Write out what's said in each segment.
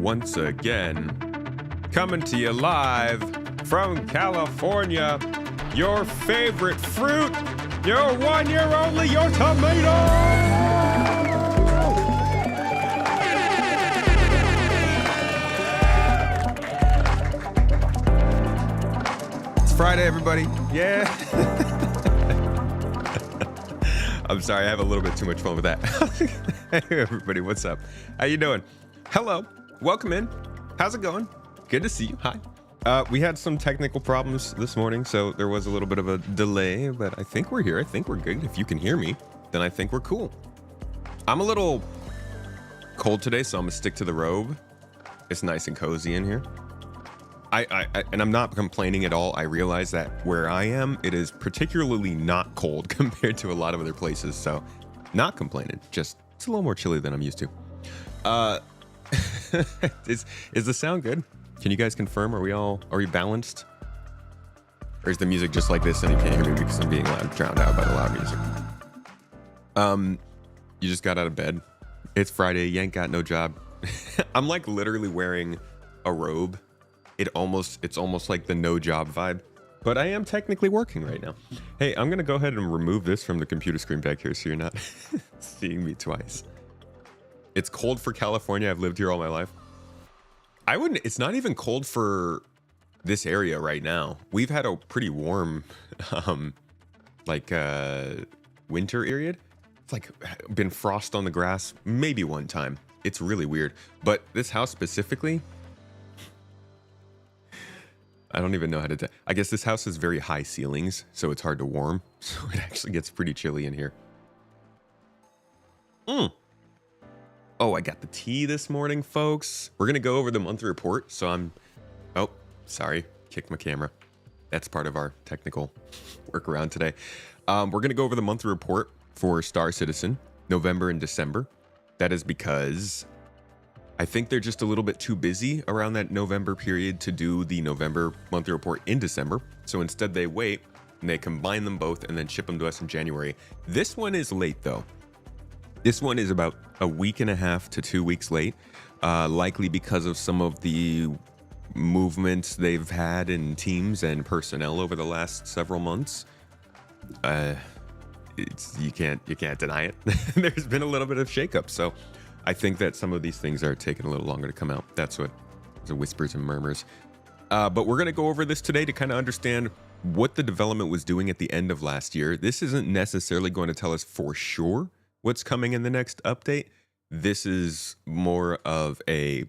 once again, coming to you live from California. Your favorite fruit, your 1 year only, your tomato! It's Friday, everybody. Yeah. I'm sorry, I have a little bit too much fun with that. Hey, everybody, what's up? How you doing? Hello, welcome in. How's it going? Good to see you. Hi. We had some technical problems this morning, so there was a little bit of a delay, but I think we're here. I think we're good. If you can hear me, then I think we're cool. I'm a little cold today, so I'm gonna stick to the robe. It's nice and cozy in here. And I'm not complaining at all. I realize that where I am, it is particularly not cold compared to a lot of other places. So not complaining, just it's a little more chilly than I'm used to. Is the sound good? Can you guys confirm? Are we balanced? Or is the music just like this and you can't hear me because I'm being drowned out by the loud music? You just got out of bed. It's Friday, you ain't got no job. I'm like literally wearing a robe. It's almost like the no job vibe, but I am technically working right now. Hey, I'm gonna go ahead and remove this from the computer screen back here so you're not seeing me twice. It's cold for California. I've lived here all my life. It's not even cold for this area right now. We've had a pretty warm, winter period. It's like been frost on the grass maybe one time. It's really weird, but this house specifically, I don't even know how to I guess this house has very high ceilings, so it's hard to warm. So it actually gets pretty chilly in here. Oh, I got the tea this morning, folks. We're going to go over the monthly report. So oh, sorry. Kicked my camera. That's part of our technical workaround today. We're going to go over the monthly report for Star Citizen, November and December. That is because I think they're just a little bit too busy around that November period to do the November monthly report in December. So instead they wait and they combine them both and then ship them to us in January. This one is late though. This one is about a week and a half to 2 weeks late, likely because of some of the movements they've had in teams and personnel over the last several months. You can't deny it. There's been a little bit of shakeup, so I think that some of these things are taking a little longer to come out. That's what the whispers and murmurs. But we're going to go over this today to kind of understand what the development was doing at the end of last year. This isn't necessarily going to tell us for sure what's coming in the next update. This is more of a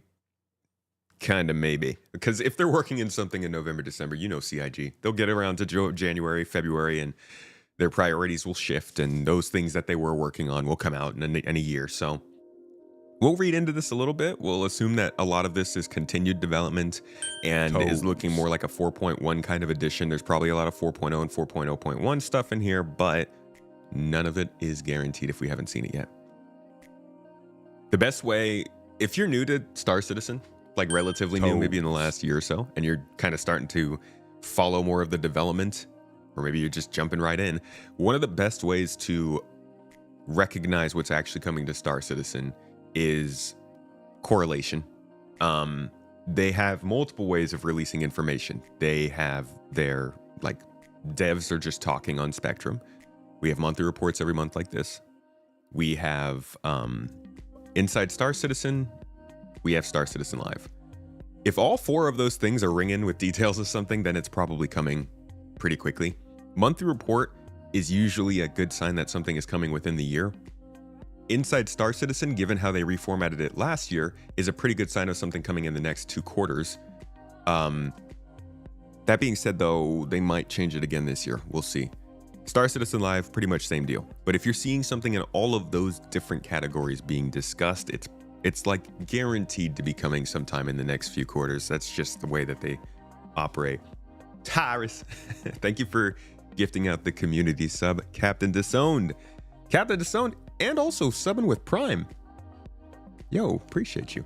kind of maybe, because if they're working in something in November, December, you know, CIG, they'll get around to January, February, and their priorities will shift, and those things that they were working on will come out in a year. So we'll read into this a little bit. We'll assume that a lot of this is continued development and is looking more like a 4.1 kind of edition. There's probably a lot of 4.0 and 4.0.1 stuff in here, but none of it is guaranteed if we haven't seen it yet. The best way, if you're new to Star Citizen, like relatively new, maybe in the last year or so, and you're kind of starting to follow more of the development, or maybe you're just jumping right in, one of the best ways to recognize what's actually coming to Star Citizen is correlation. They have multiple ways of releasing information. They have their, devs are just talking on Spectrum. We have monthly reports every month like this. We have Inside Star Citizen. We have Star Citizen Live. If all four of those things are ringing with details of something, then it's probably coming pretty quickly. Monthly report is usually a good sign that something is coming within the year. Inside Star Citizen, given how they reformatted it last year, is a pretty good sign of something coming in the next 2 quarters. That being said, though, they might change it again this year. We'll see. Star Citizen Live, pretty much same deal. But if you're seeing something in all of those different categories being discussed, it's like guaranteed to be coming sometime in the next few quarters. That's just the way that they operate. Tyrus, thank you for gifting out the community sub. Captain Disowned, and also subbing with Prime. Yo, appreciate you.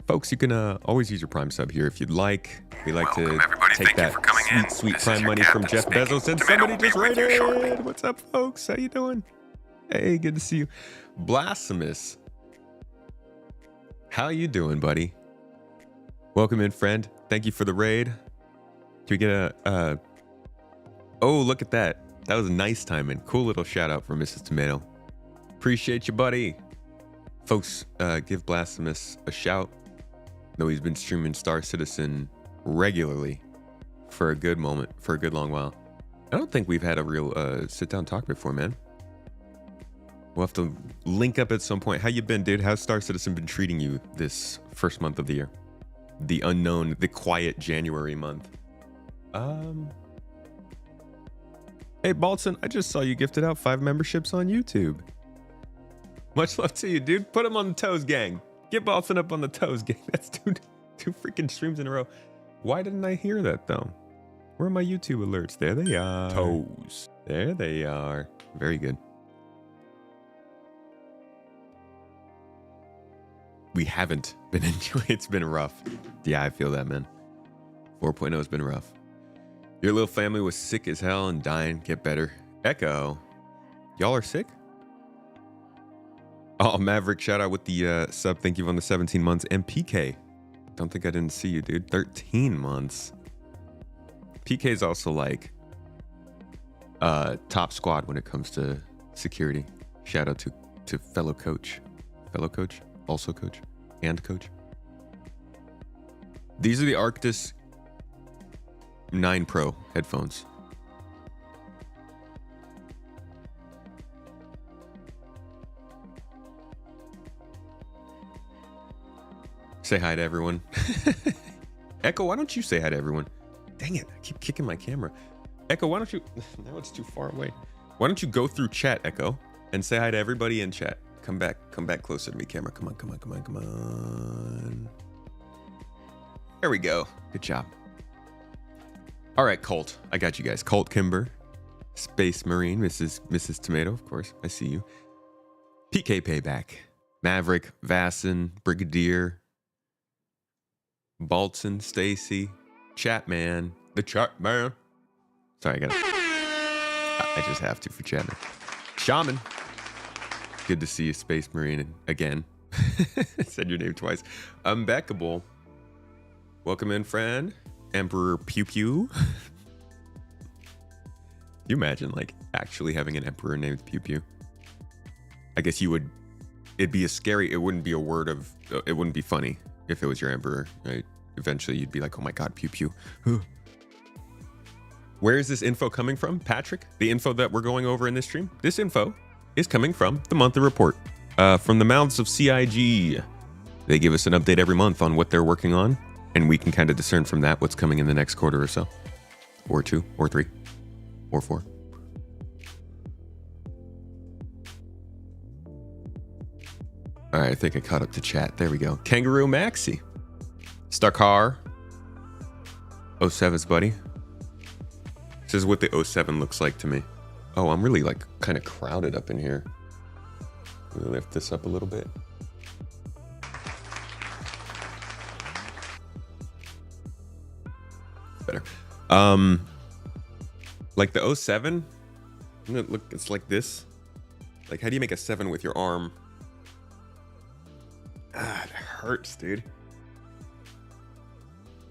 Folks, you can always use your Prime sub here if you'd like. We like to take that sweet Prime money from Jeff Bezos, and somebody just raided. What's up, folks? How you doing? Hey, good to see you. Blasphemous. How you doing, buddy? Welcome in, friend. Thank you for the raid. Can we get a oh, look at that. That was a nice timing. Cool little shout out from Mrs. Tomato. Appreciate you, buddy. Folks, give Blasphemous a shout. Though he's been streaming Star Citizen regularly for a good long while. I don't think we've had a real sit down talk before, man. We'll have to link up at some point. How you been, dude? How's Star Citizen been treating you this first month of the year? The unknown, the quiet January month. Hey, Baltzen, I just saw you gifted out 5 memberships on YouTube. Much love to you, dude. Put him on the toes, gang. Get Baltzen up on the toes, gang. That's two freaking streams in a row. Why didn't I hear that, though? Where are my YouTube alerts? There they are. Toes. There they are. Very good. We haven't been enjoying. It's been rough. Yeah, I feel that, man. 4.0 has been rough. Your little family was sick as hell and dying. Get better. Echo. Y'all are sick? Oh, Maverick, shout out with the sub. Thank you on the 17 months. And PK. Don't think I didn't see you, dude. 13 months. PK is also like top squad when it comes to security. Shout out to fellow coach. Fellow coach? Also coach? And coach? These are the Arctis 9 Pro headphones. Say hi to everyone. Echo, why don't you say hi to everyone? Dang it, I keep kicking my camera. Echo, why don't you... Now it's too far away. Why don't you go through chat, Echo, and say hi to everybody in chat. Come back closer to me, camera. Come on. There we go. Good job. All right, Colt. I got you guys. Colt Kimber, Space Marine, Mrs. Tomato, of course. I see you. PK Payback, Maverick, Vassin, Brigadier, Baltzen, Stacy, Chatman, the Chatman. Sorry, I just have to for Chatman. Shaman. Good to see you, Space Marine, again. Said your name twice. Unbackable. Welcome in, friend. Emperor Pew Pew. Can you imagine, like, actually having an emperor named Pew Pew? I guess you would... It'd be a scary... It wouldn't be a word of... It wouldn't be funny if it was your emperor, right? Eventually, you'd be like, oh my god, Pew Pew. Where is this info coming from, Patrick? The info that we're going over in this stream? This info is coming from the monthly report. From the mouths of CIG. They give us an update every month on what they're working on, and we can kind of discern from that what's coming in the next quarter or so. Or 2, or 3, or 4. All right, I think I caught up to chat. There we go. Kangaroo Maxi. Starcar. 07's buddy. This is what the 07 looks like to me. Oh, I'm really like kind of crowded up in here. Let me lift this up a little bit. Better. Like the 07, look, it's like this. Like, how do you make a 7 with your arm? Ah, it hurts, dude.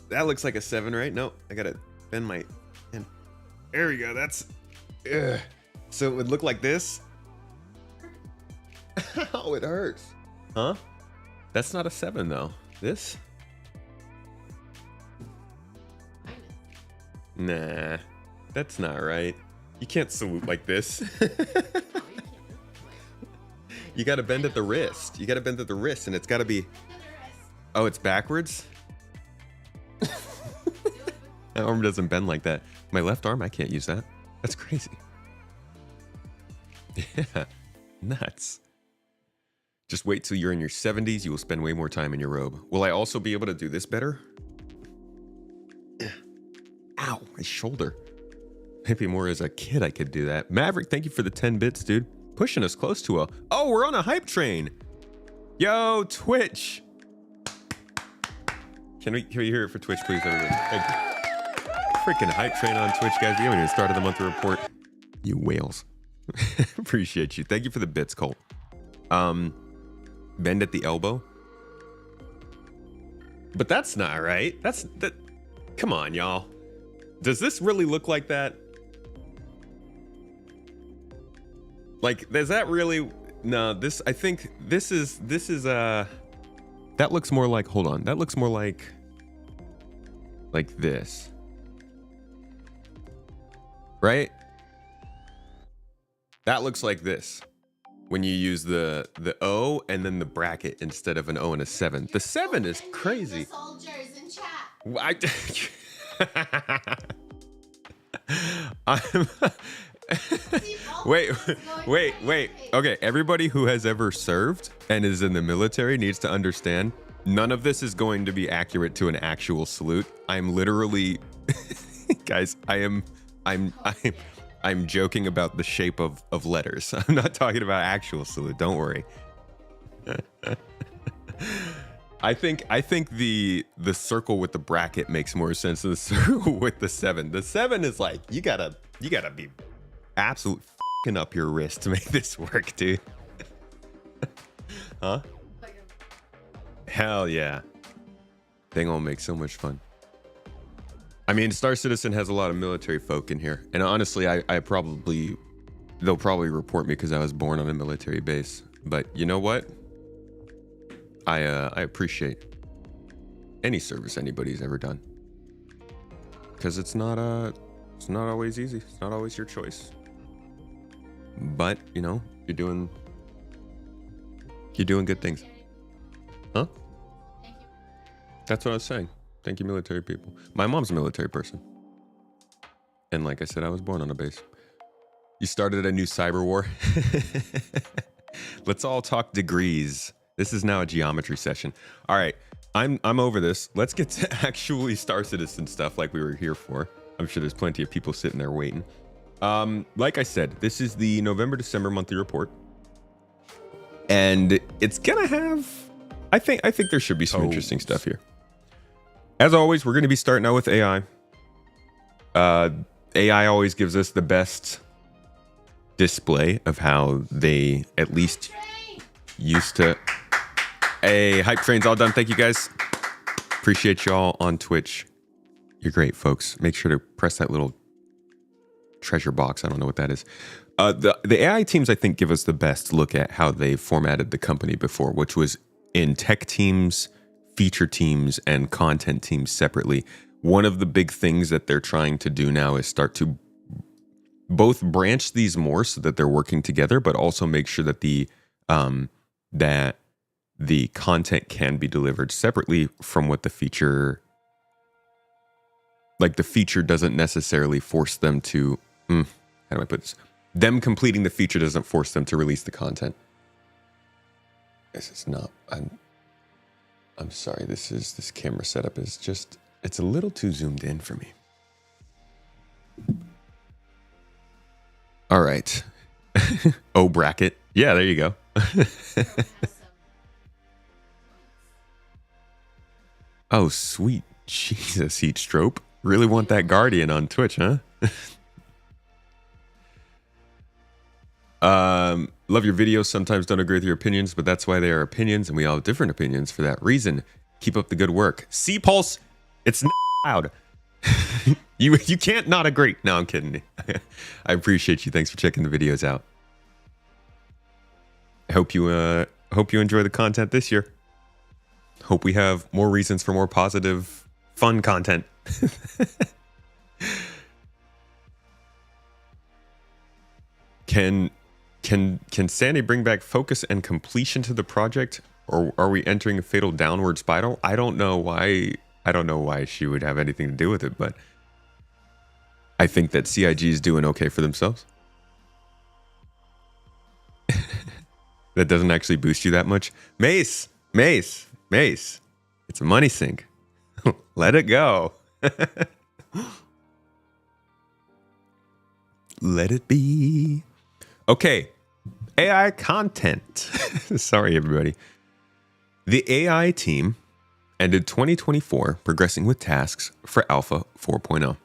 That looks like a 7, right? No, I gotta bend my hand. There we go. That's... Ugh. So it would look like this. Oh, it hurts. Huh? That's not a 7, though. This? Nah, that's not right. You can't salute like this. You gotta bend at the wrist. You gotta bend at the wrist, and it's gotta be... Oh, it's backwards? My arm doesn't bend like that. My left arm, I can't use that. That's crazy. Yeah, nuts. Just wait till you're in your 70s. You will spend way more time in your robe. Will I also be able to do this better? Ow, my shoulder. Maybe more as a kid I could do that. Maverick, thank you for the 10 bits, dude. Pushing us close to a... Oh, we're on a hype train. Yo, Twitch. Can we hear it for Twitch, please, everybody? Thank you. Freaking hype train on Twitch, guys. We haven't even started the monthly report. You whales. Appreciate you. Thank you for the bits, Colt. Bend at the elbow. But that's not right. That. Come on, y'all. Does this really look like that? Like, does that really? No, this, I think this is, that looks more like, hold on. That looks more like this. Right? That looks like this. When you use the O and then the bracket instead of an O and a 7. The 7 is crazy. I'm wait. Okay, everybody who has ever served and is in the military needs to understand none of this is going to be accurate to an actual salute. I'm literally guys, I'm joking about the shape of letters. I'm not talking about actual salute. Don't worry. I think the circle with the bracket makes more sense than the circle with the 7. The 7 is like you gotta be absolute fucking up your wrist to make this work, dude. Huh? Hell yeah. They gonna make so much fun. I mean, Star Citizen has a lot of military folk in here, and honestly, they'll probably report me because I was born on a military base. But you know what? I appreciate any service anybody's ever done, because it's not always easy. It's not always your choice. But you know, you're doing good things, huh? That's what I was saying. Thank you, military people. My mom's a military person. And like I said, I was born on a base. You started a new cyber war. Let's all talk degrees. This is now a geometry session. All right, I'm over this. Let's get to actually Star Citizen stuff like we were here for. I'm sure there's plenty of people sitting there waiting. Like I said, this is the November-December monthly report. And it's gonna have, I think there should be some interesting stuff here. As always, we're going to be starting out with AI. AI always gives us the best display of how they at least used to. Hey, hype train's all done. Thank you guys. Appreciate y'all on Twitch. You're great, folks. Make sure to press that little treasure box. I don't know what that is. The AI teams, I think, give us the best look at how they formatted the company before, which was in tech teams, feature teams, and content teams separately. One of the big things that they're trying to do now is start to both branch these more so that they're working together, but also make sure that the content can be delivered separately from what the feature, like the feature doesn't necessarily force them to, how do I put this? Them completing the feature doesn't force them to release the content. This is not, I'm sorry, this camera setup is just, it's a little too zoomed in for me. All right. O bracket. Yeah, there you go. Oh, sweet Jesus, Heat Strope. Really want that Guardian on Twitch, huh? Love your videos. Sometimes don't agree with your opinions, but that's why they are opinions, and we all have different opinions for that reason. Keep up the good work. C-Pulse, it's not loud. You can't not agree. No, I'm kidding. I appreciate you. Thanks for checking the videos out. I hope you enjoy the content this year. Hope we have more reasons for more positive, fun content. Can Sandy bring back focus and completion to the project, or are we entering a fatal downward spiral? I don't know why she would have anything to do with it, but I think that CIG is doing okay for themselves. That doesn't actually boost you that much. Mace. It's a money sink. Let it go. Let it be. Okay. AI content. Sorry, everybody. The AI team ended 2024 progressing with tasks for Alpha 4.0.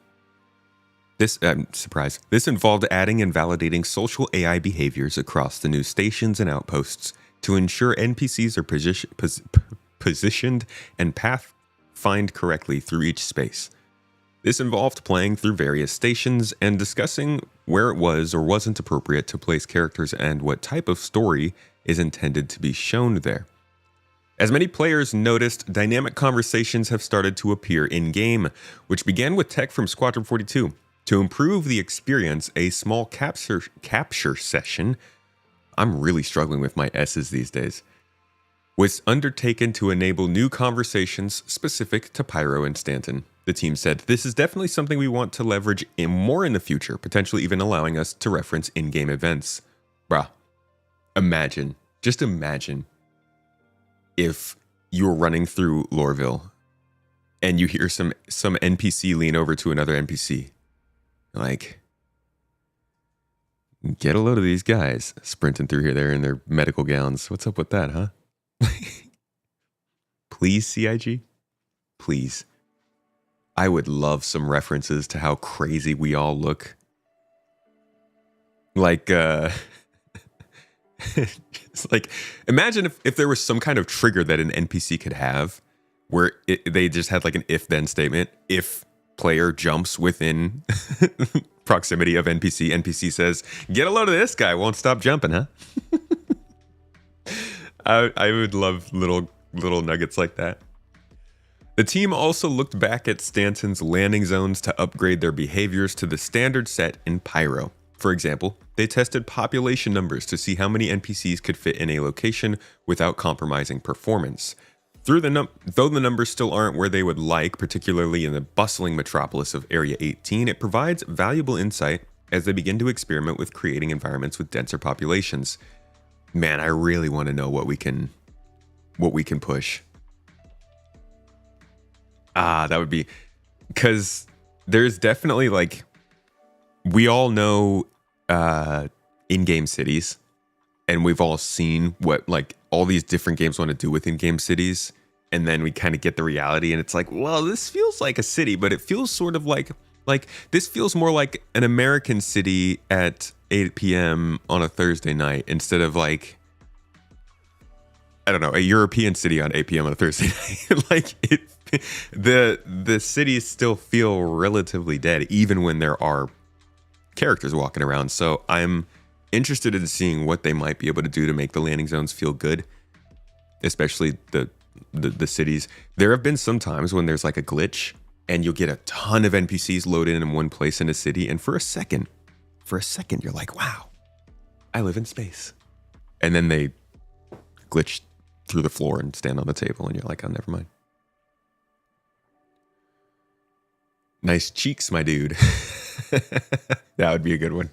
This involved adding and validating social AI behaviors across the new stations and outposts to ensure NPCs are positioned and path find correctly through each space. This involved playing through various stations and discussing where it was or wasn't appropriate to place characters and what type of story is intended to be shown there. As many players noticed, dynamic conversations have started to appear in-game, which began with tech from Squadron 42. To improve the experience, a small capture session, I'm really struggling with my S's these days, was undertaken to enable new conversations specific to Pyro and Stanton. The team said, "This is definitely something we want to leverage more in the future, potentially even allowing us to reference in-game events." Bruh, just imagine if you're running through Lorville and you hear some NPC lean over to another NPC. Like, get a load of these guys sprinting through here. They're in their medical gowns. What's up with that, huh? Please, CIG? Please. I would love some references to how crazy we all look. Like, it's like, imagine if there was some kind of trigger that an NPC could have where they just had like an if-then statement. If player jumps within proximity of NPC says, "Get a load of this guy, won't stop jumping," huh? I would love little nuggets like that. The team also looked back at Stanton's landing zones to upgrade their behaviors to the standard set in Pyro. For example, they tested population numbers to see how many NPCs could fit in a location without compromising performance. Though the numbers still aren't where they would like, particularly in the bustling metropolis of Area 18, it provides valuable insight as they begin to experiment with creating environments with denser populations. Man, I really want to know what we can push. That would be, because there's definitely, like, we all know in-game cities, and we've all seen what, like, all these different games want to do with in-game cities, and then we kind of get the reality, and it's like, well, this feels like a city, but it feels sort of like this feels more like an American city at 8 p.m. on a Thursday night instead of, like, I don't know, a European city on 8 p.m. on a Thursday night. Like, the cities still feel relatively dead, even when there are characters walking around. So I'm interested in seeing what they might be able to do to make the landing zones feel good, especially the cities. There have been some times when there's like a glitch and you'll get a ton of NPCs loaded in one place in a city, and for a second you're like, wow, I live in space. And then they glitch through the floor and stand on the table, and you're like, oh, never mind. Nice cheeks, my dude. That would be a good one.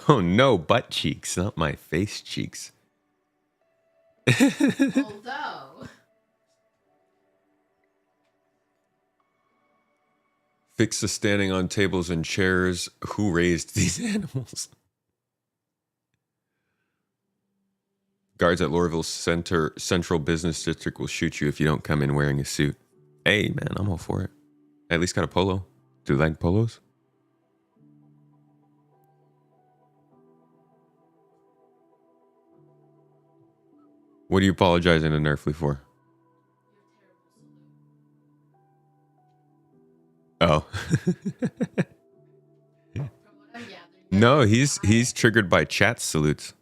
Oh, no, butt cheeks, not my face cheeks. Although. Fix the standing on tables and chairs. Who raised these animals? Guards at Lorville Central Business District will shoot you if you don't come in wearing a suit. Hey, man, I'm all for it. I at least got a polo. Do you like polos? What are you apologizing to Nerfly for? Oh. No, he's triggered by chat salutes.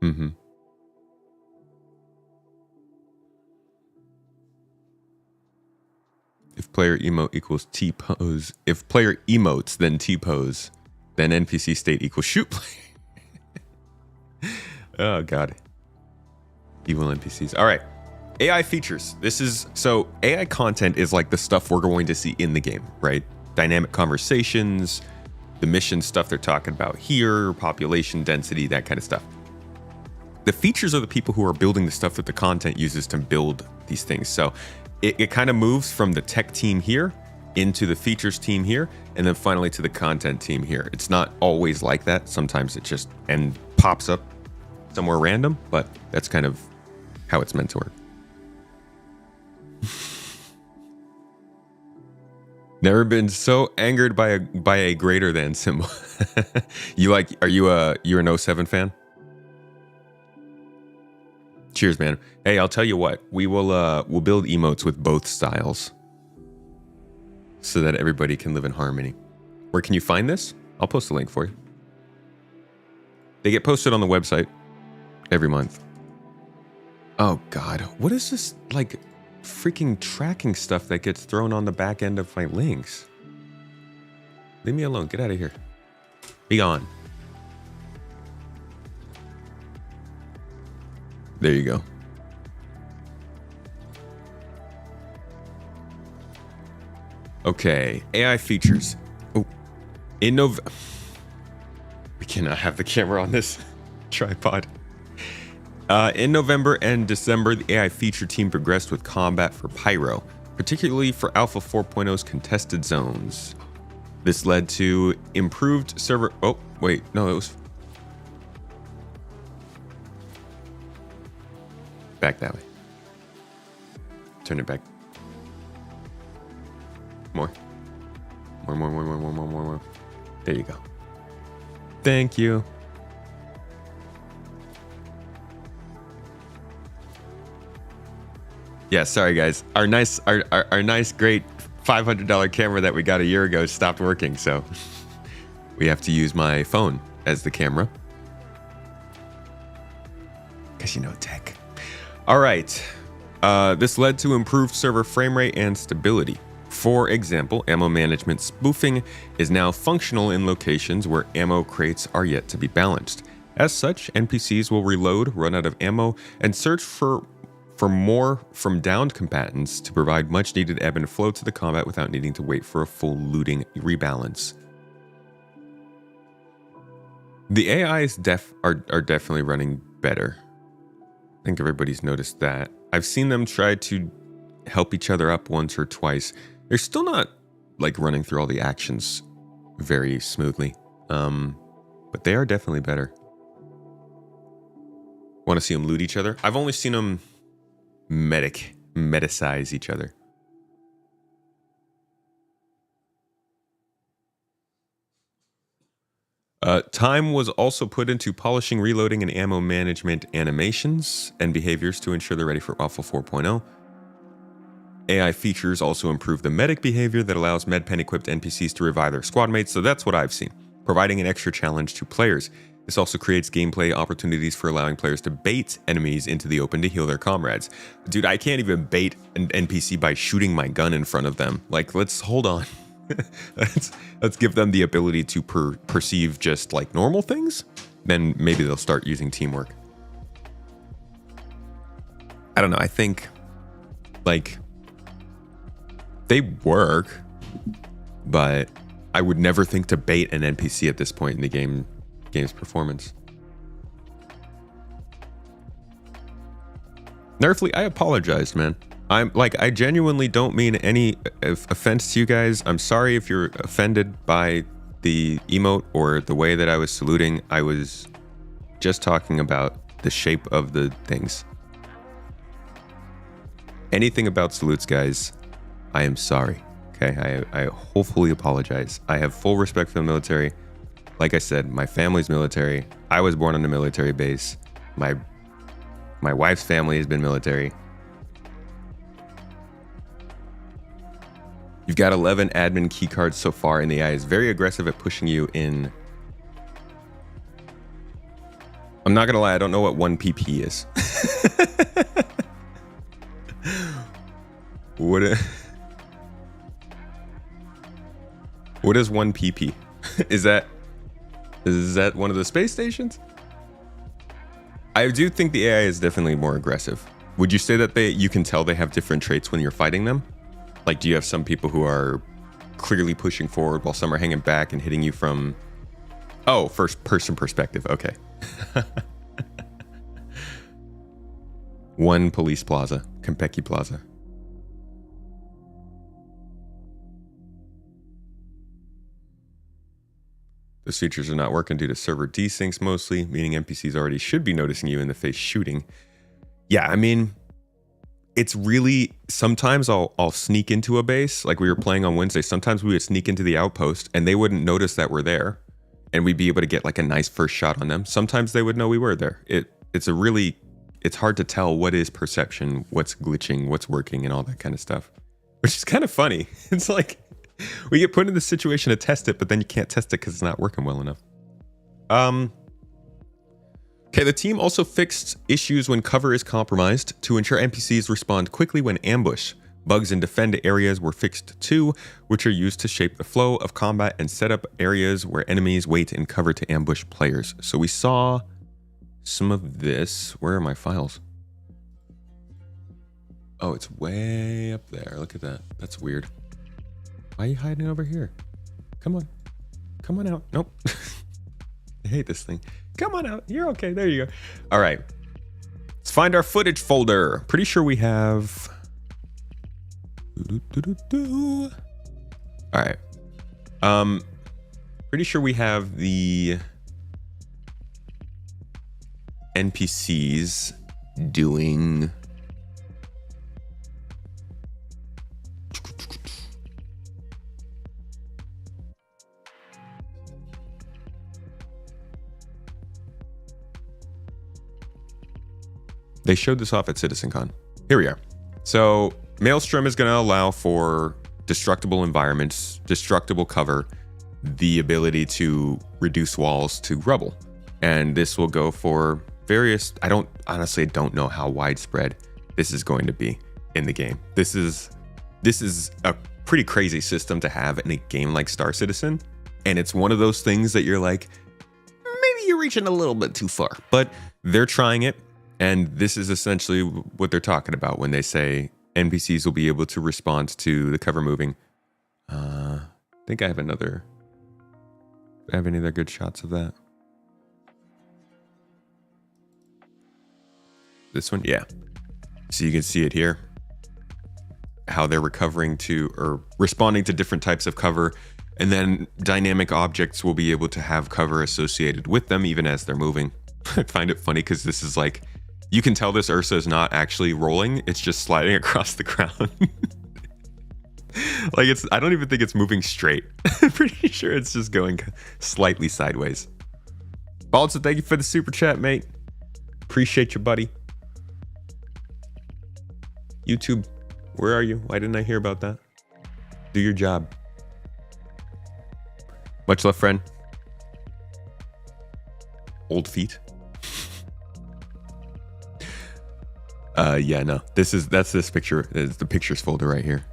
Mm-hmm. If player emote equals T-pose. If player emotes, then T-pose. Then NPC state equals shoot player. Oh, God. Evil NPCs. All right. AI features. So AI content is like the stuff we're going to see in the game, right? Dynamic conversations, the mission stuff they're talking about here, population density, that kind of stuff. The features are the people who are building the stuff that the content uses to build these things. So it kind of moves from the tech team here into the features team here, and then finally to the content team here. It's not always like that. Sometimes it just pops up somewhere random, but that's kind of how it's meant to work. Never been so angered by a greater than symbol. You're an 07 fan? Cheers, man. Hey, I'll tell you what. We'll build emotes with both styles so that everybody can live in harmony. Where can you find this? I'll post a link for you. They get posted on the website every month. Oh God, what is this like freaking tracking stuff that gets thrown on the back end of my links? Leave me alone. Get out of here. Be gone. There you go. Okay, AI features. Oh, in November. We cannot have the camera on this tripod. In November and December, the AI feature team progressed with combat for Pyro, particularly for Alpha 4.0's contested zones. This led to improved server... Oh, wait. No, it was... Back that way. Turn it back. More. More. There you go. Thank you. Yeah, sorry guys. Our nice, great $500 camera that we got a year ago stopped working, so we have to use my phone as the camera. Because you know tech. All right. This led to improved server frame rate and stability. For example, ammo management spoofing is now functional in locations where ammo crates are yet to be balanced. As such, NPCs will reload, run out of ammo, and search for more from downed combatants to provide much needed ebb and flow to the combat without needing to wait for a full looting rebalance. The AIs are definitely running better. I think everybody's noticed that. I've seen them try to help each other up once or twice. They're still not like running through all the actions very smoothly, but they are definitely better. Want to see them loot each other? I've only seen them metasize each other. Time was also put into polishing, reloading, and ammo management animations and behaviors to ensure they're ready for Alpha 4.0. AI features also improve the medic behavior that allows medpen-equipped NPCs to revive their squad mates, so that's what I've seen, providing an extra challenge to players. This also creates gameplay opportunities for allowing players to bait enemies into the open to heal their comrades. Dude, I can't even bait an NPC by shooting my gun in front of them. Like, let's hold on. let's give them the ability to perceive just like normal things. Then maybe they'll start using teamwork. I don't know. I think like they work, but I would never think to bait an NPC at this point in the game's performance. Nerfly, I apologized, man. I genuinely don't mean any offense to you guys. I'm sorry if you're offended by the emote or the way that I was saluting. I was just talking about the shape of the things. Anything about salutes, guys, I am sorry. Okay, I hopefully apologize. I have full respect for the military. Like I said, my family's military. I was born on a military base. My wife's family has been military. You've got 11 admin key cards so far, and the AI is very aggressive at pushing you in. I'm not gonna lie, I don't know what 1 PP is. What is 1 PP? Is that one of the space stations? I do think the AI is definitely more aggressive. Would you say that you can tell they have different traits when you're fighting them? Like, do you have some people who are clearly pushing forward while some are hanging back and hitting you from... Oh, first person perspective. Okay. 1 police plaza, Konpeki Plaza. Those features are not working due to server desyncs mostly, meaning NPCs already should be noticing you in the face shooting. Yeah, I mean, it's really, sometimes I'll sneak into a base, like we were playing on Wednesday. Sometimes we would sneak into the outpost and they wouldn't notice that we're there, and we'd be able to get like a nice first shot on them. Sometimes they would know we were there. It's it's hard to tell what is perception, what's glitching, what's working, and all that kind of stuff, which is kind of funny. It's like we get put in the situation to test it, but then you can't test it because it's not working well enough. Okay, the team also fixed issues when cover is compromised to ensure NPCs respond quickly when ambushed. Bugs in defend areas were fixed too, which are used to shape the flow of combat and set up areas where enemies wait in cover to ambush players. So we saw some of this. Where are my files? Oh, it's way up there. Look at that. That's weird. Why are you hiding over here? Come on. Come on out. Nope. I hate this thing. Come on out. You're okay. There you go. All right. Let's find our footage folder. Pretty sure we have... All right. Pretty sure we have the NPCs doing... They showed this off at CitizenCon. Here we are. So Maelstrom is going to allow for destructible environments, destructible cover, the ability to reduce walls to rubble. And this will go for various, honestly don't know how widespread this is going to be in the game. This is a pretty crazy system to have in a game like Star Citizen. And it's one of those things that you're like, maybe you're reaching a little bit too far, but they're trying it. And this is essentially what they're talking about when they say NPCs will be able to respond to the cover moving. I think I have another... Do I have any other good shots of that? This one? Yeah. So you can see it here. How they're recovering to, or responding to different types of cover. And then dynamic objects will be able to have cover associated with them even as they're moving. I find it funny because this is like... You can tell this Ursa is not actually rolling. It's just sliding across the ground. Like I don't even think it's moving straight. I'm pretty sure it's just going slightly sideways. Balsa, thank you for the super chat, mate. Appreciate you, buddy. YouTube, where are you? Why didn't I hear about that? Do your job. Much love, friend. Old feet. Yeah, no. That's this picture. It's the pictures folder right here.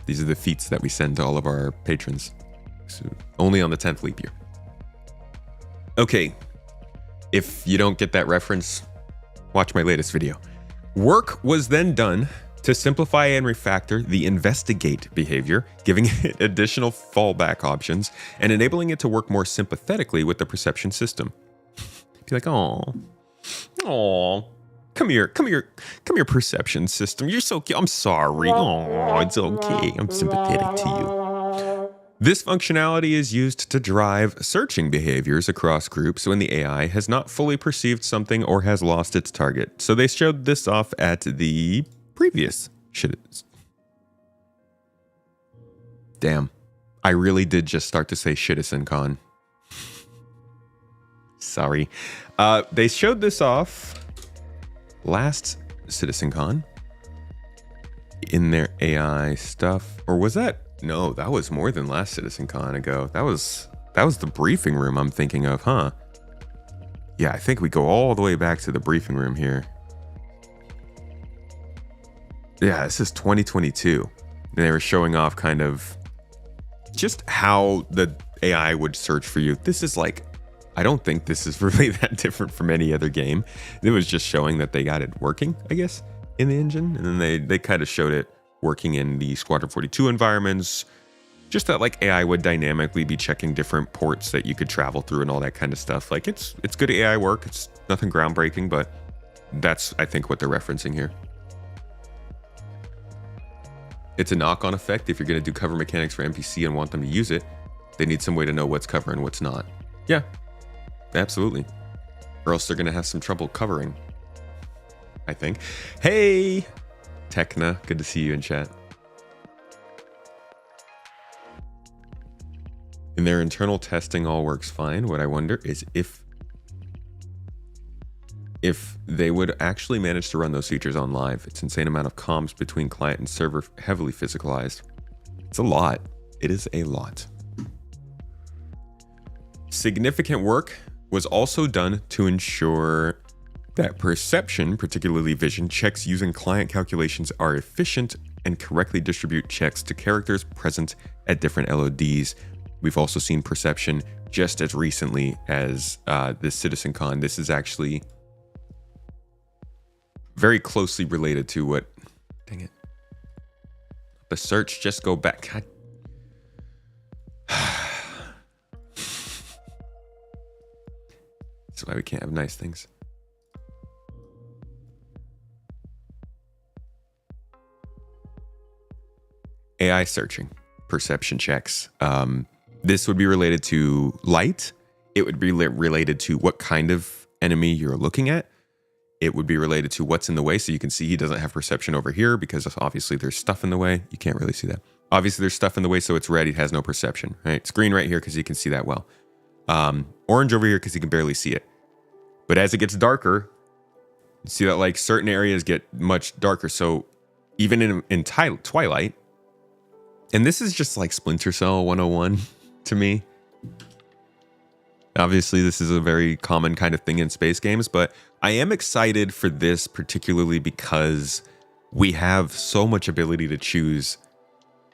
These are the feats that we send to all of our patrons. So only on the 10th leap year. Okay. If you don't get that reference, watch my latest video. Work was then done to simplify and refactor the investigate behavior, giving it additional fallback options and enabling it to work more sympathetically with the perception system. Be like, oh, come here, perception system. You're so cute. I'm sorry. Oh, it's okay. I'm sympathetic to you. This functionality is used to drive searching behaviors across groups when the AI has not fully perceived something or has lost its target. So they showed this off at the previous shit. Damn. I really did just start to say CitizenCon. Sorry. They showed this off last CitizenCon in their AI stuff. Or was that? No, that was more than last CitizenCon ago. That was the briefing room I'm thinking of, huh? Yeah, I think we go all the way back to the briefing room here. Yeah, this is 2022. And they were showing off kind of just how the AI would search for you. This is like, I don't think this is really that different from any other game. It was just showing that they got it working, I guess, in the engine. And then they kind of showed it working in the Squadron 42 environments. Just that like AI would dynamically be checking different ports that you could travel through and all that kind of stuff. Like it's good AI work. It's nothing groundbreaking, but that's, I think, what they're referencing here. It's a knock-on effect. If you're going to do cover mechanics for NPC and want them to use it, they need some way to know what's cover and what's not. Yeah, absolutely. Or else they're going to have some trouble covering, I think. Hey, Tekna, good to see you in chat. In their internal testing, all works fine. What I wonder is if if they would actually manage to run those features on live. It's insane amount of comms between client and server, heavily physicalized. It's a lot. It is a lot. Significant work was also done to ensure that perception, particularly vision checks using client calculations, are efficient and correctly distribute checks to characters present at different LODs. We've also seen perception just as recently as this CitizenCon. This is actually very closely related to what, dang it. The search, just go back. God. That's why we can't have nice things. AI searching, perception checks. This would be related to light. It would be related to what kind of enemy you're looking at. It would be related to what's in the way. So you can see he doesn't have perception over here because obviously there's stuff in the way. You can't really see that. Obviously there's stuff in the way, so it's red. He has no perception, right? It's green right here because he can see that well. Orange over here because he can barely see it. But as it gets darker, you see that like certain areas get much darker. So even in Twilight, and this is just like Splinter Cell 101 to me. Obviously, this is a very common kind of thing in space games, but I am excited for this particularly because we have so much ability to choose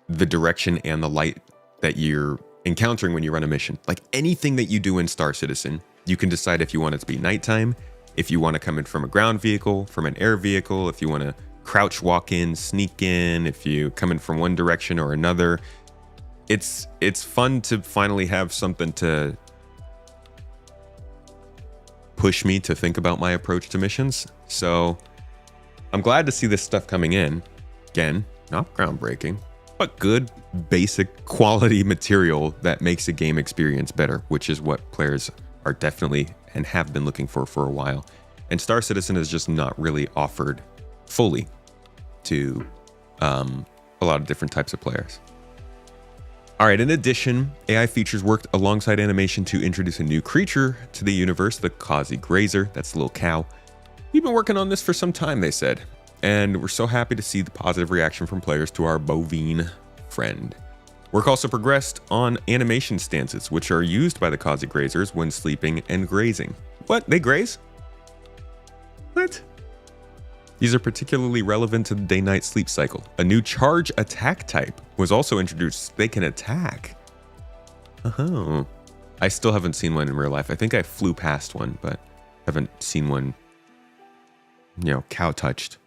the direction and the light that you're encountering when you run a mission. Like anything that you do in Star Citizen, you can decide if you want it to be nighttime, if you want to come in from a ground vehicle, from an air vehicle, if you want to crouch walk in, sneak in, if you come in from one direction or another. It's fun to finally have something to push me to think about my approach to missions. So I'm glad to see this stuff coming in. Again, not groundbreaking, but good basic quality material that makes a game experience better, which is what players are definitely and have been looking for a while. And Star Citizen is just not really offered fully to a lot of different types of players. All right, in addition, AI features worked alongside animation to introduce a new creature to the universe, the Kazi Grazer. That's the little cow. We've been working on this for some time, they said, and we're so happy to see the positive reaction from players to our bovine friend. Work also progressed on animation stances, which are used by the Kazi Grazers when sleeping and grazing. What? They graze? What? These are particularly relevant to the day-night sleep cycle. A new charge attack type was also introduced. They can attack. Oh. I still haven't seen one in real life. I think I flew past one, but haven't seen one, cow touched.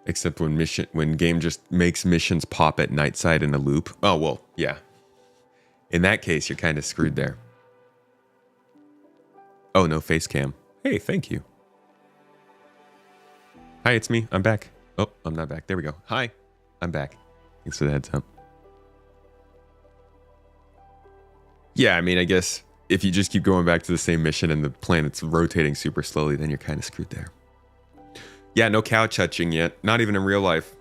Except when game just makes missions pop at night side in a loop. Oh, well, yeah. In that case, you're kind of screwed there. Oh, no face cam. Hey, thank you. Hi, it's me. I'm back. Oh, I'm not back. There we go. Hi, I'm back. Thanks for the heads up. Yeah, I mean, I guess if you just keep going back to the same mission and the planet's rotating super slowly, then you're kind of screwed there. Yeah, no cow touching yet. Not even in real life.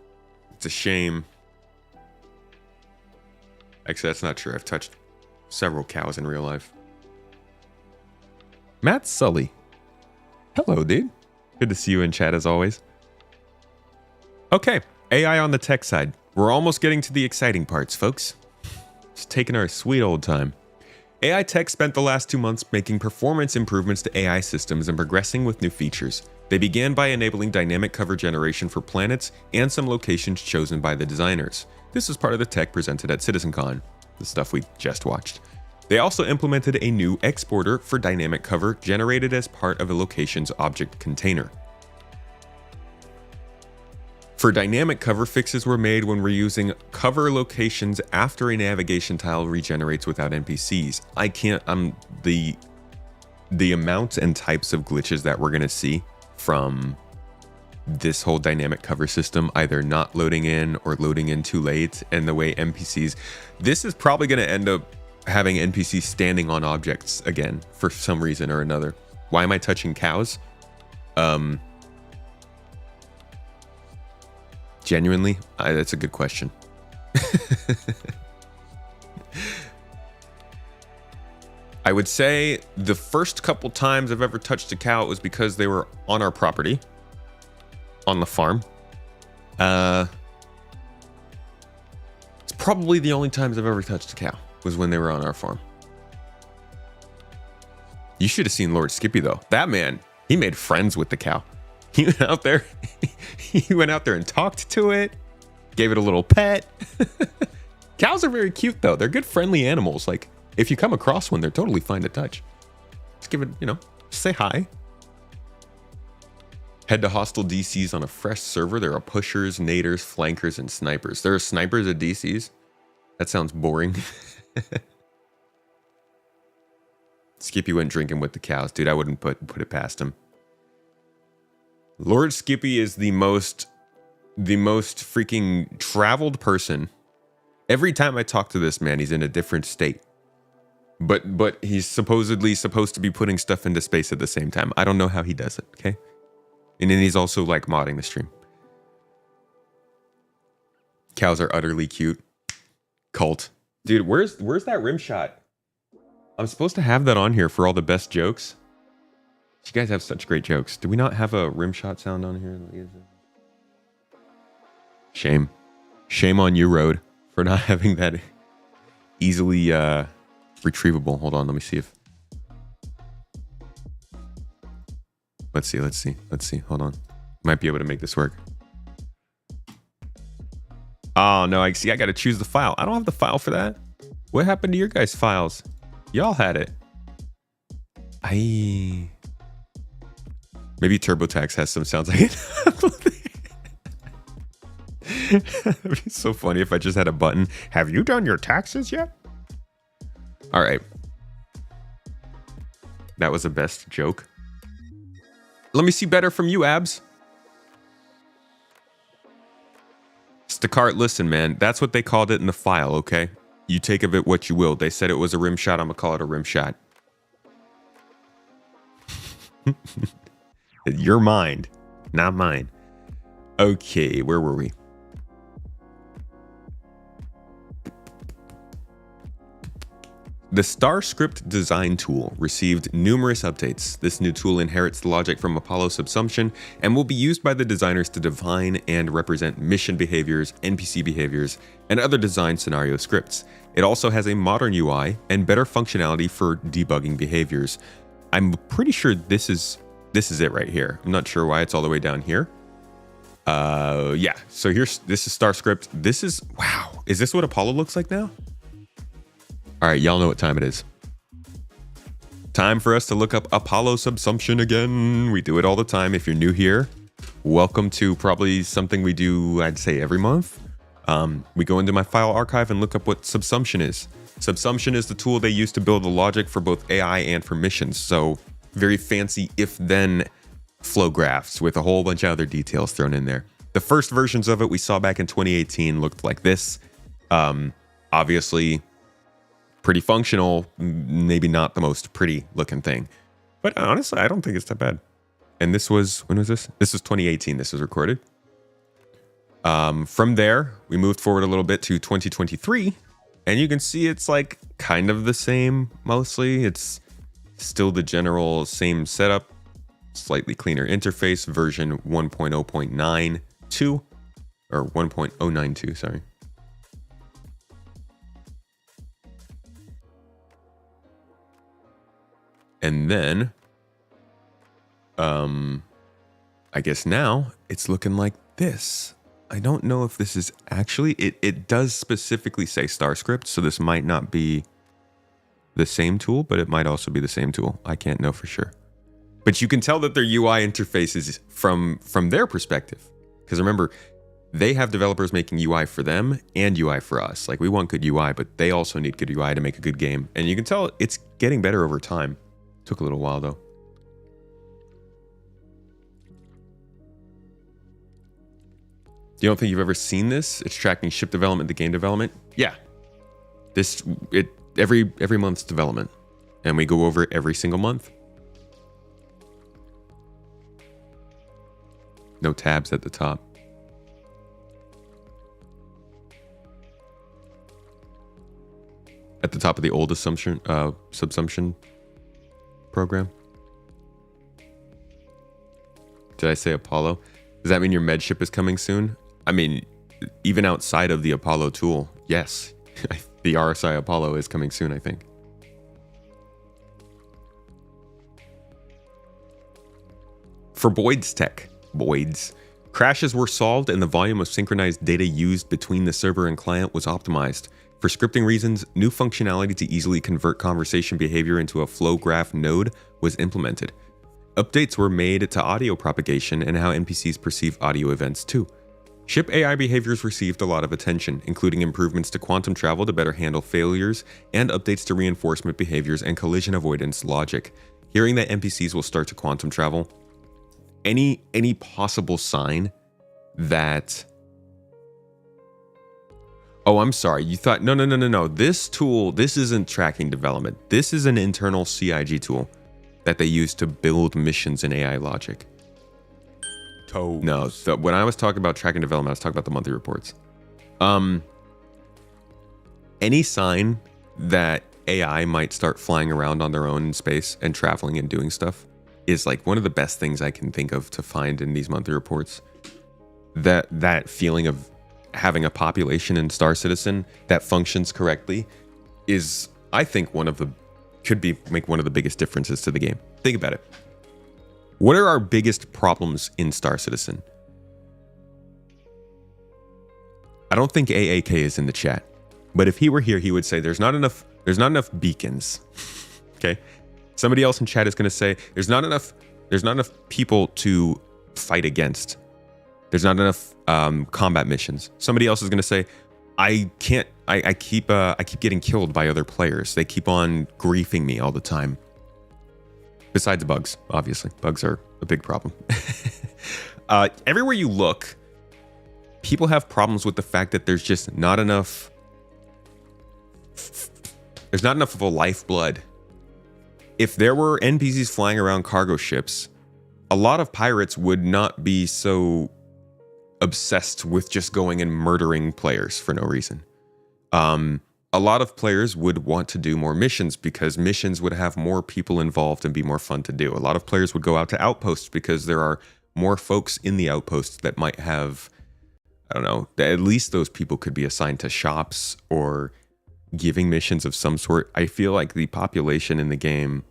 It's a shame. Actually, that's not true. I've touched several cows in real life. Matt Sully. Hello, dude. Good to see you in chat as always. Okay, AI on the tech side. We're almost getting to the exciting parts, folks. Just taking our sweet old time. AI Tech spent the last 2 months making performance improvements to AI systems and progressing with new features. They began by enabling dynamic cover generation for planets and some locations chosen by the designers. This is part of the tech presented at CitizenCon, the stuff we just watched. They also implemented a new exporter for dynamic cover generated as part of a location's object container. For dynamic cover, fixes were made when reusing cover locations after a navigation tile regenerates without NPCs. The amount and types of glitches that we're gonna see from this whole dynamic cover system, either not loading in or loading in too late, and the way NPCs, this is probably gonna end up having NPCs standing on objects again for some reason or another. Why am I touching cows? Genuinely, that's a good question. I would say the first couple times I've ever touched a cow, it was because they were on our property, on the farm. It's probably the only times I've ever touched a cow was when they were on our farm. You should have seen Lord Skippy though. That man, he made friends with the cow. He went out there, he went out there and talked to it, gave it a little pet. Cows are very cute though. They're good friendly animals. Like if you come across one, they're totally fine to touch. Just give it, you know, say hi. Head to hostile DCs on a fresh server. There are pushers, naders, flankers, and snipers. There are snipers at DCs. That sounds boring. Skippy went drinking with the cows. Dude, I wouldn't put it past him. Lord Skippy is the most freaking traveled person. Every time I talk to this man, he's in a different state. But he's supposedly supposed to be putting stuff into space at the same time. I don't know how he does it, okay? And then he's also like modding the stream. Cows are utterly cute. Cult. Dude, where's that rim shot? I'm supposed to have that on here for all the best jokes. You guys have such great jokes. Do we not have a rim shot sound on here? Shame. Shame on you, Road, for not having that easily retrievable. Hold on, let me see if... Let's see. Hold on. Might be able to make this work. Oh, no, I see. I got to choose the file. I don't have the file for that. What happened to your guys' files? Y'all had it. Maybe TurboTax has some sounds like it. It'd be so funny if I just had a button. Have you done your taxes yet? All right. That was the best joke. Let me see better from you, Abs. Stacart, listen, man. That's what they called it in the file, okay? You take of it what you will. They said it was a rim shot. I'm going to call it a rim shot. Your mind, not mine. Okay, where were we? The StarScript design tool received numerous updates. This new tool inherits the logic from Apollo Subsumption and will be used by the designers to define and represent mission behaviors, NPC behaviors, and other design scenario scripts. It also has a modern UI and better functionality for debugging behaviors. I'm pretty sure this is it right here. I'm not sure why it's all the way down here. Yeah, so this is StarScript. This is, wow, is this what Apollo looks like now? All right, y'all know what time it is. Time for us to look up Apollo Subsumption again. We do it all the time. If you're new here, welcome to probably something we do, I'd say every month. We go into my file archive and look up what Subsumption is. Subsumption is the tool they use to build the logic for both AI and for missions. So very fancy if-then flow graphs with a whole bunch of other details thrown in there. The first versions of it we saw back in 2018 looked like this. Obviously, pretty functional, maybe not the most pretty looking thing. But honestly, I don't think it's that bad. And this was, when was this? This was 2018, this was recorded. From there, we moved forward a little bit to 2023. And you can see it's like kind of the same, mostly. It's still the general same setup. Slightly cleaner interface, version 1.0.92. Or 1.092, sorry. And then, I guess now it's looking like this. I don't know if this is actually, it does specifically say StarScript, so this might not be the same tool, but it might also be the same tool. I can't know for sure. But you can tell that their UI interface is from their perspective. Because remember, they have developers making UI for them and UI for us. Like, we want good UI, but they also need good UI to make a good game. And you can tell it's getting better over time. Took a little while though. You don't think you've ever seen this? It's tracking ship development to game development. Yeah, every month's development, and we go over it every single month. No tabs at the top. at the top of the old subsumption program. Did I say Apollo? Does that mean your med ship is coming soon? I mean, even outside of the Apollo tool, yes. The RSI Apollo is coming soon, I think. For Boyd's tech, crashes were solved and the volume of synchronized data used between the server and client was optimized. For scripting reasons, new functionality to easily convert conversation behavior into a flow graph node was implemented. Updates were made to audio propagation and how NPCs perceive audio events too. Ship AI behaviors received a lot of attention, including improvements to quantum travel to better handle failures and updates to reinforcement behaviors and collision avoidance logic. Hearing that NPCs will start to quantum travel, any possible sign that... Oh, I'm sorry. You thought, no. This tool, this isn't tracking development. This is an internal CIG tool that they use to build missions in AI logic. No, so when I was talking about tracking development, I was talking about the monthly reports. Any sign that AI might start flying around on their own in space and traveling and doing stuff is like one of the best things I can think of to find in these monthly reports. That feeling of having a population in Star Citizen that functions correctly is, I think, make one of the biggest differences to the game. Think about it. What are our biggest problems in Star Citizen? I don't think AAK is in the chat, but if he were here, he would say there's not enough beacons. Okay? Somebody else in chat is going to say there's not enough people to fight against. There's not enough combat missions. Somebody else is going to say I keep getting killed by other players. They keep on griefing me all the time. Besides bugs, obviously. Bugs are a big problem. Everywhere you look, people have problems with the fact that there's just not enough. There's not enough of a lifeblood. If there were NPCs flying around cargo ships, a lot of pirates would not be so obsessed with just going and murdering players for no reason. A lot of players would want to do more missions because missions would have more people involved and be more fun to do. A lot of players would go out to outposts because there are more folks in the outposts that might have, I don't know, at least those people could be assigned to shops or giving missions of some sort. I feel like the population in the game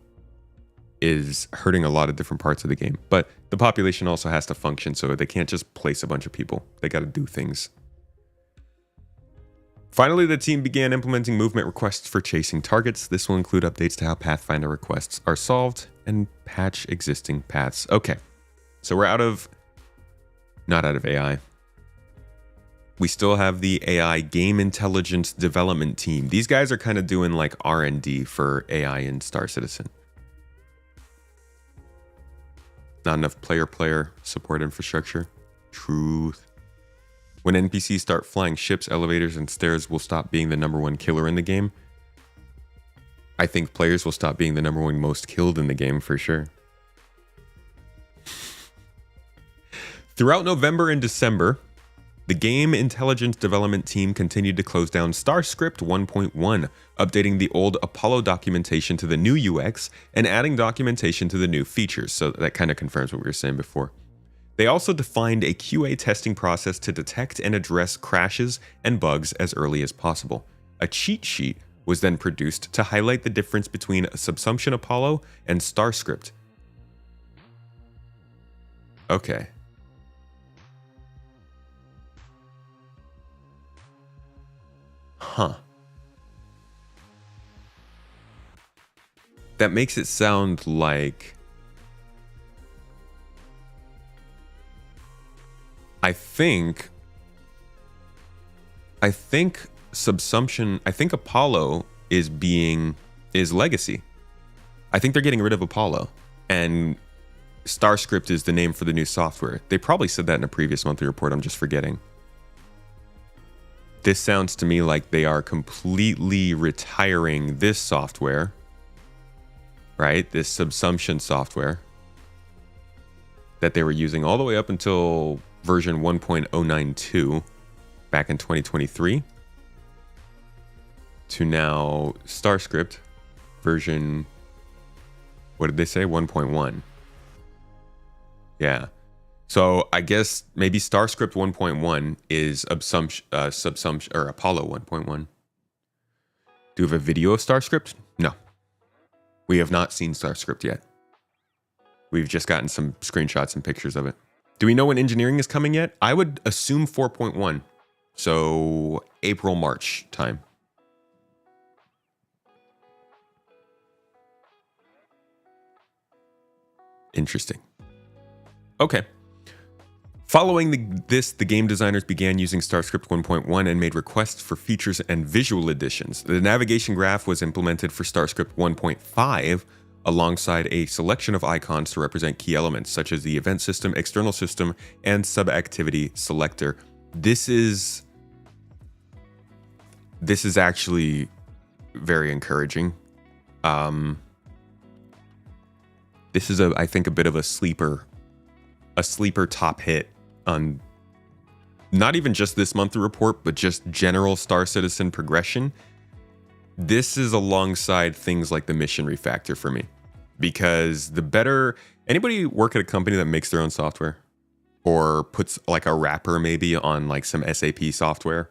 is hurting a lot of different parts of the game, but the population also has to function, so they can't just place a bunch of people. They got to do things. Finally, the team began implementing movement requests for chasing targets. This will include updates to how Pathfinder requests are solved and patch existing paths. Okay, so we're not out of AI. We still have the AI game intelligence development team. These guys are kind of doing like R&D for AI in Star Citizen. Not enough player support infrastructure. Truth. When NPCs start flying ships, elevators, and stairs will stop being the #1 killer in the game. I think players will stop being the #1 most killed in the game for sure. Throughout November and December, the game intelligence development team continued to close down StarScript 1.1, updating the old Apollo documentation to the new UX and adding documentation to the new features. So that kind of confirms what we were saying before. They also defined a QA testing process to detect and address crashes and bugs as early as possible. A cheat sheet was then produced to highlight the difference between a Subsumption Apollo and StarScript. Okay. Huh. That makes it sound like I think Subsumption, I think Apollo is legacy. I think they're getting rid of Apollo and StarScript is the name for the new software. They probably said that in a previous monthly report. I'm just forgetting. This sounds to me like they are completely retiring this software, right? This Subsumption software that they were using all the way up until version 1.092 back in 2023. to now StarScript version, what did they say? 1.1. Yeah. So I guess maybe StarScript 1.1 is subsumption or Apollo 1.1. Do we have a video of StarScript? No. We have not seen StarScript yet. We've just gotten some screenshots and pictures of it. Do we know when engineering is coming yet? I would assume 4.1. So April, March time. Interesting. Okay. Following this, the game designers began using StarScript 1.1 and made requests for features and visual additions. The navigation graph was implemented for StarScript 1.5 alongside a selection of icons to represent key elements such as the event system, external system, and sub-activity selector. This is actually very encouraging. This is I think a bit of a sleeper top hit on not even just this monthly report, but just general Star Citizen progression. This is alongside things like the mission refactor for me, because the better anybody work at a company that makes their own software or puts like a wrapper maybe on like some SAP software,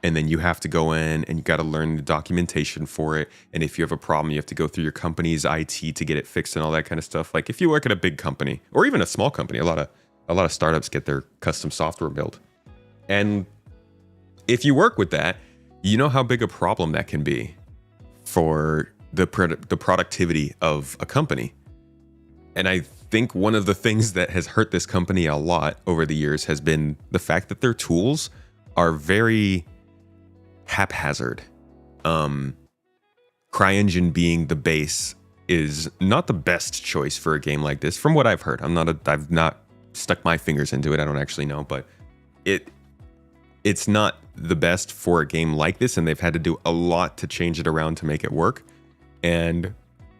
and then you have to go in and you got to learn the documentation for it. And if you have a problem, you have to go through your company's IT to get it fixed and all that kind of stuff. Like if you work at a big company or even a small company, a lot of startups get their custom software built. And if you work with that, you know how big a problem that can be for the productivity of a company. And I think one of the things that has hurt this company a lot over the years has been the fact that their tools are very haphazard. CryEngine being the base is not the best choice for a game like this, from what I've heard. I've not stuck my fingers into it. I don't actually know, but it's not the best for a game like this, and they've had to do a lot to change it around to make it work. And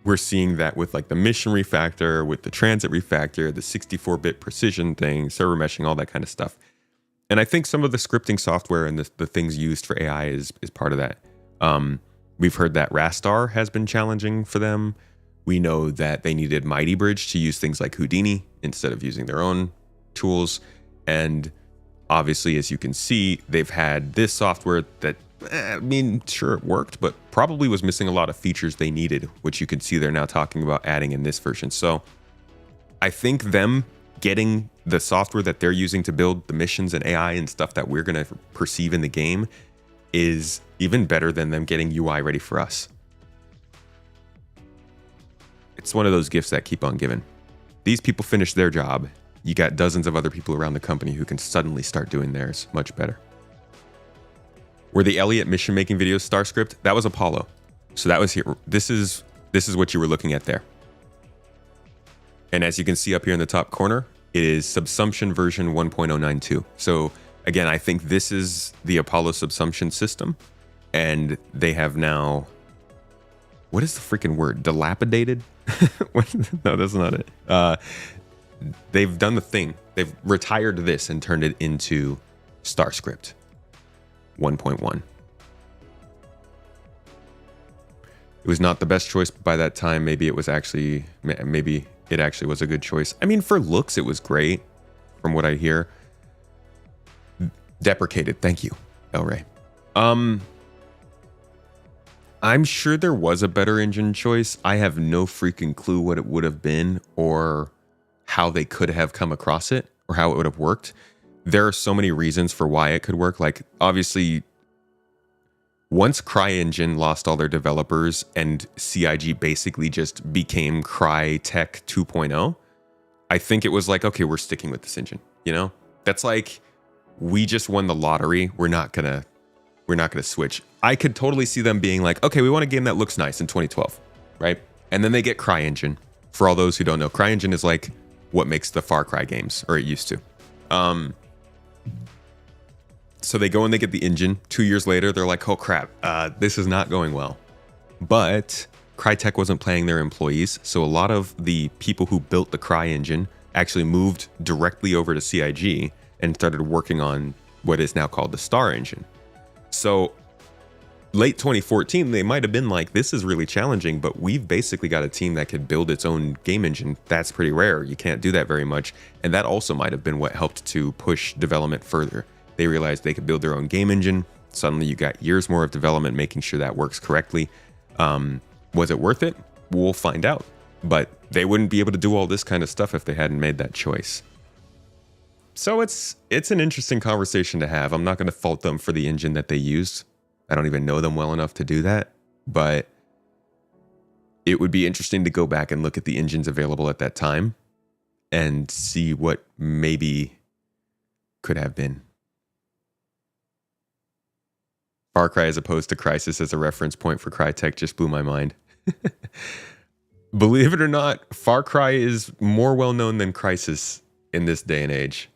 we're seeing that with like the mission refactor, with the transit refactor, the 64-bit precision thing, server meshing, all that kind of stuff. And I think some of the scripting software and the things used for AI is part of that. We've heard that Rastar has been challenging for them. We know that they needed Mighty Bridge to use things like Houdini instead of using their own tools. And obviously, as you can see, they've had this software that, I mean, sure, it worked, but probably was missing a lot of features they needed, which you can see they're now talking about adding in this version. So I think them getting the software that they're using to build the missions and AI and stuff that we're going to perceive in the game is even better than them getting UI ready for us. It's one of those gifts that keep on giving. These people finish their job. You got dozens of other people around the company who can suddenly start doing theirs much better. Were the Elliot mission making videos StarScript? That was Apollo. So that was here. This is what you were looking at there. And as you can see up here in the top corner, it is subsumption version 1.092. So again, I think this is the Apollo subsumption system. And they have now, what is the freaking word? Dilapidated? No, that's not it. They've done the thing. They've retired this and turned it into StarScript 1.1. It was not the best choice by that time. Maybe it actually was a good choice. I mean, for looks, it was great from what I hear. Deprecated. Thank you, El Rey. I'm sure there was a better engine choice. I have no freaking clue what it would have been or how they could have come across it or how it would have worked. There are so many reasons for why it could work. Like, obviously, once CryEngine lost all their developers and CIG basically just became Crytek 2.0, I think it was like, okay, we're sticking with this engine. You know, that's like, we just won the lottery. We're not gonna switch. I could totally see them being like, okay, we want a game that looks nice in 2012, right? And then they get CryEngine. For all those who don't know, CryEngine is like what makes the Far Cry games, or it used to. So they go and they get the engine. 2 years later, they're like, oh crap, this is not going well. But Crytek wasn't paying their employees, so a lot of the people who built the CryEngine actually moved directly over to CIG and started working on what is now called the Star Engine. So late 2014, they might have been like, this is really challenging, but we've basically got a team that could build its own game engine. That's pretty rare. You can't do that very much. And that also might have been what helped to push development further. They realized they could build their own game engine. Suddenly you got years more of development making sure that works correctly. Was it worth it? We'll find out. But they wouldn't be able to do all this kind of stuff if they hadn't made that choice. So it's an interesting conversation to have. I'm not going to fault them for the engine that they used. I don't even know them well enough to do that. But it would be interesting to go back and look at the engines available at that time and see what maybe could have been. Far Cry as opposed to Crysis as a reference point for Crytek just blew my mind. Believe it or not, Far Cry is more well known than Crysis in this day and age.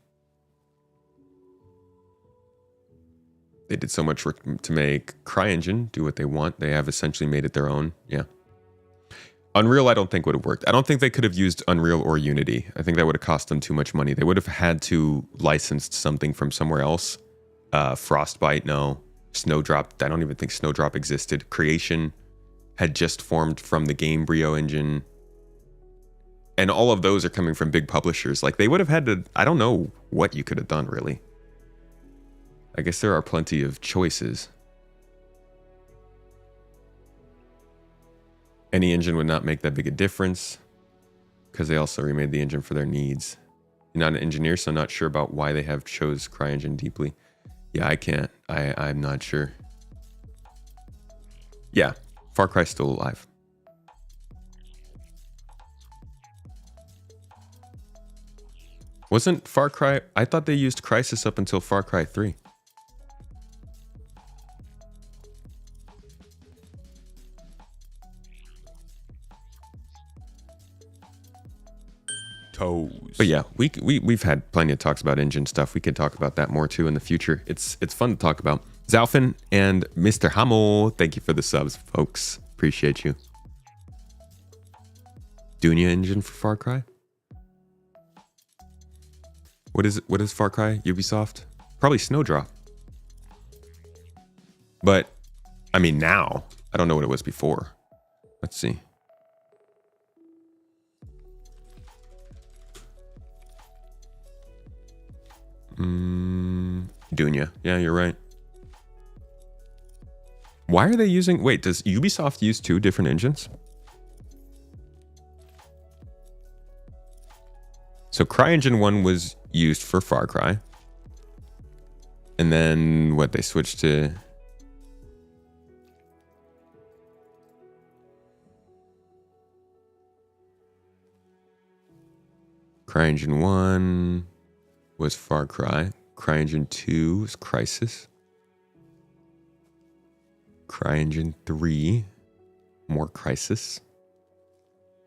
They did so much work to make CryEngine do what they want. They have essentially made it their own. Yeah. Unreal, I don't think would have worked. I don't think they could have used Unreal or Unity. I think that would have cost them too much money. They would have had to license something from somewhere else. Frostbite, no. Snowdrop, I don't even think Snowdrop existed. Creation had just formed from the Gamebryo engine. And all of those are coming from big publishers. Like, they would have had to, I don't know what you could have done, really. I guess there are plenty of choices. Any engine would not make that big a difference because they also remade the engine for their needs. You're not an engineer, so I'm not sure about why they have chose CryEngine deeply. Yeah, I can't. I'm not sure. Yeah, Far Cry's still alive. Wasn't Far Cry... I thought they used Crysis up until Far Cry 3. But yeah, we've had plenty of talks about engine stuff. We could talk about that more too in the future. It's fun to talk about. Zalfin and Mr. Hamo, thank you for the subs, folks. Appreciate you. Dunya engine for Far Cry? What is Far Cry? Ubisoft? Probably Snowdrop. But I mean now, I don't know what it was before. Let's see. Dunya. Yeah, you're right. Why are they using... Wait, does Ubisoft use two different engines? So CryEngine 1 was used for Far Cry. And then what, they switched to... CryEngine 1 was Far Cry. CryEngine 2 was Crysis. CryEngine 3, more Crysis.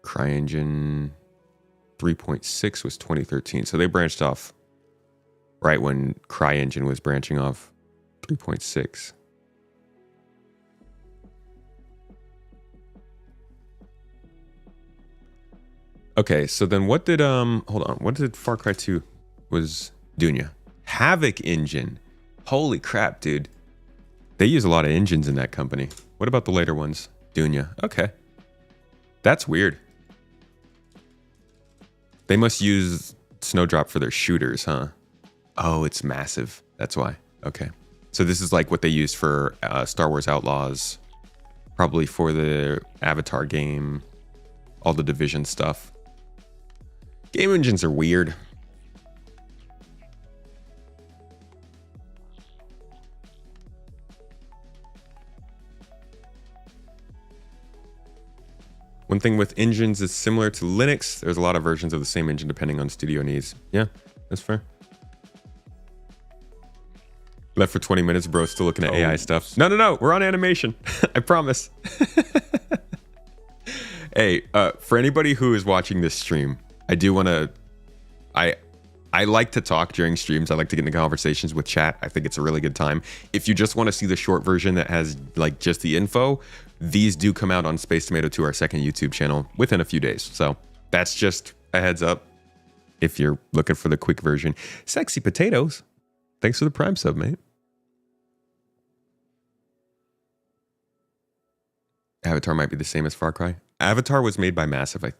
CryEngine 3.6 was 2013. So they branched off right when CryEngine was branching off 3.6. Okay, so then what did hold on, what did Far Cry 2 was Dunya? Havoc engine. Holy crap, dude. They use a lot of engines in that company. What about the later ones? Dunya. Okay. That's weird. They must use Snowdrop for their shooters, huh? Oh, it's massive. That's why. Okay. So this is like what they used for Star Wars Outlaws. Probably for the Avatar game. All the Division stuff. Game engines are weird. One thing with engines is similar to Linux. There's a lot of versions of the same engine depending on studio needs. Yeah, that's fair. Left for 20 minutes, bro. Still looking at AI stuff. No. We're on animation. I promise. Hey, for anybody who is watching this stream, I do want to... I like to talk during streams. I like to get into conversations with chat. I think it's a really good time. If you just want to see the short version that has like just the info, these do come out on Space Tomato 2, our second YouTube channel, within a few days. So that's just a heads up if you're looking for the quick version. Sexy Potatoes. Thanks for the Prime sub, mate. Avatar might be the same as Far Cry. Avatar was made by Massive. I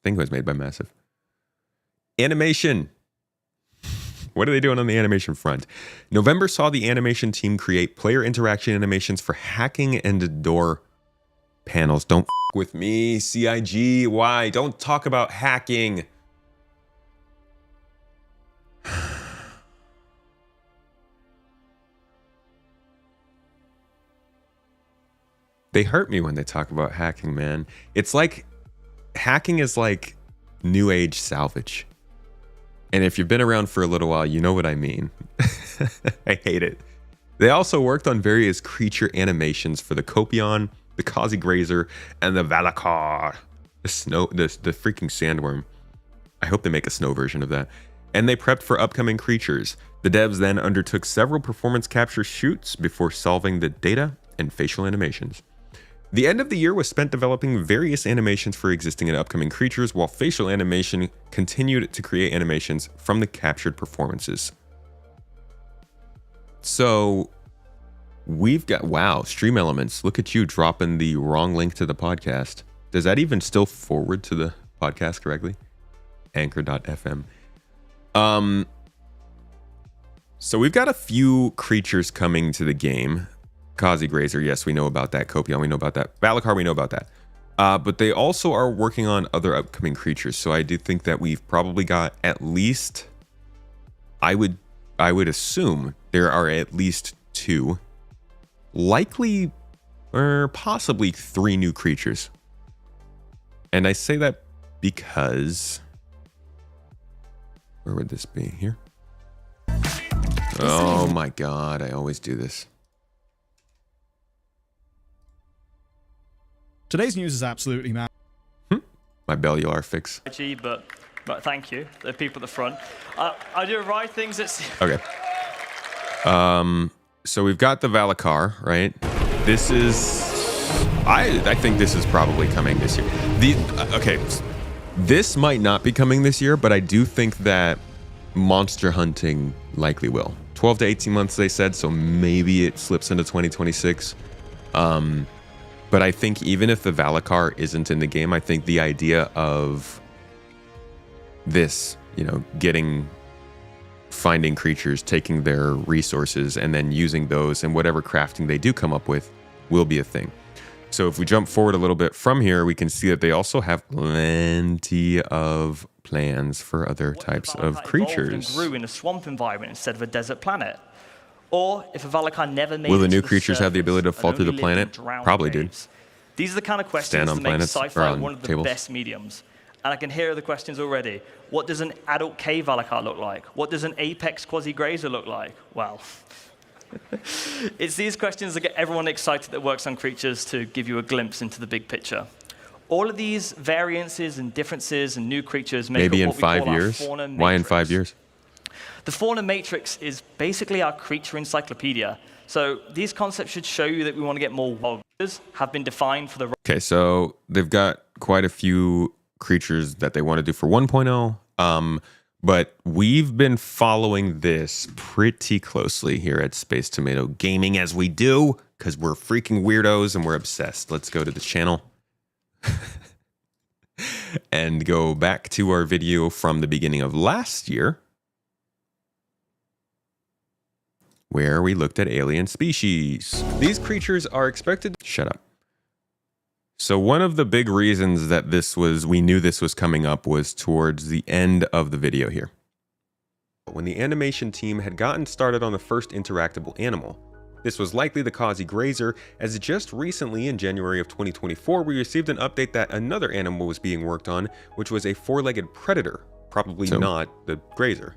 think it was made by Massive. Animation. What are they doing on the animation front? November saw the animation team create player interaction animations for hacking and door panels. Don't f with me, CIG. Why? Don't talk about hacking. They hurt me when they talk about hacking, man. It's like hacking is like new age salvage. And if you've been around for a little while, you know what I mean. I hate it. They also worked on various creature animations for the Copion, the Kazi Grazer, and the Valakar. The freaking sandworm. I hope they make a snow version of that. And they prepped for upcoming creatures. The devs then undertook several performance capture shoots before solving the data and facial animations. The end of the year was spent developing various animations for existing and upcoming creatures, while facial animation continued to create animations from the captured performances. So we've got, wow, Stream Elements, look at you dropping the wrong link to the podcast. Does that even still forward to the podcast correctly? Anchor.fm. So we've got a few creatures coming to the game. Kazi Grazer, yes, we know about that. Copion, we know about that. Valakar, we know about that. But they also are working on other upcoming creatures. So I do think that we've probably got at least, I would assume there are at least 2, likely or possibly 3 new creatures. And I say that because, where would this be? Here? Oh my God, I always do this. Today's news is absolutely mad. My bellular fix. But thank you, the people at the front. I do arrive things at... Okay. So we've got the Valakar, right? This is... I think this is probably coming this year. Okay, this might not be coming this year, but I do think that monster hunting likely will. 12 to 18 months, they said, so maybe it slips into 2026. But I think even if the Valakar isn't in the game, I think the idea of this, finding creatures, taking their resources, and then using those and whatever crafting they do come up with will be a thing. So if we jump forward a little bit from here, we can see that they also have plenty of plans for other types of creatures. Grew in a swamp environment instead of a desert planet. Or if a Valakar never made will the new creatures have the ability to fall through the planet? Probably, dude. These are the kind of questions that make sci-fi one of the best mediums. And I can hear the questions already. What does an adult cave Valakar look like? What does an apex Quasi Grazer look like? Well, it's these questions that get everyone excited that works on creatures to give you a glimpse into the big picture. All of these variances and differences and new creatures make maybe up in what we 5 call years. Our fauna matrix. Why in 5 years? The fauna matrix is basically our creature encyclopedia. So these concepts should show you that we want to get more wild creatures have been defined for the... Okay, so they've got quite a few creatures that they want to do for 1.0. But we've been following this pretty closely here at Space Tomato Gaming, as we do, because we're freaking weirdos and we're obsessed. Let's go to the channel and go back to our video from the beginning of last year, where we looked at alien species. These creatures are expected... Shut up. So one of the big reasons that we knew this was coming up was towards the end of the video here, when the animation team had gotten started on the first interactable animal. This was likely the Kazi Grazer, as just recently in January of 2024, we received an update that another animal was being worked on, which was a 4-legged predator, probably not the Grazer.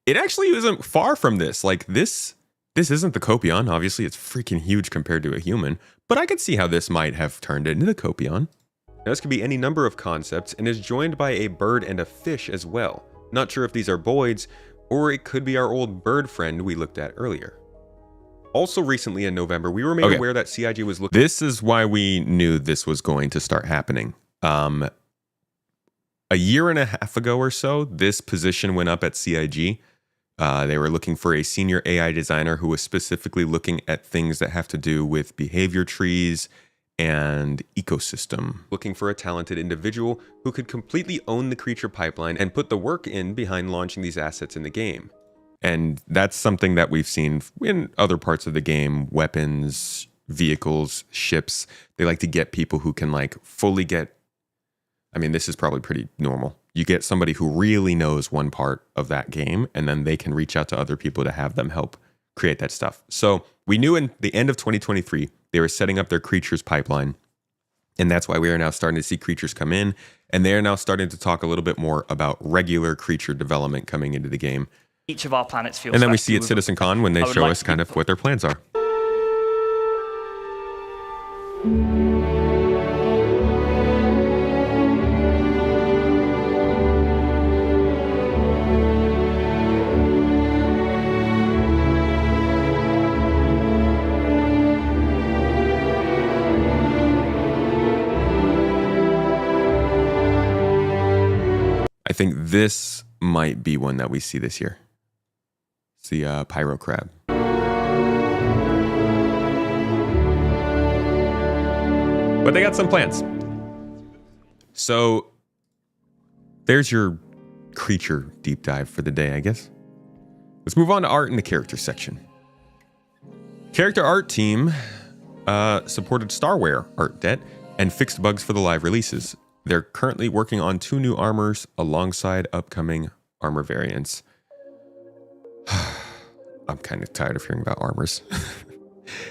It actually isn't far from this. Like this isn't the Copion. Obviously, it's freaking huge compared to a human, but I could see how this might have turned into the Copion. Now, this could be any number of concepts and is joined by a bird and a fish as well. Not sure if these are boids, or it could be our old bird friend we looked at earlier. Also recently in November, we were made aware that CIG was looking... This is why we knew this was going to start happening. A year and a half ago or so, this position went up at CIG, They were looking for a senior AI designer who was specifically looking at things that have to do with behavior trees and ecosystem. Looking for a talented individual who could completely own the creature pipeline and put the work in behind launching these assets in the game. And that's something that we've seen in other parts of the game, weapons, vehicles, ships. They like to get people who can like fully get, I mean, this is probably pretty normal. You get somebody who really knows one part of that game, and then they can reach out to other people to have them help create that stuff. So we knew in the end of 2023, they were setting up their creatures pipeline. And that's why we are now starting to see creatures come in. And they are now starting to talk a little bit more about regular creature development coming into the game. Each of our planets feels. And then we see at CitizenCon when they show us kind of what their plans are. I think this might be one that we see this year. It's the Pyro Crab. But they got some plans. So there's your creature deep dive for the day, I guess. Let's move on to art in the character section. Character art team supported Starware art debt and fixed bugs for the live releases. They're currently working on 2 new armors alongside upcoming armor variants. I'm kind of tired of hearing about armors.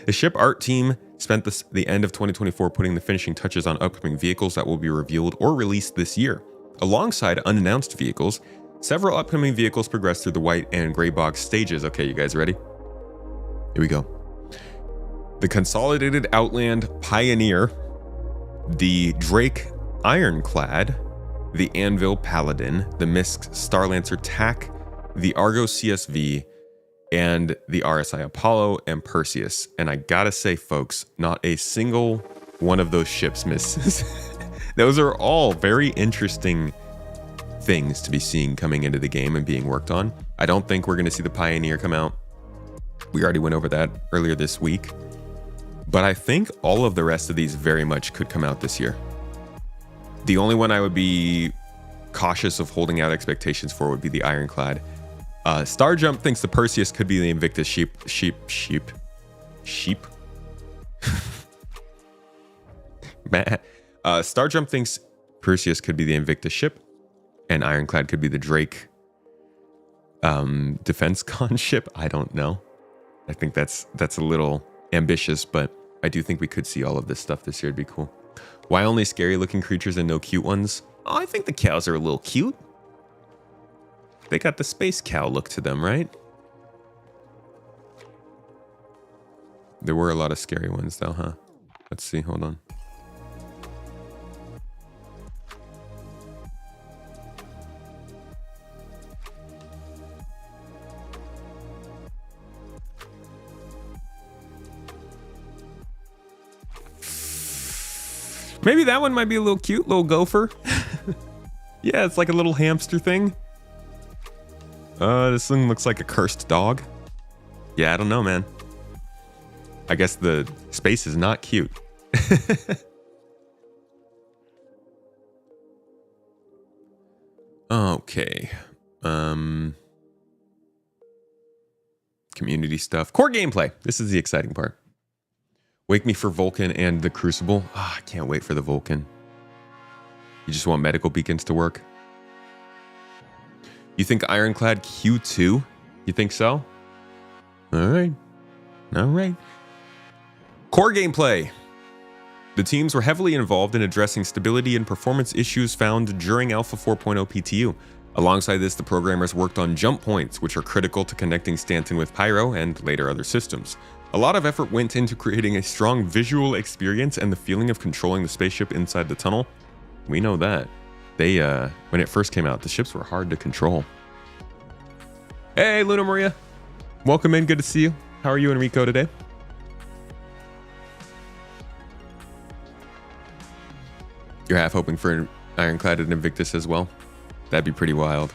The ship art team spent the end of 2024 putting the finishing touches on upcoming vehicles that will be revealed or released this year. Alongside unannounced vehicles, several upcoming vehicles progress through the white and gray box stages. Okay, you guys ready? Here we go. The Consolidated Outland Pioneer, the Drake Ironclad, the Anvil Paladin, the Misk Starlancer TAC, the Argo CSV, and the RSI Apollo and Perseus. And I gotta say, folks, not a single one of those ships misses. Those are all very interesting things to be seeing coming into the game and being worked on. I don't think we're gonna see the Pioneer come out. We already went over that earlier this week. But I think all of the rest of these very much could come out this year. The only one I would be cautious of holding out expectations for would be the Ironclad. Starjump thinks the Perseus could be the Invictus sheep. Starjump thinks Perseus could be the Invictus ship, and Ironclad could be the Drake defense con ship. I don't know. I think that's a little ambitious, but I do think we could see all of this stuff this year. It'd be cool. Why only scary looking creatures and no cute ones? Oh, I think the cows are a little cute. They got the space cow look to them, right? There were a lot of scary ones though, huh? Let's see, hold on. Maybe that one might be a little cute, little gopher. Yeah, it's like a little hamster thing. This thing looks like a cursed dog. Yeah, I don't know, man. I guess the space is not cute. Okay. Community stuff. Core gameplay. This is the exciting part. Wake me for Vulcan and the Crucible. I can't wait for the Vulcan. You just want medical beacons to work? You think Ironclad Q2? You think so? All right. All right. Core gameplay. The teams were heavily involved in addressing stability and performance issues found during Alpha 4.0 PTU. Alongside this, the programmers worked on jump points, which are critical to connecting Stanton with Pyro and later other systems. A lot of effort went into creating a strong visual experience and the feeling of controlling the spaceship inside the tunnel. We know that. They, when it first came out, the ships were hard to control. Hey, Luna Maria. Welcome in. Good to see you. How are you and Rico today? You're half hoping for an Ironclad and Invictus as well? That'd be pretty wild.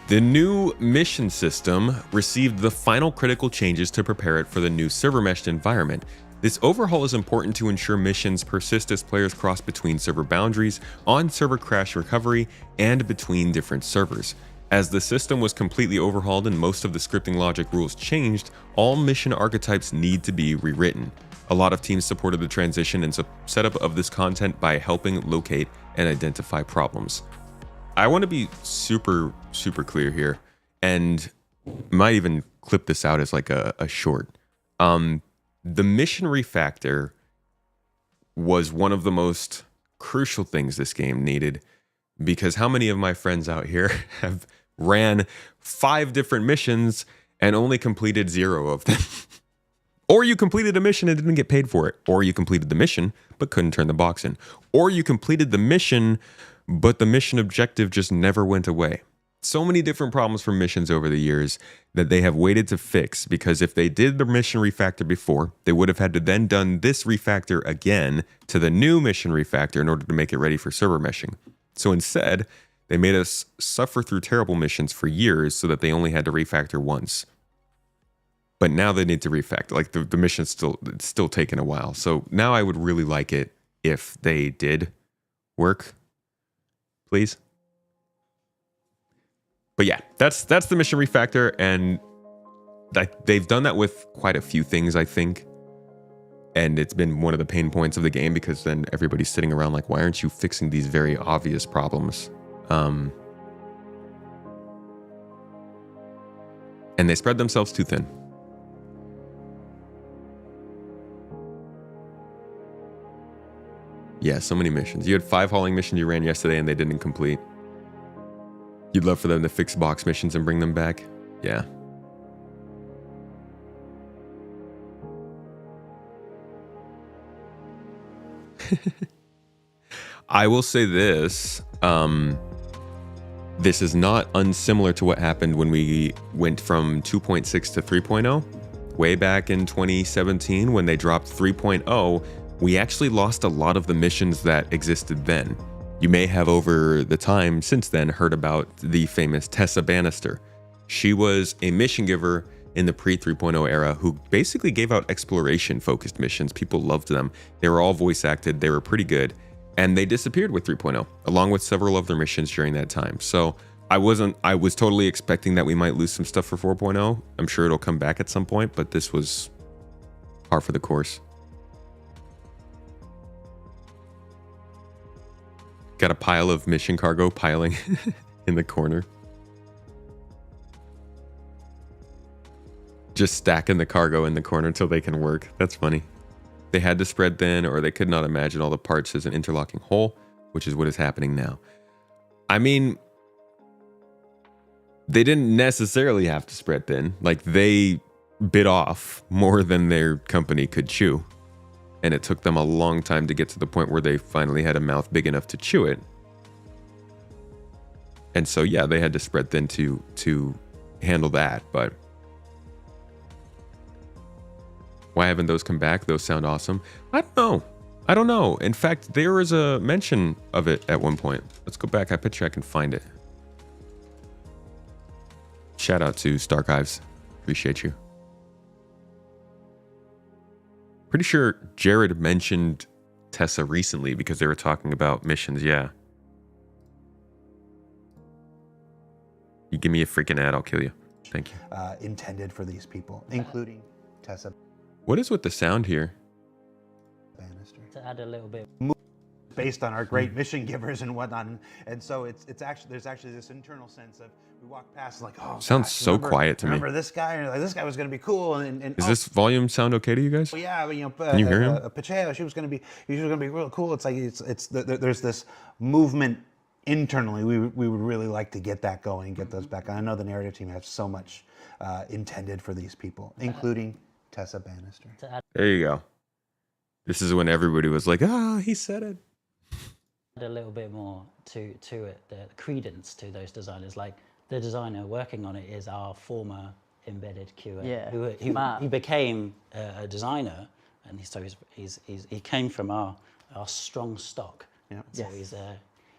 The new mission system received the final critical changes to prepare it for the new server meshed environment. This overhaul is important to ensure missions persist as players cross between server boundaries, on server crash recovery, and between different servers. As the system was completely overhauled and most of the scripting logic rules changed, all mission archetypes need to be rewritten. A lot of teams supported the transition and setup of this content by helping locate and identify problems. I want to be super clear here, and might even clip this out as like a short. The mission refactor was one of the most crucial things this game needed, because how many of my friends out here have ran 5 different missions and only completed 0 of them? Or you completed a mission and didn't get paid for it, or you completed the mission but couldn't turn the box in, or you completed the mission but the mission objective just never went away. So many different problems from missions over the years that they have waited to fix, because if they did the mission refactor before, they would have had to then done this refactor again to the new mission refactor in order to make it ready for server meshing. So instead, they made us suffer through terrible missions for years so that they only had to refactor once. But now they need to refactor. Like the mission's still taking a while. So now I would really like it if they did work. Please. But yeah, that's the mission refactor, and they've done that with quite a few things, I think. And it's been one of the pain points of the game, because then everybody's sitting around like, why aren't you fixing these very obvious problems? And they spread themselves too thin. Yeah, so many missions. You had 5 hauling missions you ran yesterday and they didn't complete. You'd love for them to fix box missions and bring them back? Yeah. I will say this. This is not unsimilar to what happened when we went from 2.6 to 3.0. Way back in 2017, when they dropped 3.0, we actually lost a lot of the missions that existed then. You may have over the time since then heard about the famous Tessa Bannister. She was a mission giver in the pre-3.0 era who basically gave out exploration-focused missions. People loved them. They were all voice acted. They were pretty good. And they disappeared with 3.0, along with several other missions during that time. So I was totally expecting that we might lose some stuff for 4.0. I'm sure it'll come back at some point, but this was par for the course. Got a pile of mission cargo piling in the corner. Just stacking the cargo in the corner until they can work. That's funny. They had to spread thin, or they could not imagine all the parts as an interlocking whole, which is what is happening now. I mean, they didn't necessarily have to spread thin. Like, they bit off more than their company could chew. And it took them a long time to get to the point where they finally had a mouth big enough to chew it. And so, yeah, they had to spread thin to handle that. But why haven't those come back? Those sound awesome. I don't know. In fact, there was a mention of it at one point. Let's go back. I bet you I can find it. Shout out to Starkives. Appreciate you. Pretty sure Jared mentioned Tessa recently because they were talking about missions. Yeah. You give me a freaking ad, I'll kill you. Thank you. Intended for these people, including Tessa. What is with the sound here? Bannister. To add a little bit. Based on our great mission givers and whatnot, and so it's actually there's actually this internal sense of we walk past like, oh, sounds gosh, so quiet to me. Remember this guy? And like, this guy was going to be cool. And is this volume sound okay to you guys? Well, yeah, you know, can you hear him? Pacheco, she was going to be real cool. It's like there's this movement internally. We would really like to get that going, get those back. I know the narrative team has so much intended for these people, including Tessa Bannister. There you go. This is when everybody was like, ah, he said it. A little bit more to it, the credence to those designers. Like the designer working on it is our former embedded QA, yeah, he became a designer, and so he came from our strong stock. Yeah. So yes.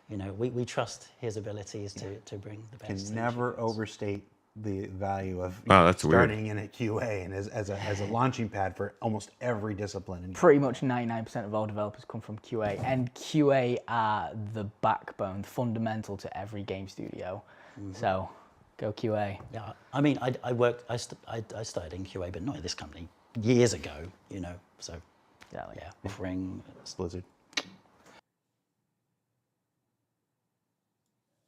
you know, we trust his abilities to bring the best. Can never overstate the value of starting in a QA and as a launching pad for almost every discipline. Pretty much 99% of all developers come from QA, and QA are the backbone, fundamental to every game studio. So, go QA. Yeah, I mean, I started in QA, but not at this company, years ago, you know, so yeah, offering Blizzard.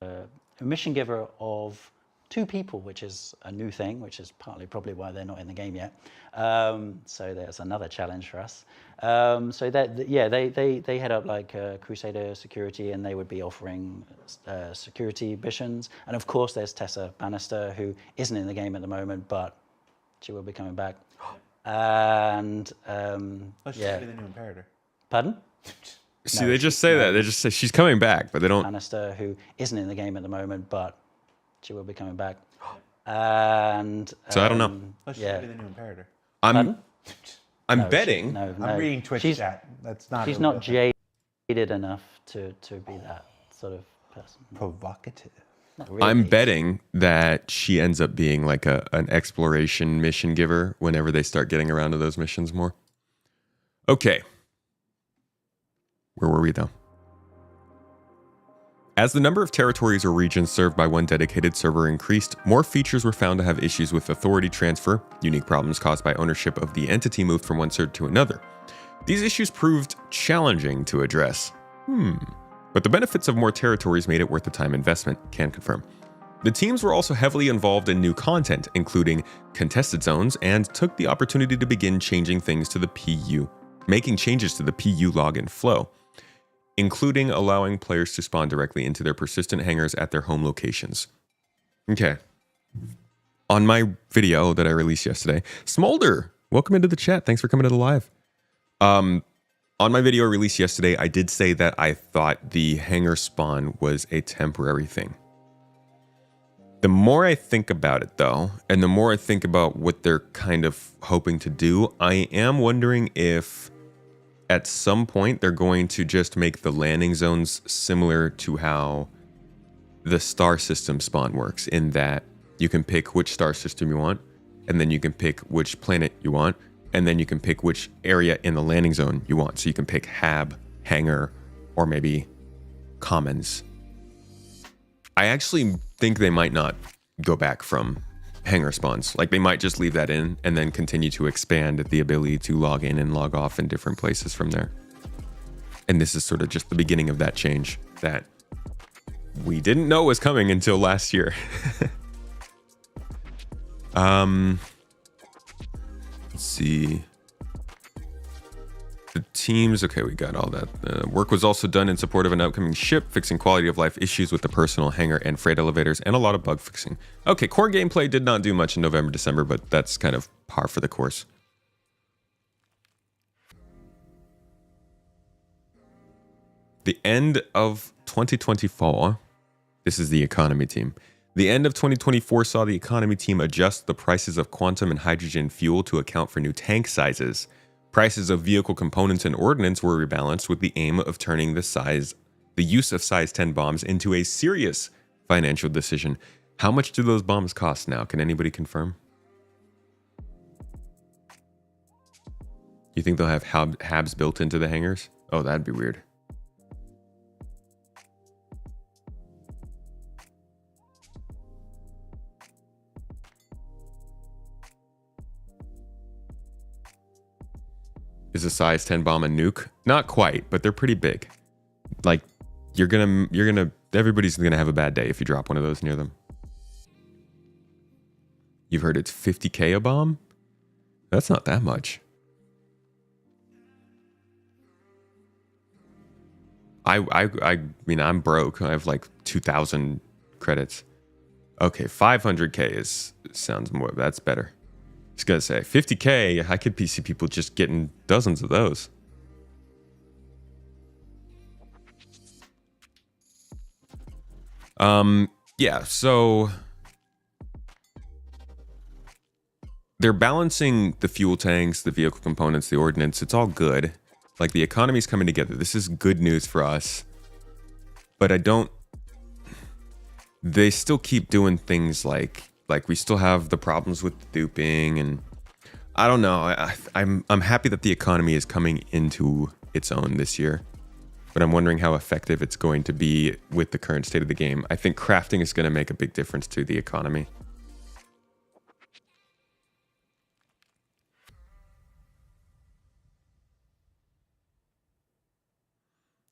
A mission giver of 2 people, which is a new thing, which is partly probably why they're not in the game yet. So there's another challenge for us. So that, yeah, they head up like Crusader Security, and they would be offering security missions. And of course, there's Tessa Bannister, who isn't in the game at the moment, but she will be coming back. And She's yeah, the new Imperator. pardon? See, they just say that. They just say she's coming back, but they don't. Bannister, who isn't in the game at the moment, but she will be coming back. And so I don't know. She's the new Imperator. I'm betting. No, I'm reading Twitch chat. That's not. She's not jaded enough to be that sort of person. Provocative. Really. I'm betting that she ends up being like an exploration mission giver whenever they start getting around to those missions more. Okay. Where were we though? As the number of territories or regions served by one dedicated server increased, more features were found to have issues with authority transfer. Unique problems caused by ownership of the entity moved from one server to another. These issues proved challenging to address. But the benefits of more territories made it worth the time investment, can confirm. The teams were also heavily involved in new content, including contested zones, and took the opportunity to begin changing things to the PU, making changes to the PU login flow, including allowing players to spawn directly into their persistent hangars at their home locations. Okay. On my video that I released yesterday, Smolder, welcome into the chat. Thanks for coming to the live. On my video released yesterday, I did say that I thought the hangar spawn was a temporary thing. The more I think about it, though, and the more I think about what they're kind of hoping to do, I am wondering if at some point they're going to just make the landing zones similar to how the star system spawn works, in that you can pick which star system you want, and then you can pick which planet you want, and then you can pick which area in the landing zone you want. So you can pick Hab, Hangar, or maybe Commons. I actually think they might not go back from Hangar spawns. Like, they might just leave that in and then continue to expand the ability to log in and log off in different places from there. And this is sort of just the beginning of that change that we didn't know was coming until last year. Let's see. The teams, okay, we got all that. Work was also done in support of an upcoming ship, fixing quality of life issues with the personal hangar and freight elevators, and a lot of bug fixing. Okay, core gameplay did not do much in November, December, but that's kind of par for the course. The end of 2024, this is the economy team. The end of 2024 saw the economy team adjust the prices of quantum and hydrogen fuel to account for new tank sizes. Prices of vehicle components and ordnance were rebalanced with the aim of turning the use of size 10 bombs into a serious financial decision. How much do those bombs cost now? Can anybody confirm? You think they'll have HABs built into the hangars? Oh, that'd be weird. Is a size 10 bomb a nuke? Not quite, but they're pretty big. Like, everybody's gonna have a bad day if you drop one of those near them. You've heard it's 50K a bomb? That's not that much. I mean, I'm broke. I have like 2,000 credits. Okay, 500K sounds more, that's better. I was gonna say 50K, I could see people just getting dozens of those. Yeah, so they're balancing the fuel tanks, the vehicle components, the ordnance. It's all good. Like, the economy's coming together. This is good news for us. but I don't. They still keep doing things like we still have the problems with duping, and I don't know. I'm happy that the economy is coming into its own this year, but I'm wondering how effective it's going to be with the current state of the game. I think crafting is going to make a big difference to the economy.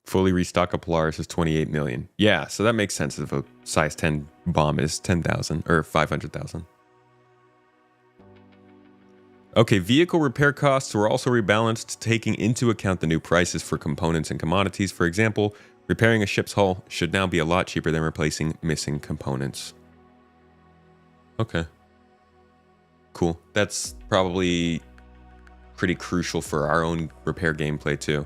Fully restock a Polaris is 28 million. Yeah, so that makes sense if a size 10 bomb is 10,000 or 500,000. Okay, vehicle repair costs were also rebalanced, taking into account the new prices for components and commodities. For example, repairing a ship's hull should now be a lot cheaper than replacing missing components. Okay. Cool. That's probably pretty crucial for our own repair gameplay too.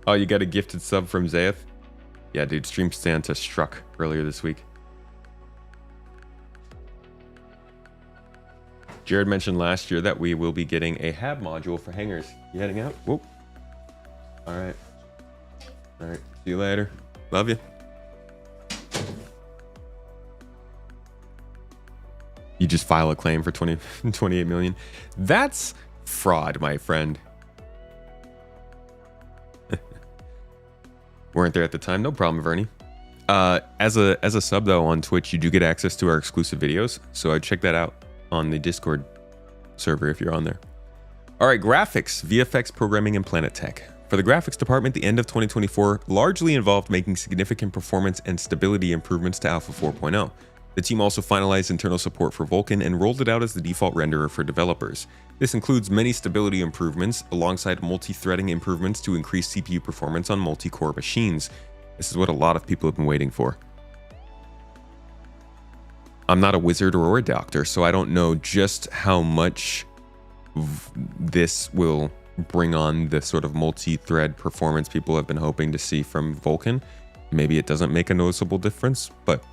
Oh, you got a gifted sub from Zayeth? Yeah, dude, Stream Santa struck earlier this week. Jared mentioned last year that we will be getting a hab module for hangars. You heading out? Whoop. All right. All right. See you later. Love you. You just file a claim for 28 million. That's fraud, my friend. Weren't there at the time. No problem, Vernie. As a sub though on Twitch, you do get access to our exclusive videos, so I'd check that out on the Discord server if you're on there. All right, graphics, VFX programming, and Planet Tech. For the graphics department, the end of 2024 largely involved making significant performance and stability improvements to Alpha 4.0. The team also finalized internal support for Vulkan and rolled it out as the default renderer for developers. This includes many stability improvements alongside multi-threading improvements to increase CPU performance on multi-core machines. This is what a lot of people have been waiting for. I'm not a wizard or a doctor, so I don't know just how much this will bring on the sort of multi-thread performance people have been hoping to see from Vulkan. Maybe it doesn't make a noticeable difference, but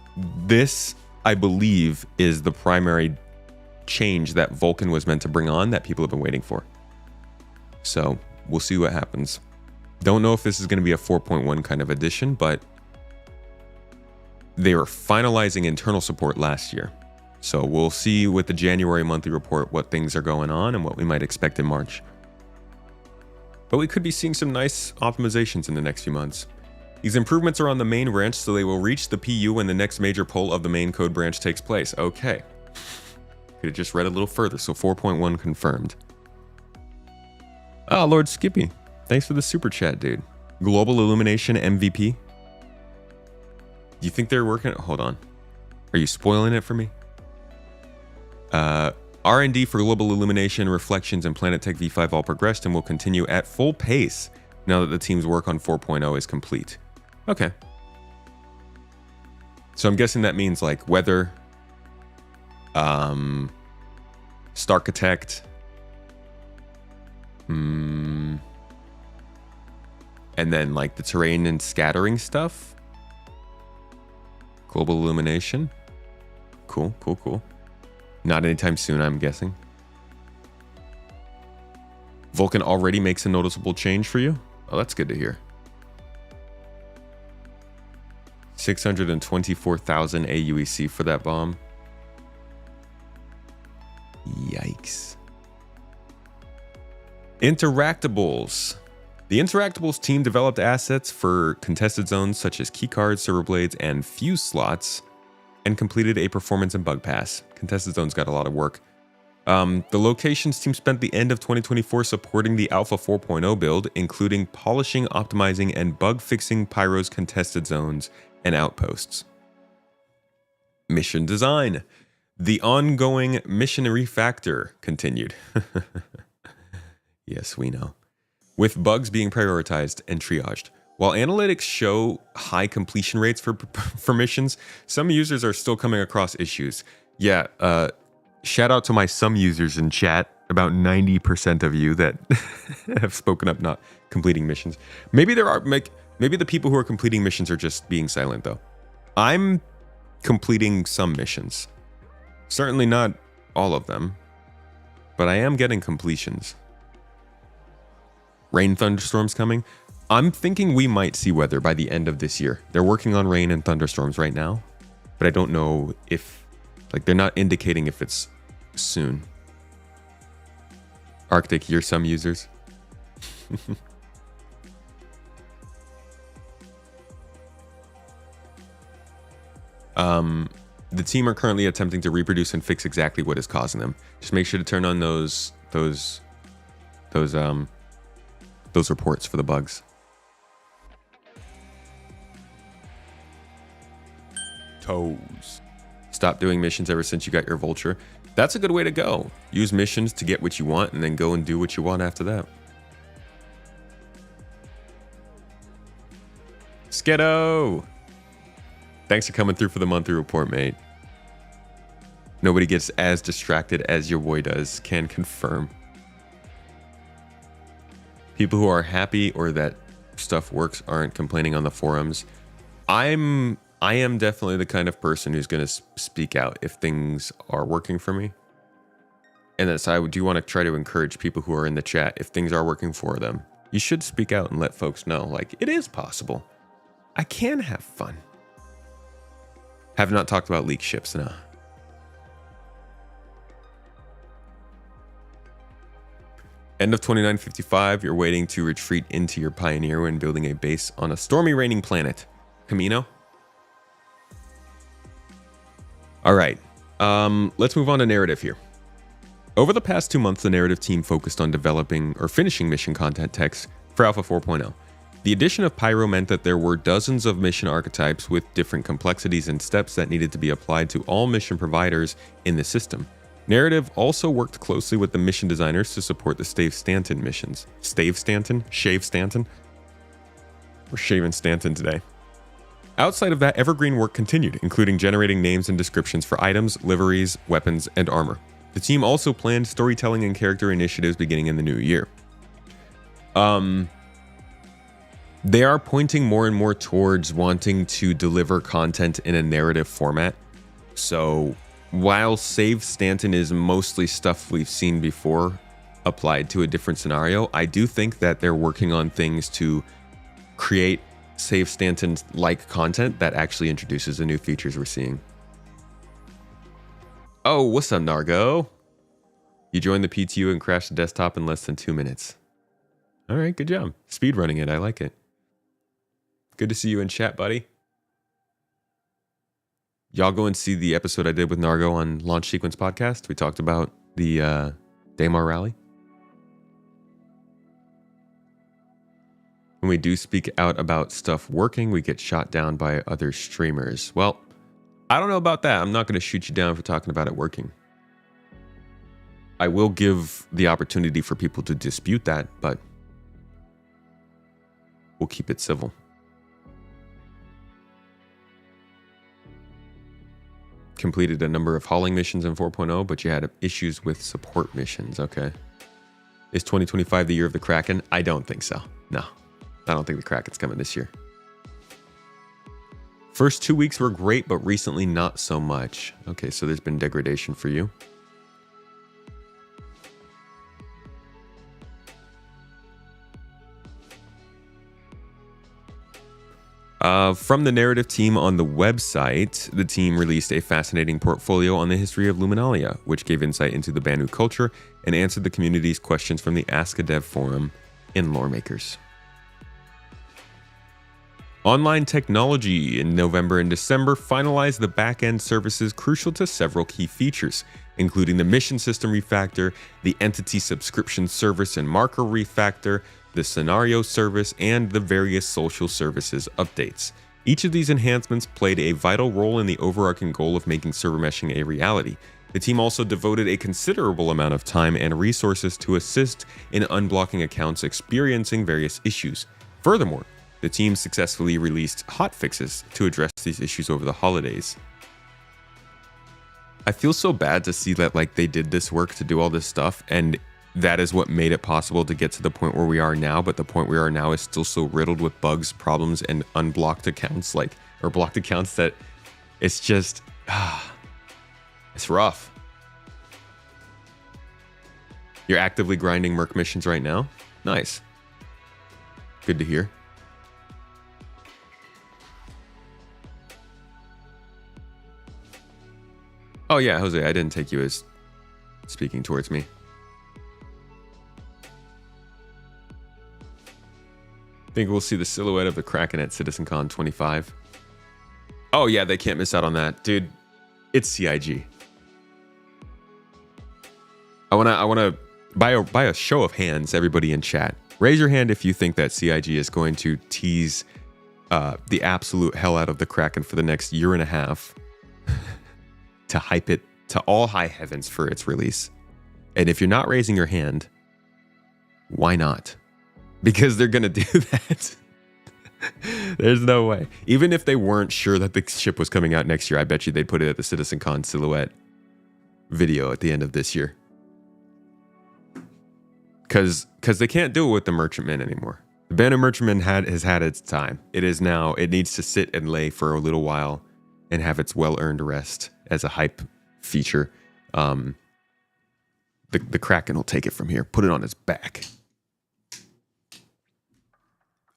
this, I believe, is the primary change that Vulkan was meant to bring on that people have been waiting for. So we'll see what happens. Don't know if this is going to be a 4.1 kind of edition, but they were finalizing internal support last year. So we'll see with the January monthly report what things are going on and what we might expect in March. But we could be seeing some nice optimizations in the next few months. These improvements are on the main branch, so they will reach the PU when the next major pull of the main code branch takes place. Okay. Could have just read a little further, so 4.1 confirmed. Ah, Lord Skippy. Thanks for the super chat, dude. Global Illumination MVP. Do you think they're working? Hold on. Are you spoiling it for me? R&D for Global Illumination, Reflections, and Planet Tech V5 all progressed and will continue at full pace now that the team's work on 4.0 is complete. Okay. So I'm guessing that means like weather, Starchitect, and then like the terrain and scattering stuff. Global Illumination. Cool, cool, cool. Not anytime soon, I'm guessing. Vulkan already makes a noticeable change for you? Oh, that's good to hear. 624,000 AUEC for that bomb. Yikes. Interactables. The Interactables team developed assets for contested zones such as keycards, server blades, and fuse slots, and completed a performance and bug pass. Contested zones got a lot of work. The locations team spent the end of 2024 supporting the Alpha 4.0 build, including polishing, optimizing, and bug fixing Pyro's contested zones and outposts. Mission design. The ongoing mission refactor continued. Yes, we know. With bugs being prioritized and triaged. While analytics show high completion rates for missions, some users are still coming across issues. Yeah, shout out to my some users in chat, about 90% of you that have spoken up not completing missions. Maybe maybe the people who are completing missions are just being silent though. I'm completing some missions. Certainly not all of them, but I am getting completions. rain thunderstorms coming. I'm thinking we might see weather by the end of this year. They're working on rain and thunderstorms right now, but I don't know if, like, they're not indicating if it's soon. Arctic, you're some users. The team are currently attempting to reproduce and fix exactly what is causing them. Just make sure to turn on those reports for the bugs. Toes. Stop doing missions ever since you got your vulture. That's a good way to go. Use missions to get what you want and then go and do what you want after that. Sketto! Thanks for coming through for the monthly report, mate. Nobody gets as distracted as your boy does. Can confirm. People who are happy or that stuff works aren't complaining on the forums. I am definitely the kind of person who's going to speak out if things are working for me. And that's, I do want to try to encourage people who are in the chat, if things are working for them, you should speak out and let folks know, like, it is possible. I can have fun. Have not talked about leak ships now. End of 2955, you're waiting to retreat into your Pioneer when building a base on a stormy raining planet. Camino? All right, let's move on to narrative here. Over the past 2 months, the narrative team focused on developing or finishing mission content text for Alpha 4.0. The addition of Pyro meant that there were dozens of mission archetypes with different complexities and steps that needed to be applied to all mission providers in the system. Narrative also worked closely with the mission designers to support the Stave Stanton missions. Stave Stanton? Shave Stanton? We're shaving Stanton today. Outside of that, evergreen work continued, including generating names and descriptions for items, liveries, weapons, and armor. The team also planned storytelling and character initiatives beginning in the new year. They are pointing more and more towards wanting to deliver content in a narrative format. So while Save Stanton is mostly stuff we've seen before applied to a different scenario, I do think that they're working on things to create Save Stanton-like content that actually introduces the new features we're seeing. Oh, what's up, Nargo? You joined the PTU and crashed the desktop in less than 2 minutes. All right, good job. Speedrunning it, I like it. Good to see you in chat, buddy. Y'all go and see the episode I did with Nargo on Launch Sequence Podcast. We talked about the Daymar rally. When we do speak out about stuff working, we get shot down by other streamers. Well, I don't know about that. I'm not going to shoot you down for talking about it working. I will give the opportunity for people to dispute that, but we'll keep it civil. Completed a number of hauling missions in 4.0, but you had issues with support missions. Okay. Is 2025 the year of the Kraken? I don't think so. No, I don't think the Kraken's coming this year. First 2 weeks were great, but recently not so much. Okay, so there's been degradation for you. From the narrative team on the website, the team released a fascinating portfolio on the history of Luminalia, which gave insight into the Banu culture and answered the community's questions from the Ask a Dev forum in Loremakers. Online Technology in November and December finalized the back-end services crucial to several key features, including the mission system refactor, the entity subscription service and marker refactor, the scenario service, and the various social services updates. Each of these enhancements played a vital role in the overarching goal of making server meshing a reality. The team also devoted a considerable amount of time and resources to assist in unblocking accounts experiencing various issues. Furthermore, the team successfully released hotfixes to address these issues over the holidays. I feel so bad to see that they did this work to do all this stuff, and that is what made it possible to get to the point where we are now, but the point we are now is still so riddled with bugs, problems, and unblocked accounts, or blocked accounts, that it's just, it's rough. You're actively grinding merc missions right now? Nice. Good to hear. Oh yeah, Jose, I didn't take you as speaking towards me. Think we'll see the silhouette of the Kraken at CitizenCon 25. Oh yeah, they can't miss out on that. Dude, it's CIG. I wanna by a show of hands, everybody in chat, raise your hand if you think that CIG is going to tease the absolute hell out of the Kraken for the next year and a half to hype it to all high heavens for its release. And if you're not raising your hand, why not? Because they're gonna do that. There's no way. Even if they weren't sure that the ship was coming out next year, I bet you they'd put it at the CitizenCon silhouette video at the end of this year. Because they can't do it with the Merchantman anymore. The Banu Merchantman has had its time. It needs to sit and lay for a little while and have its well-earned rest as a hype feature. The Kraken will take it from here. Put it on its back.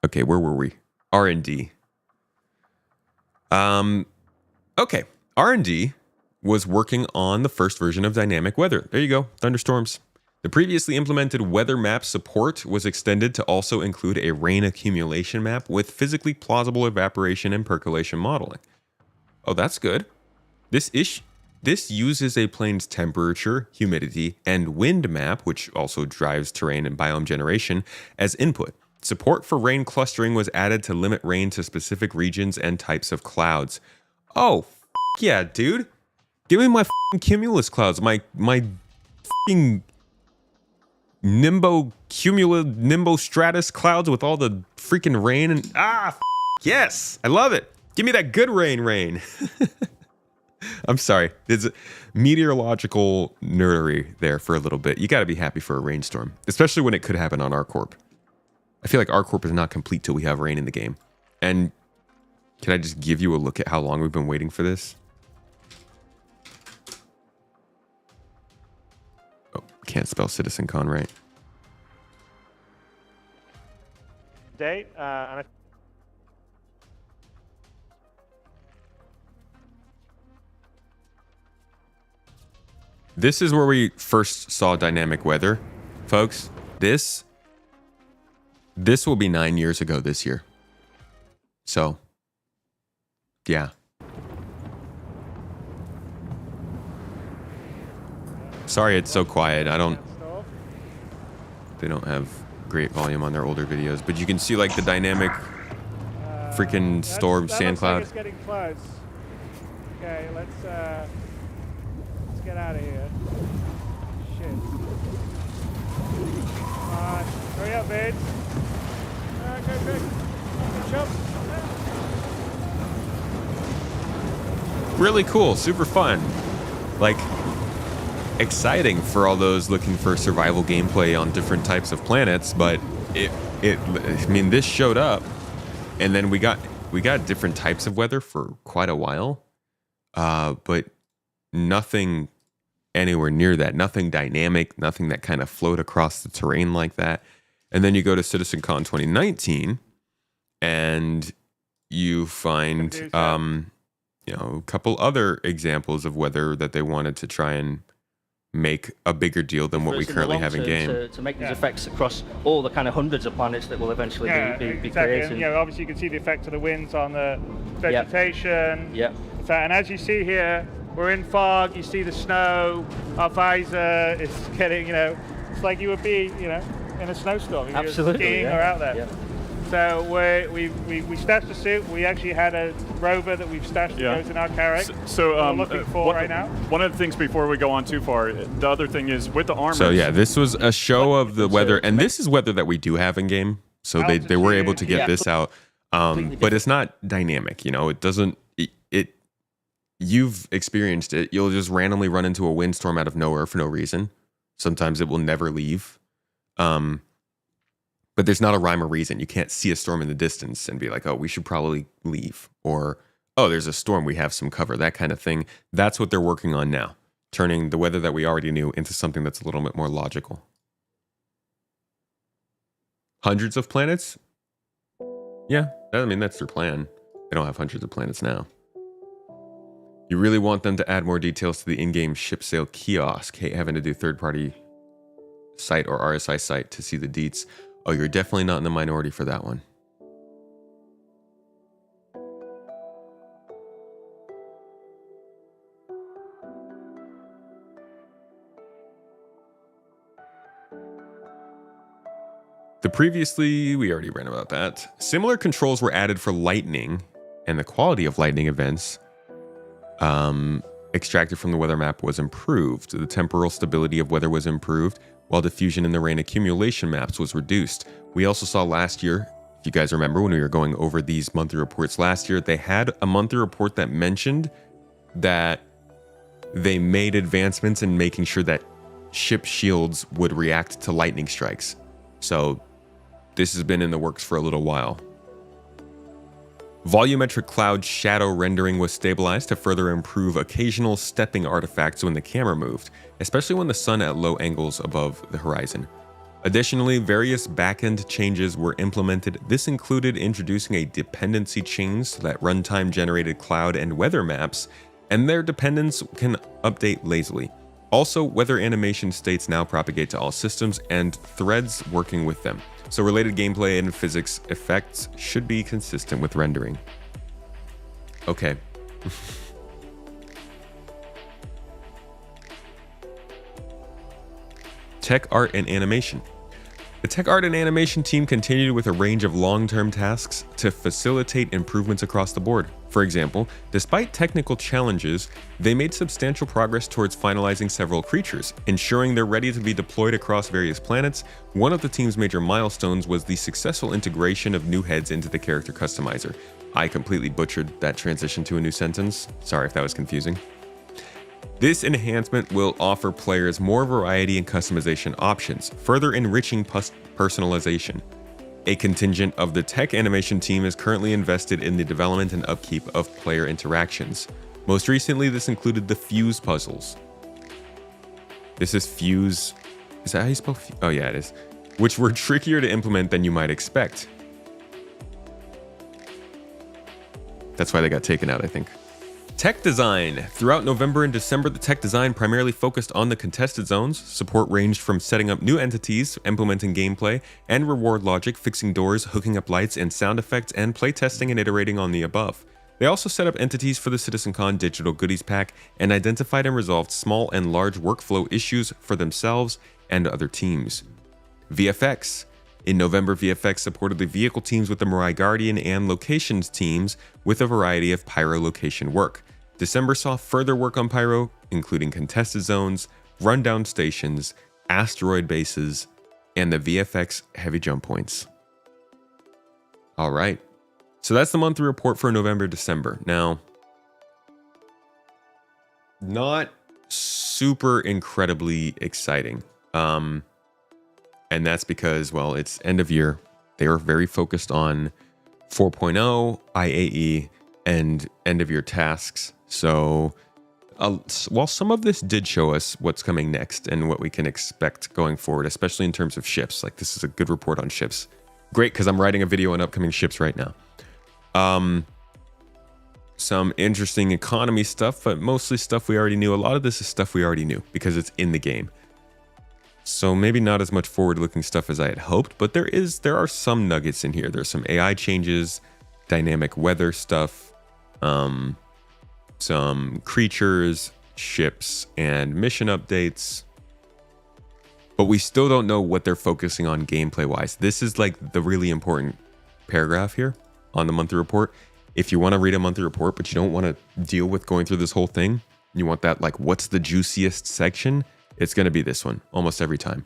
Okay, where were we? R&D. Okay, R&D was working on the first version of dynamic weather. There you go, thunderstorms. The previously implemented weather map support was extended to also include a rain accumulation map with physically plausible evaporation and percolation modeling. Oh, that's good. This uses a plane's temperature, humidity, and wind map, which also drives terrain and biome generation, as input. Support for rain clustering was added to limit rain to specific regions and types of clouds. Oh, yeah, dude. Give me my cumulus clouds, my nimbostratus clouds with all the freaking rain and yes, I love it. Give me that good rain. I'm sorry. There's meteorological nerdery there for a little bit. You got to be happy for a rainstorm, especially when it could happen on ArcCorp. I feel like ArcCorp is not complete till we have rain in the game. And can I just give you a look at how long we've been waiting for this? Oh, can't spell CitizenCon right. Date, and This is where we first saw dynamic weather, folks. This will be 9 years ago this year. So, yeah. Sorry it's so quiet. They don't have great volume on their older videos, but you can see like the dynamic freaking storm sand cloud. It's getting close. Okay, let's get out of here. Shit. Come on, hurry up, babe. Go. Jump. Really cool, super fun. Like, exciting for all those looking for survival gameplay on different types of planets, but I mean, this showed up, and then we got different types of weather for quite a while, but nothing anywhere near that. Nothing dynamic, nothing that kind of flowed across the terrain like that. And then you go to CitizenCon 2019, and you find a couple other examples of weather that they wanted to try and make a bigger deal than what we currently have in game. To make these effects across all the kind of hundreds of planets that will eventually be created. And, obviously you can see the effect of the winds on the vegetation. Yep. So, and as you see here, we're in fog. You see the snow. Our visor is getting, it's like you would be, in a snowstorm. Absolutely. You're skiing or out there. Yeah. So we stashed the suit. We actually had a rover that we've stashed that goes in our carrack. So we're looking for right now. One of the things before we go on too far, the other thing is with the armor. So yeah, this was a show of the weather, and this is weather that we do have in game. So they were able to get this out, but it's not dynamic. It doesn't. You've experienced it. You'll just randomly run into a windstorm out of nowhere for no reason. Sometimes it will never leave. But there's not a rhyme or reason. You can't see a storm in the distance and be like, oh, we should probably leave. Or, oh, there's a storm, we have some cover, that kind of thing. That's what they're working on now, turning the weather that we already knew into something that's a little bit more logical. Hundreds of planets? Yeah, I mean, that's their plan. They don't have hundreds of planets now. You really want them to add more details to the in-game ship sale kiosk. Hate having to do third-party site or RSI site to see the deets. Oh, you're definitely not in the minority for that one. We already ran about that. Similar controls were added for lightning, and the quality of lightning events extracted from the weather map was improved. The temporal stability of weather was improved, while diffusion in the rain accumulation maps was reduced. We also saw last year, if you guys remember when we were going over these monthly reports last year, they had a monthly report that mentioned that they made advancements in making sure that ship shields would react to lightning strikes. So this has been in the works for a little while. Volumetric cloud shadow rendering was stabilized to further improve occasional stepping artifacts when the camera moved, especially when the sun at low angles above the horizon. Additionally, various backend changes were implemented. This included introducing a dependency chain so that runtime generated cloud and weather maps and their dependence can update lazily. Also, weather animation states now propagate to all systems and threads working with them. So related gameplay and physics effects should be consistent with rendering. Okay. Tech art and animation. The tech art and animation team continued with a range of long-term tasks to facilitate improvements across the board. For example, despite technical challenges, they made substantial progress towards finalizing several creatures, ensuring they're ready to be deployed across various planets. One of the team's major milestones was the successful integration of new heads into the character customizer. I completely butchered that transition to a new sentence. Sorry if that was confusing. This enhancement will offer players more variety and customization options, further enriching personalization. A contingent of the tech animation team is currently invested in the development and upkeep of player interactions. Most recently, this included the Fuse puzzles. This is Fuse. Is that how you spell Fuse? Oh yeah, it is. Which were trickier to implement than you might expect. That's why they got taken out, I think. Tech design. Throughout November and December, the tech design primarily focused on the contested zones. Support ranged from setting up new entities, implementing gameplay and reward logic, fixing doors, hooking up lights and sound effects, and playtesting and iterating on the above. They also set up entities for the CitizenCon digital goodies pack and identified and resolved small and large workflow issues for themselves and other teams. VFX. In November, VFX supported the vehicle teams with the Mirai Guardian and locations teams with a variety of pyro location work. December saw further work on pyro, including contested zones, rundown stations, asteroid bases, and the VFX heavy jump points. All right, so that's the monthly report for November, December. Now, not super incredibly exciting. And that's because, well, it's end of year. They are very focused on 4.0, IAE, and end of year tasks. So while some of this did show us what's coming next and what we can expect going forward, especially in terms of ships, like this is a good report on ships. Great, because I'm writing a video on upcoming ships right now. Some interesting economy stuff, but mostly stuff we already knew. A lot of this is stuff we already knew because it's in the game. So maybe not as much forward-looking stuff as I had hoped, but there are some nuggets in here. There's some AI changes, dynamic weather stuff, some creatures, ships, and mission updates. But we still don't know what they're focusing on gameplay-wise. This is like the really important paragraph here on the monthly report. If you want to read a monthly report, but you don't want to deal with going through this whole thing, you want that, like, what's the juiciest section? It's going to be this one almost every time.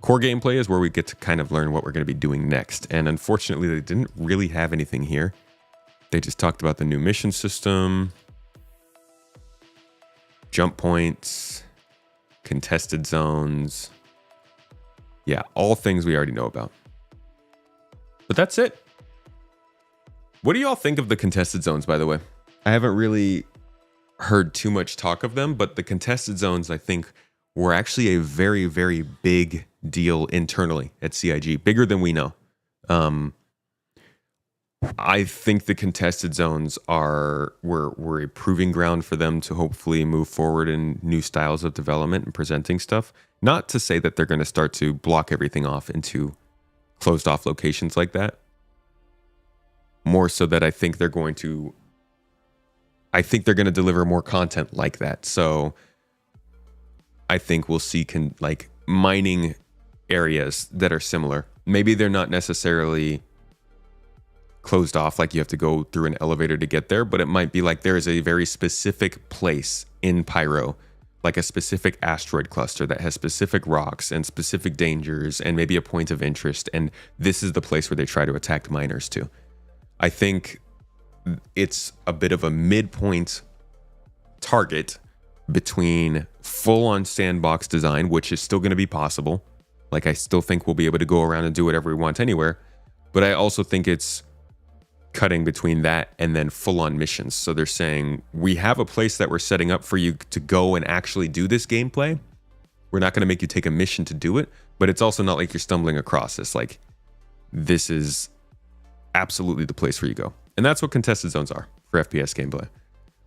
Core gameplay is where we get to kind of learn what we're going to be doing next. And unfortunately, they didn't really have anything here. They just talked about the new mission system, jump points, contested zones. Yeah, all things we already know about. But that's it. What do y'all think of the contested zones, by the way? I haven't really heard too much talk of them, but the contested zones, I think, were actually a very, very big deal internally at CIG, bigger than we know. I think the contested zones were a proving ground for them to hopefully move forward in new styles of development and presenting stuff. Not to say that they're going to start to block everything off into closed off locations like that. More so that I think they're going to deliver more content like that. So I think we'll see mining areas that are similar. Maybe they're not necessarily closed off, like you have to go through an elevator to get there, but it might be like there is a very specific place in Pyro, like a specific asteroid cluster that has specific rocks and specific dangers and maybe a point of interest, and this is the place where they try to attack miners too. I think it's a bit of a midpoint target between full-on sandbox design, which is still going to be possible. Like, I still think we'll be able to go around and do whatever we want anywhere, but I also think it's cutting between that and then full-on missions. So they're saying, we have a place that we're setting up for you to go and actually do this gameplay. We're not going to make you take a mission to do it, but it's also not like you're stumbling across this. Like, this is absolutely the place where you go. And that's what contested zones are for FPS gameplay.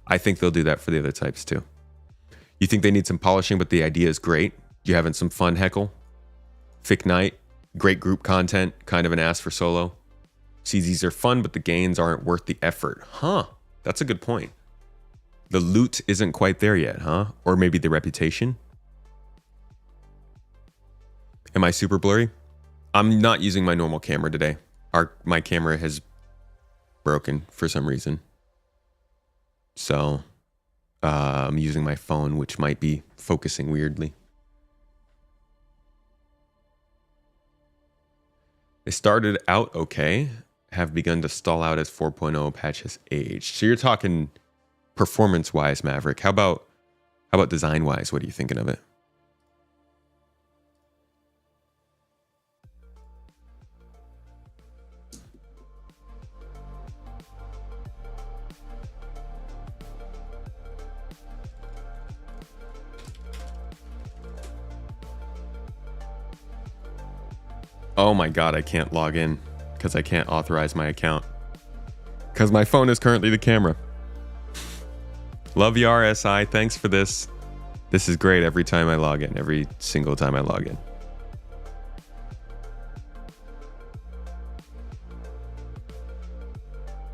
I think they'll do that for the other types too. You think they need some polishing, but the idea is great. You having some fun, Heckle? Thick Night, great group content, kind of an ass for solo. CZs are fun, but the gains aren't worth the effort. Huh, that's a good point. The loot isn't quite there yet, huh? Or maybe the reputation? Am I super blurry? I'm not using my normal camera today. My camera has broken for some reason. So I'm using my phone, which might be focusing weirdly. They started out okay, have begun to stall out as 4.0 patch has aged. So you're talking performance-wise, Maverick. How about design-wise? What are you thinking of it? Oh my God, I can't log in because I can't authorize my account because my phone is currently the camera. Love you, RSI. Thanks for this. This is great every time I log in, every single time I log in.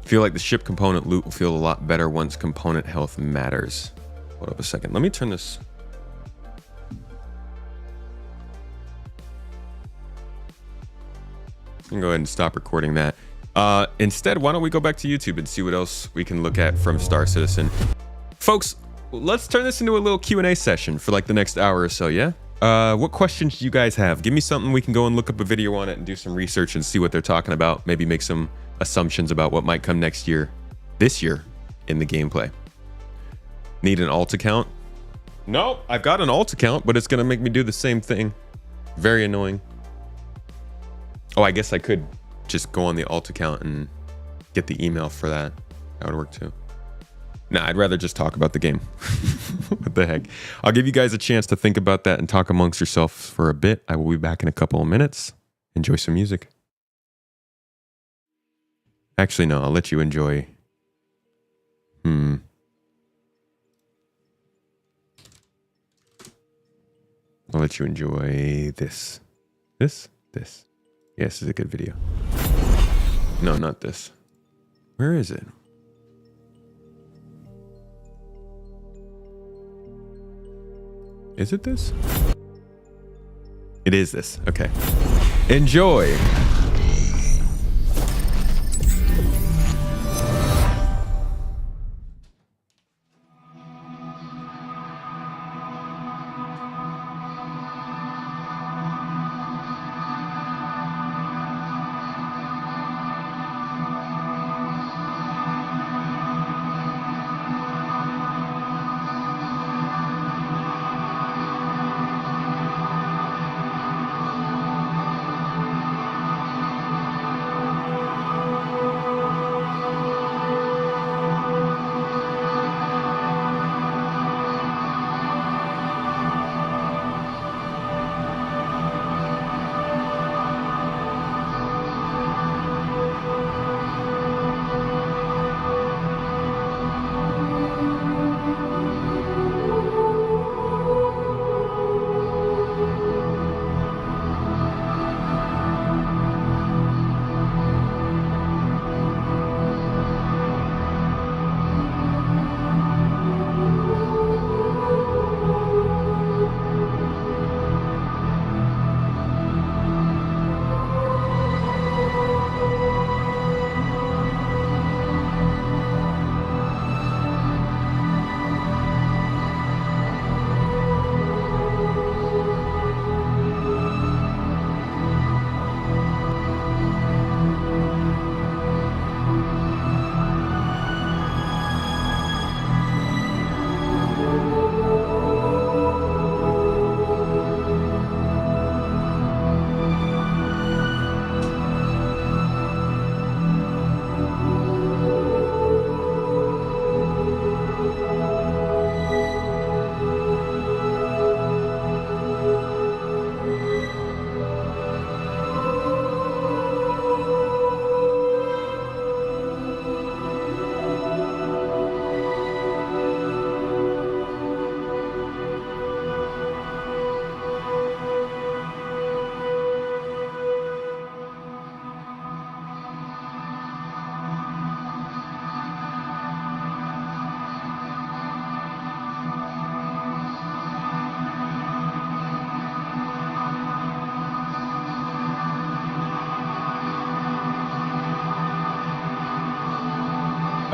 Feel like the ship component loot will feel a lot better once component health matters. Hold up a second. Let me turn this. I'm gonna go ahead and stop recording that. Instead, why don't we go back to YouTube and see what else we can look at from Star Citizen. Folks, let's turn this into a little Q&A session for like the next hour or so, yeah? What questions do you guys have? Give me something, we can go and look up a video on it and do some research and see what they're talking about. Maybe make some assumptions about what might come this year in the gameplay. Need an alt account? Nope, I've got an alt account, but it's gonna make me do the same thing. Very annoying. Oh, I guess I could just go on the alt account and get the email for that. That would work too. Nah, I'd rather just talk about the game. What the heck? I'll give you guys a chance to think about that and talk amongst yourselves for a bit. I will be back in a couple of minutes. Enjoy some music. Actually, no, I'll let you enjoy. I'll let you enjoy this. This? Yes, it's a good video. No, not this. Where is it? Is it this? It is this. Okay. Enjoy.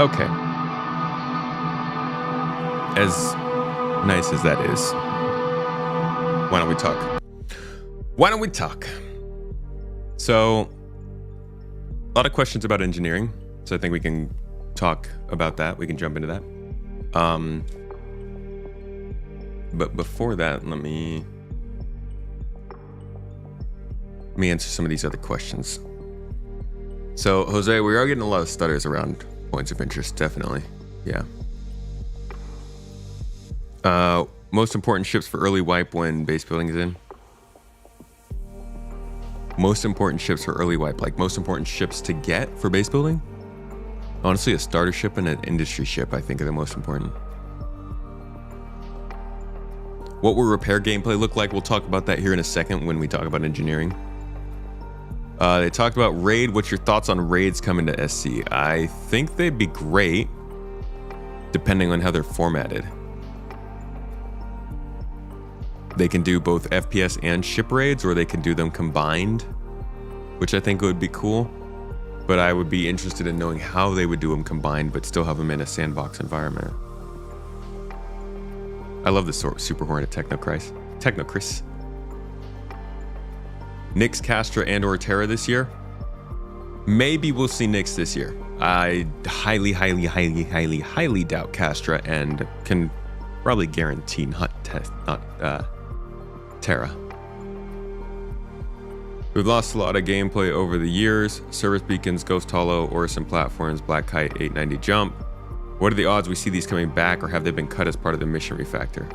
Okay. As nice as that is, why don't we talk? Why don't we talk? So, a lot of questions about engineering. So I think we can talk about that. We can jump into that. But before that, let me answer some of these other questions. So, Jose, we are getting a lot of stutters around points of interest, definitely. Yeah. Most important ships for early wipe when base building is in. Most important ships for early wipe, like most important ships to get for base building? Honestly, a starter ship and an industry ship, I think, are the most important. What will repair gameplay look like? We'll talk about that here in a second when we talk about engineering. They talked about raid. What's your thoughts on raids coming to SC? I think they'd be great, depending on how they're formatted. They can do both FPS and ship raids, or they can do them combined, which I think would be cool. But I would be interested in knowing how they would do them combined, but still have them in a sandbox environment. I love this Super Hornet Technocris. Nyx, Castra, and or Terra this year? Maybe we'll see Nyx this year. I highly doubt Castra, and can probably guarantee not Terra. We've lost a lot of gameplay over the years. Service beacons, Ghost Hollow, Orison platforms, Black Kite, 890 jump. What are the odds we see these coming back, or have they been cut as part of the mission refactor?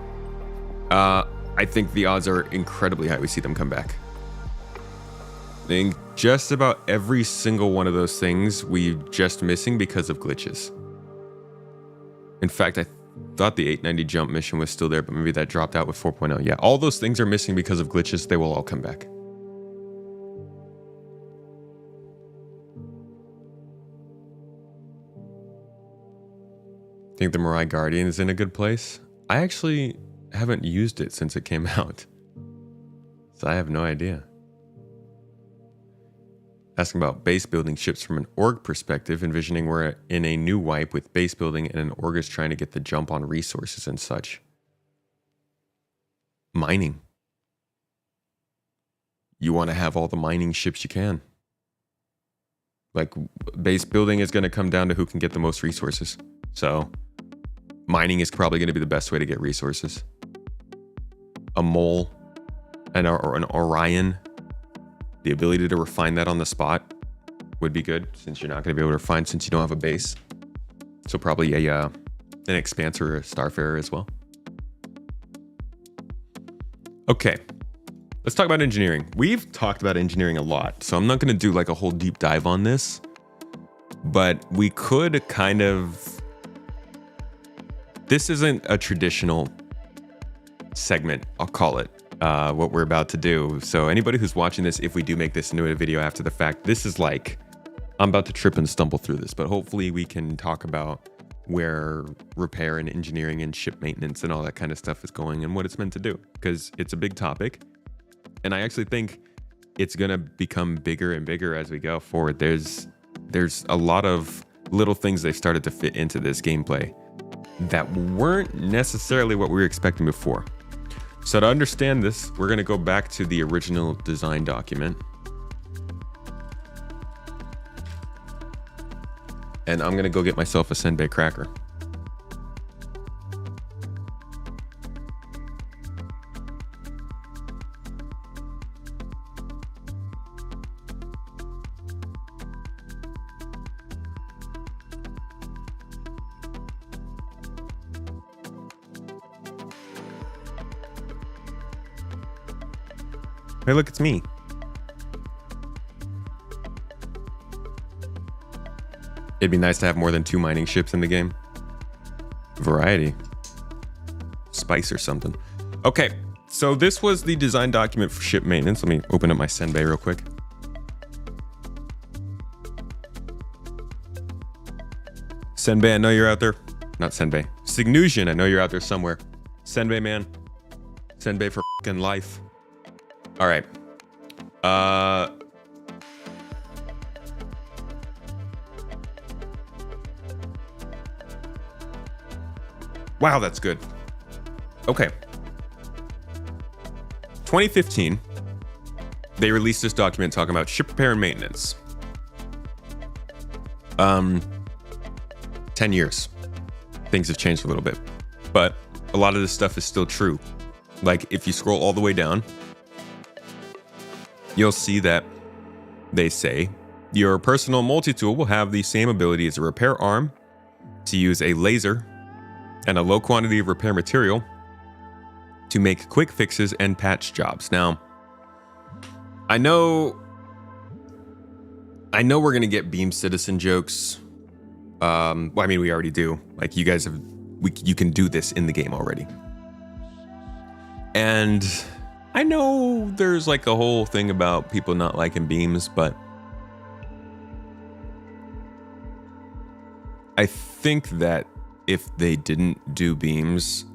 I think the odds are incredibly high we see them come back. I think just about every single one of those things we're just missing because of glitches. In fact, I thought the 890 jump mission was still there, but maybe that dropped out with 4.0. Yeah, all those things are missing because of glitches. They will all come back. Think the Mirai Guardian is in a good place? I actually haven't used it since it came out, so I have no idea. Asking about base building ships from an org perspective, envisioning we're in a new wipe with base building and an org is trying to get the jump on resources and such. Mining. You want to have all the mining ships you can. Like, base building is going to come down to who can get the most resources. So, mining is probably going to be the best way to get resources. A mole or an Orion. The ability to refine that on the spot would be good, since you're not going to be able to refine since you don't have a base. So probably an Expanse or a Starfarer as well. Okay, let's talk about engineering. We've talked about engineering a lot, so I'm not going to do like a whole deep dive on this, but we could kind of... This isn't a traditional segment, I'll call it. What we're about to do. So anybody who's watching this, if we do make this into a video after the fact, this is like, I'm about to trip and stumble through this, but hopefully we can talk about where repair and engineering and ship maintenance and all that kind of stuff is going and what it's meant to do, because it's a big topic. And I actually think it's going to become bigger and bigger as we go forward. There's a lot of little things they've started to fit into this gameplay that weren't necessarily what we were expecting before. So to understand this, we're going to go back to the original design document. And I'm going to go get myself a Senbei cracker. Hey, look, it's me. It'd be nice to have more than 2 mining ships in the game. Variety. Spice or something. Okay, so this was the design document for ship maintenance. Let me open up my Senbei real quick. Senbei, I know you're out there. Not Senbei. Signusian, I know you're out there somewhere. Senbei, man. Senbei for fucking life. All right. Wow, that's good. Okay. 2015, they released this document talking about ship repair and maintenance. 10 years. Things have changed a little bit, but a lot of this stuff is still true. Like, if you scroll all the way down, you'll see that they say your personal multi-tool will have the same ability as a repair arm to use a laser and a low quantity of repair material to make quick fixes and patch jobs. Now, I know we're gonna get Beam Citizen jokes. Well, I mean, we already do. Like, you guys have, you can do this in the game already. And I know there's like a whole thing about people not liking beams, but I think that if they didn't do beams,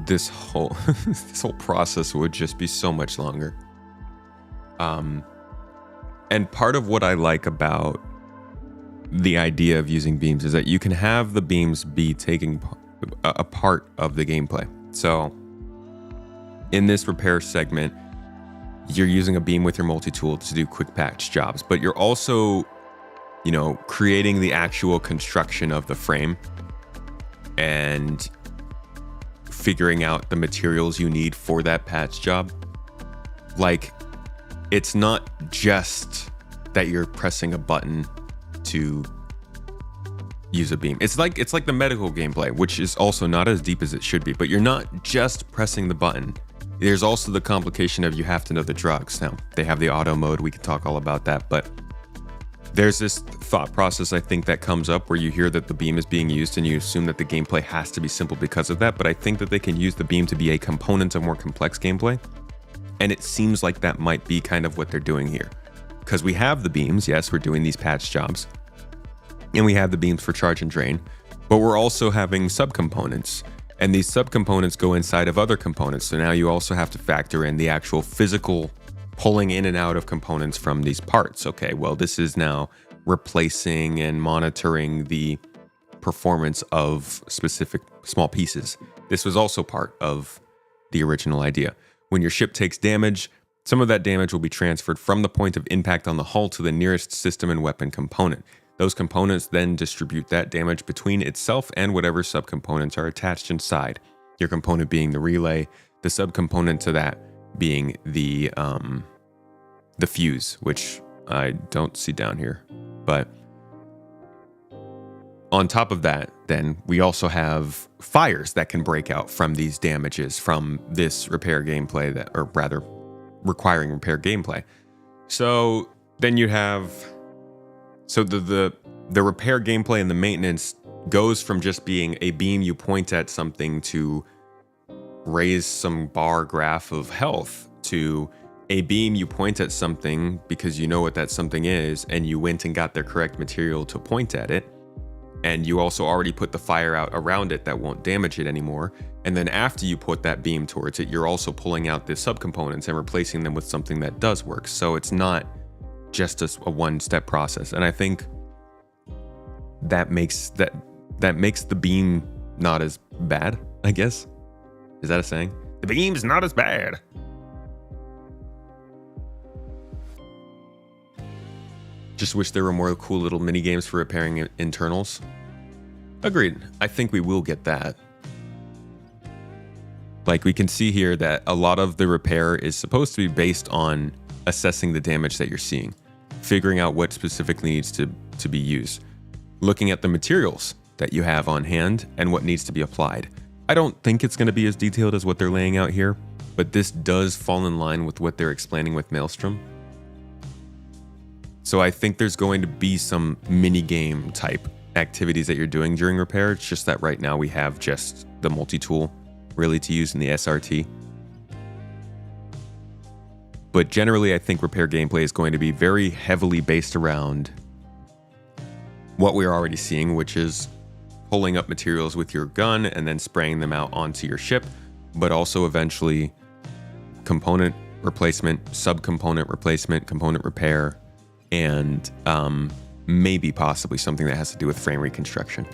this whole this whole process would just be so much longer. And part of what I like about the idea of using beams is that you can have the beams be taking a part of the gameplay. So in this repair segment, you're using a beam with your multi-tool to do quick patch jobs, but you're also, you know, creating the actual construction of the frame and figuring out the materials you need for that patch job. Like, it's not just that you're pressing a button to use a beam. It's like the medical gameplay, which is also not as deep as it should be, but you're not just pressing the button. There's also the complication of you have to know the drugs. Now, they have the auto mode, we can talk all about that, but there's this thought process, I think, that comes up where you hear that the beam is being used and you assume that the gameplay has to be simple because of that, but I think that they can use the beam to be a component of more complex gameplay. And it seems like that might be kind of what they're doing here. Because we have the beams, yes, we're doing these patch jobs. And we have the beams for charge and drain, but we're also having subcomponents. And these subcomponents go inside of other components. So now you also have to factor in the actual physical pulling in and out of components from these parts. Okay, well, this is now replacing and monitoring the performance of specific small pieces. This was also part of the original idea. When your ship takes damage, some of that damage will be transferred from the point of impact on the hull to the nearest system and weapon component. Those components then distribute that damage between itself and whatever subcomponents are attached inside. Your component being the relay, the subcomponent to that being the fuse, which I don't see down here. But on top of that, then we also have fires that can break out from these damages from this repair gameplay, that, or rather, requiring repair gameplay. So then you have, so the repair gameplay and the maintenance goes from just being a beam you point at something to raise some bar graph of health to a beam you point at something because you know what that something is and you went and got the correct material to point at it. And you also already put the fire out around it that won't damage it anymore. And then after you put that beam towards it, you're also pulling out the subcomponents and replacing them with something that does work. So it's not just a one-step process. And I think that makes the beam not as bad, I guess. Is that a saying? The beam's not as bad. Just wish there were more cool little mini games for repairing internals. Agreed. I think we will get that. Like, we can see here that a lot of the repair is supposed to be based on assessing the damage that you're seeing, figuring out what specifically needs to be used, looking at the materials that you have on hand and what needs to be applied. I don't think it's going to be as detailed as what they're laying out here, but this does fall in line with what they're explaining with Maelstrom. So I think there's going to be some mini game type activities that you're doing during repair. It's just that right now we have just the multi-tool really to use in the SRT. But generally, I think repair gameplay is going to be very heavily based around what we're already seeing, which is pulling up materials with your gun and then spraying them out onto your ship, but also eventually component replacement, subcomponent replacement, component repair, and maybe possibly something that has to do with frame reconstruction.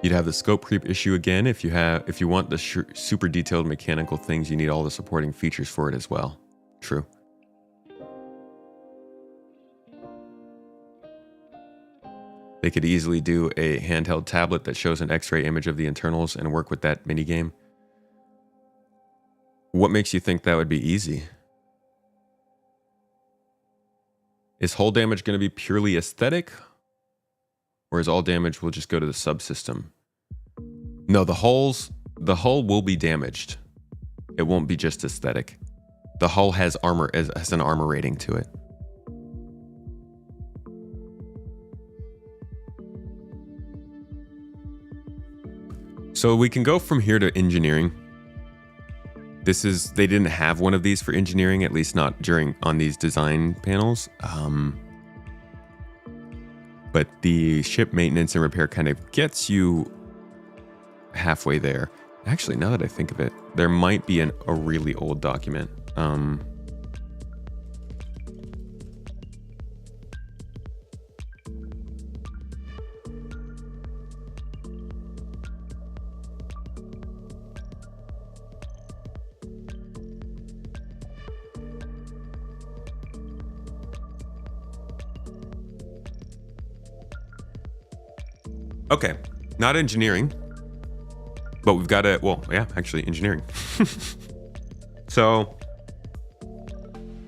You'd have the scope creep issue again. If you want the super detailed mechanical things, you need all the supporting features for it as well. True. They could easily do a handheld tablet that shows an X-ray image of the internals and work with that minigame. What makes you think that would be easy? Is hull damage going to be purely aesthetic? Or is all damage will just go to the subsystem? No, the hull will be damaged. It won't be just aesthetic. The hull has has an armor rating to it. So we can go from here to engineering. They didn't have one of these for engineering, at least not on these design panels. But the ship maintenance and repair kind of gets you halfway there. Actually, now that I think of it, there might be a really old document. Okay, not engineering, but we've got actually engineering. So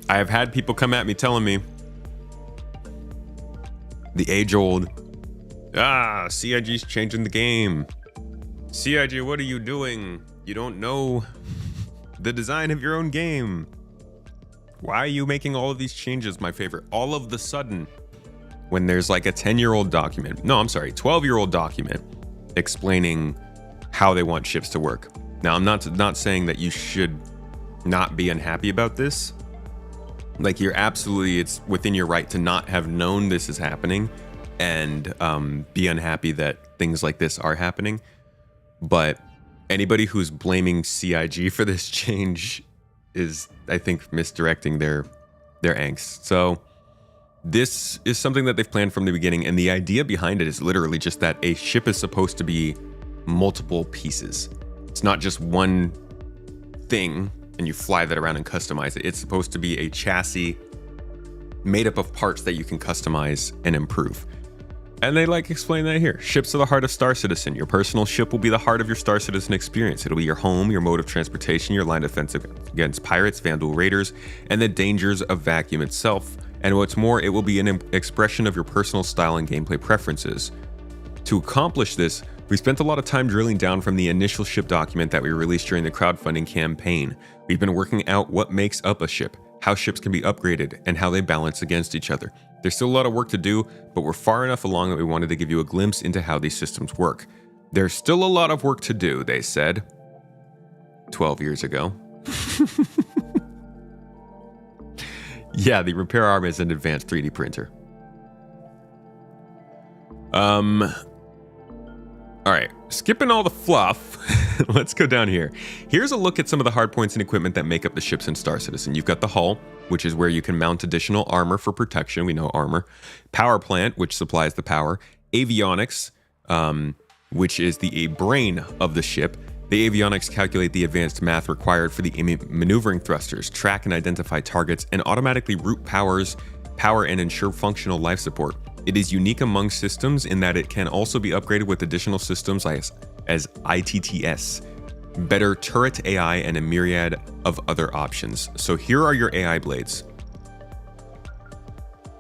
I have had people come at me telling me the age-old, CIG's changing the game. CIG, what are you doing? You don't know the design of your own game. Why are you making all of these changes? My favorite, all of the sudden, when there's like a 10-year-old document, 12-year-old document explaining how they want ships to work. Now, I'm not saying that you should not be unhappy about this. Like, it's within your right to not have known this is happening and be unhappy that things like this are happening. But anybody who's blaming CIG for this change is, I think, misdirecting their angst. So this is something that they've planned from the beginning, and the idea behind it is literally just that a ship is supposed to be multiple pieces. It's not just one thing and you fly that around and customize it. It's supposed to be a chassis made up of parts that you can customize and improve. And they explain that here. Ships are the heart of Star Citizen. Your personal ship will be the heart of your Star Citizen experience. It'll be your home, your mode of transportation, your line of defense against pirates, Vandal raiders, and the dangers of vacuum itself. And what's more, it will be an expression of your personal style and gameplay preferences. To accomplish this, we spent a lot of time drilling down from the initial ship document that we released during the crowdfunding campaign. We've been working out what makes up a ship, how ships can be upgraded, and how they balance against each other. There's still a lot of work to do, but we're far enough along that we wanted to give you a glimpse into how these systems work. There's still a lot of work to do, they said 12 years ago. Yeah, the repair arm is an advanced 3D printer. All right, skipping all the fluff, let's go down here. Here's a look at some of the hard points and equipment that make up the ships in Star Citizen. You've got the hull, which is where you can mount additional armor for protection. We know armor. Power plant, which supplies the power. Avionics, which is the brain of the ship. The avionics calculate the advanced math required for the maneuvering thrusters, track and identify targets, and automatically route power and ensure functional life support. It is unique among systems in that it can also be upgraded with additional systems as ITTS, better turret AI, and a myriad of other options. So here are your AI blades.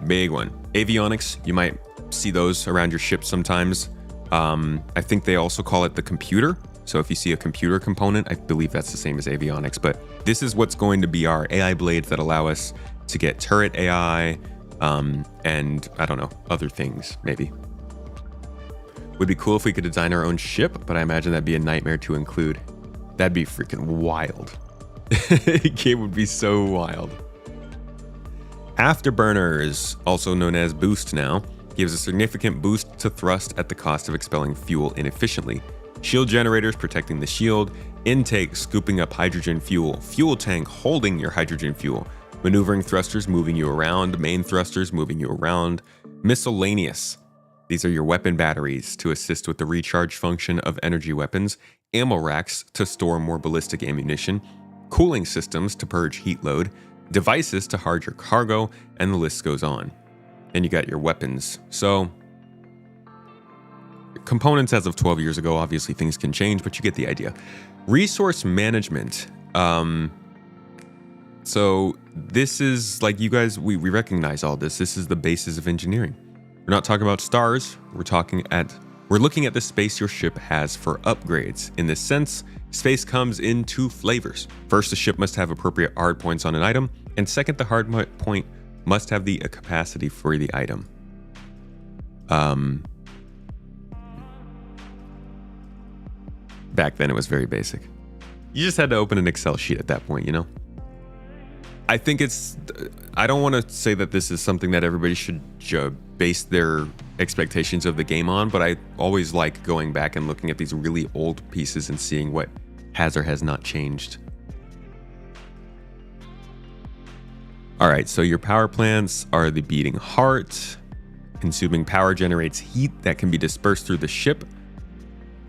Big one. Avionics, you might see those around your ship sometimes. I think they also call it the computer. So if you see a computer component, I believe that's the same as avionics. But this is what's going to be our AI blades that allow us to get turret AI, and I don't know, other things, maybe. Would be cool if we could design our own ship, but I imagine that'd be a nightmare to include. That'd be freaking wild. The game would be so wild. Afterburners, also known as boost now, gives a significant boost to thrust at the cost of expelling fuel inefficiently. Shield generators protecting the shield, intake scooping up hydrogen fuel, fuel tank holding your hydrogen fuel, maneuvering thrusters moving you around, main thrusters moving you around, miscellaneous. These are your weapon batteries to assist with the recharge function of energy weapons, ammo racks to store more ballistic ammunition, cooling systems to purge heat load, devices to hide your cargo, and the list goes on. And you got your weapons. So, components as of 12 years ago, obviously things can change, but you get the idea. Resource management. So this is like, you guys, we recognize all this. This is the basis of engineering. We're not talking about stars. We're looking at the space your ship has for upgrades. In this sense, space comes in two flavors. First, the ship must have appropriate hard points on an item, and second, the hard point must have the capacity for the item. Back then it was very basic. You just had to open an Excel sheet at that point, you know? I think I don't want to say that this is something that everybody should base their expectations of the game on, but I always like going back and looking at these really old pieces and seeing what has or has not changed. All right, so your power plants are the beating heart. Consuming power generates heat that can be dispersed through the ship.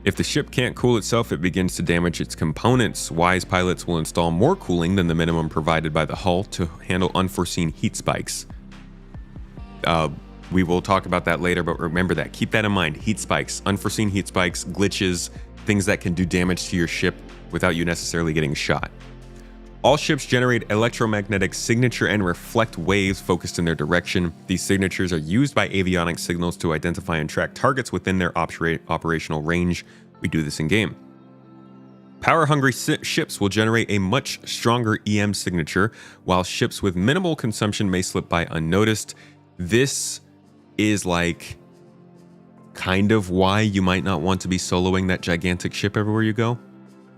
If the ship can't cool itself, it begins to damage its components. Wise pilots will install more cooling than the minimum provided by the hull to handle unforeseen heat spikes. We will talk about that later, but remember that. Keep that in mind. Heat spikes, unforeseen heat spikes, glitches, things that can do damage to your ship without you necessarily getting shot. All ships generate electromagnetic signature and reflect waves focused in their direction. These signatures are used by avionics signals to identify and track targets within their operational range. We do this in game. Power-hungry ships will generate a much stronger EM signature, while ships with minimal consumption may slip by unnoticed. This is like kind of why you might not want to be soloing that gigantic ship everywhere you go.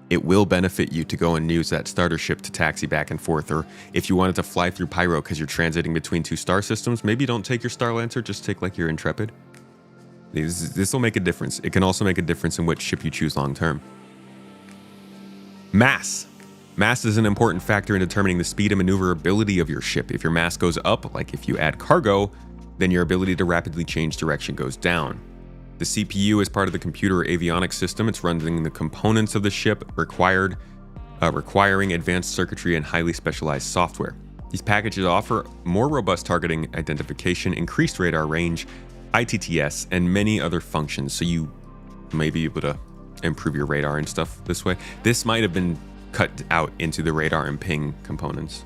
It will benefit you to go and use that starter ship to taxi back and forth, or if you wanted to fly through Pyro because you're transiting between two star systems, maybe don't take your Star Lancer, just take like your Intrepid. This will make a difference. It can also make a difference in which ship you choose long term. Mass. Mass is an important factor in determining the speed and maneuverability of your ship. If your mass goes up, like if you add cargo, then your ability to rapidly change direction goes down. The CPU is part of the computer or avionics system. It's running the components of the ship requiring advanced circuitry and highly specialized software. These packages offer more robust targeting identification, increased radar range, ITTS, and many other functions. So you may be able to improve your radar and stuff this way. This might have been cut out into the radar and ping components.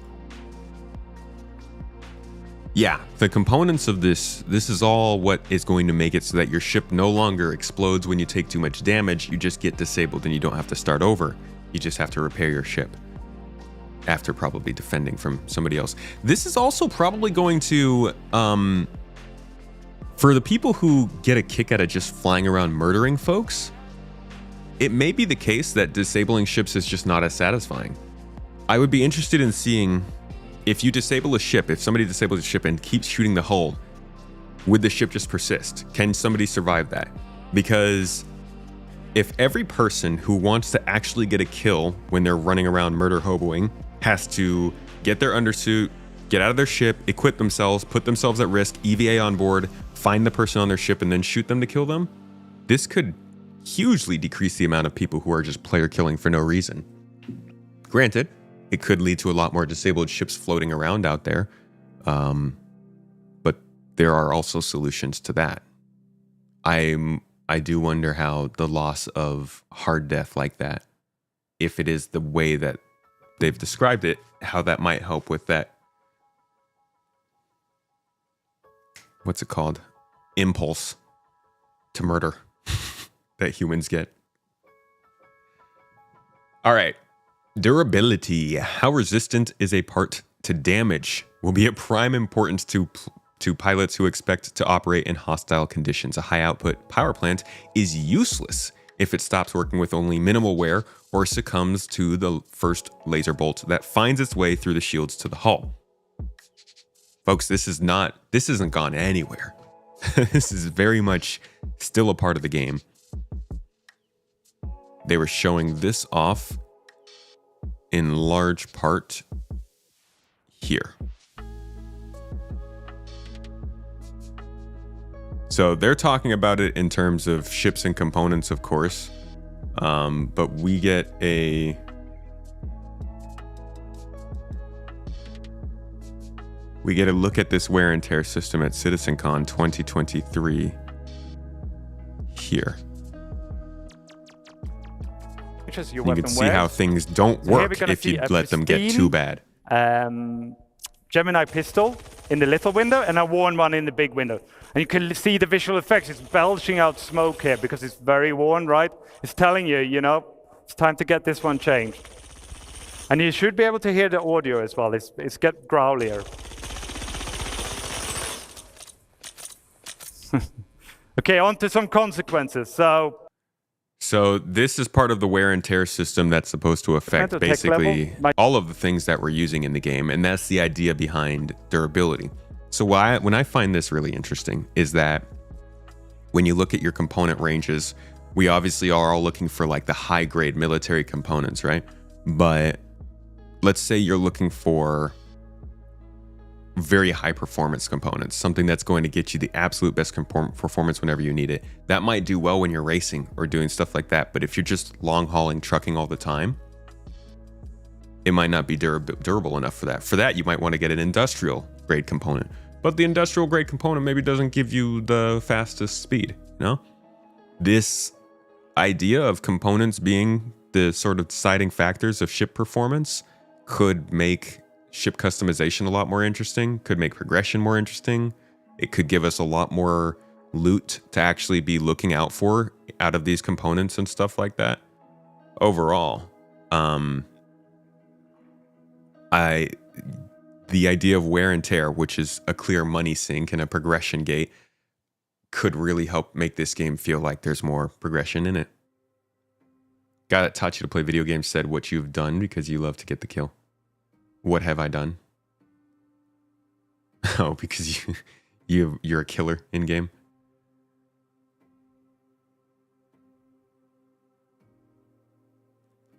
Yeah, the components of this is all what is going to make it so that your ship no longer explodes when you take too much damage. You just get disabled and you don't have to start over. You just have to repair your ship after probably defending from somebody else. This is also probably going to, for the people who get a kick out of just flying around murdering folks, it may be the case that disabling ships is just not as satisfying. I would be interested in seeing if you disable a ship, if somebody disables a ship and keeps shooting the hull, would the ship just persist? Can somebody survive that? Because if every person who wants to actually get a kill when they're running around murder hoboing has to get their undersuit, get out of their ship, equip themselves, put themselves at risk, EVA on board, find the person on their ship, and then shoot them to kill them, this could hugely decrease the amount of people who are just player killing for no reason. Granted, it could lead to a lot more disabled ships floating around out there, but there are also solutions to that. I do wonder how the loss of hard death like that, if it is the way that they've described it, how that might help with that. What's it called? Impulse to murder that humans get. All right. Durability. How resistant is a part to damage will be of prime importance to pilots who expect to operate in hostile conditions. A high output power plant is useless if it stops working with only minimal wear or succumbs to the first laser bolt that finds its way through the shields to the hull. Folks, this isn't gone anywhere. This is very much still a part of the game. They were showing this off in large part here. So So they're talking about it in terms of ships and components, of course. But we get a look at this wear and tear system at CitizenCon 2023 here. Which is your you weapon can see how things don't work if you let them get too bad. Gemini pistol in the little window and a worn one in the big window. And you can see the visual effects. It's belching out smoke here because it's very worn, right? It's telling you, you know, it's time to get this one changed. And you should be able to hear the audio as well. It's get growlier. Okay, on to some consequences. So this is part of the wear and tear system that's supposed to affect basically all of the things that we're using in the game. And that's the idea behind durability. So when I find this really interesting is that when you look at your component ranges, we obviously are all looking for like the high grade military components, right? But let's say you're looking for very high performance components, something that's going to get you the absolute best performance whenever you need it. That might do well when you're racing or doing stuff like that. But if you're just long hauling trucking all the time, it might not be durable enough for that. For that, you might want to get an industrial grade component. But the industrial grade component maybe doesn't give you the fastest speed, you know? This idea of components being the sort of deciding factors of ship performance could make ship customization a lot more interesting, could make progression more interesting. It could give us a lot more loot to actually be looking out for out of these components and stuff like that. Overall, the idea of wear and tear, which is a clear money sink and a progression gate, could really help make this game feel like there's more progression in it. Guy that taught you to play video games said what you've done because you love to get the kill. What have I done? Oh, because you're a killer in game.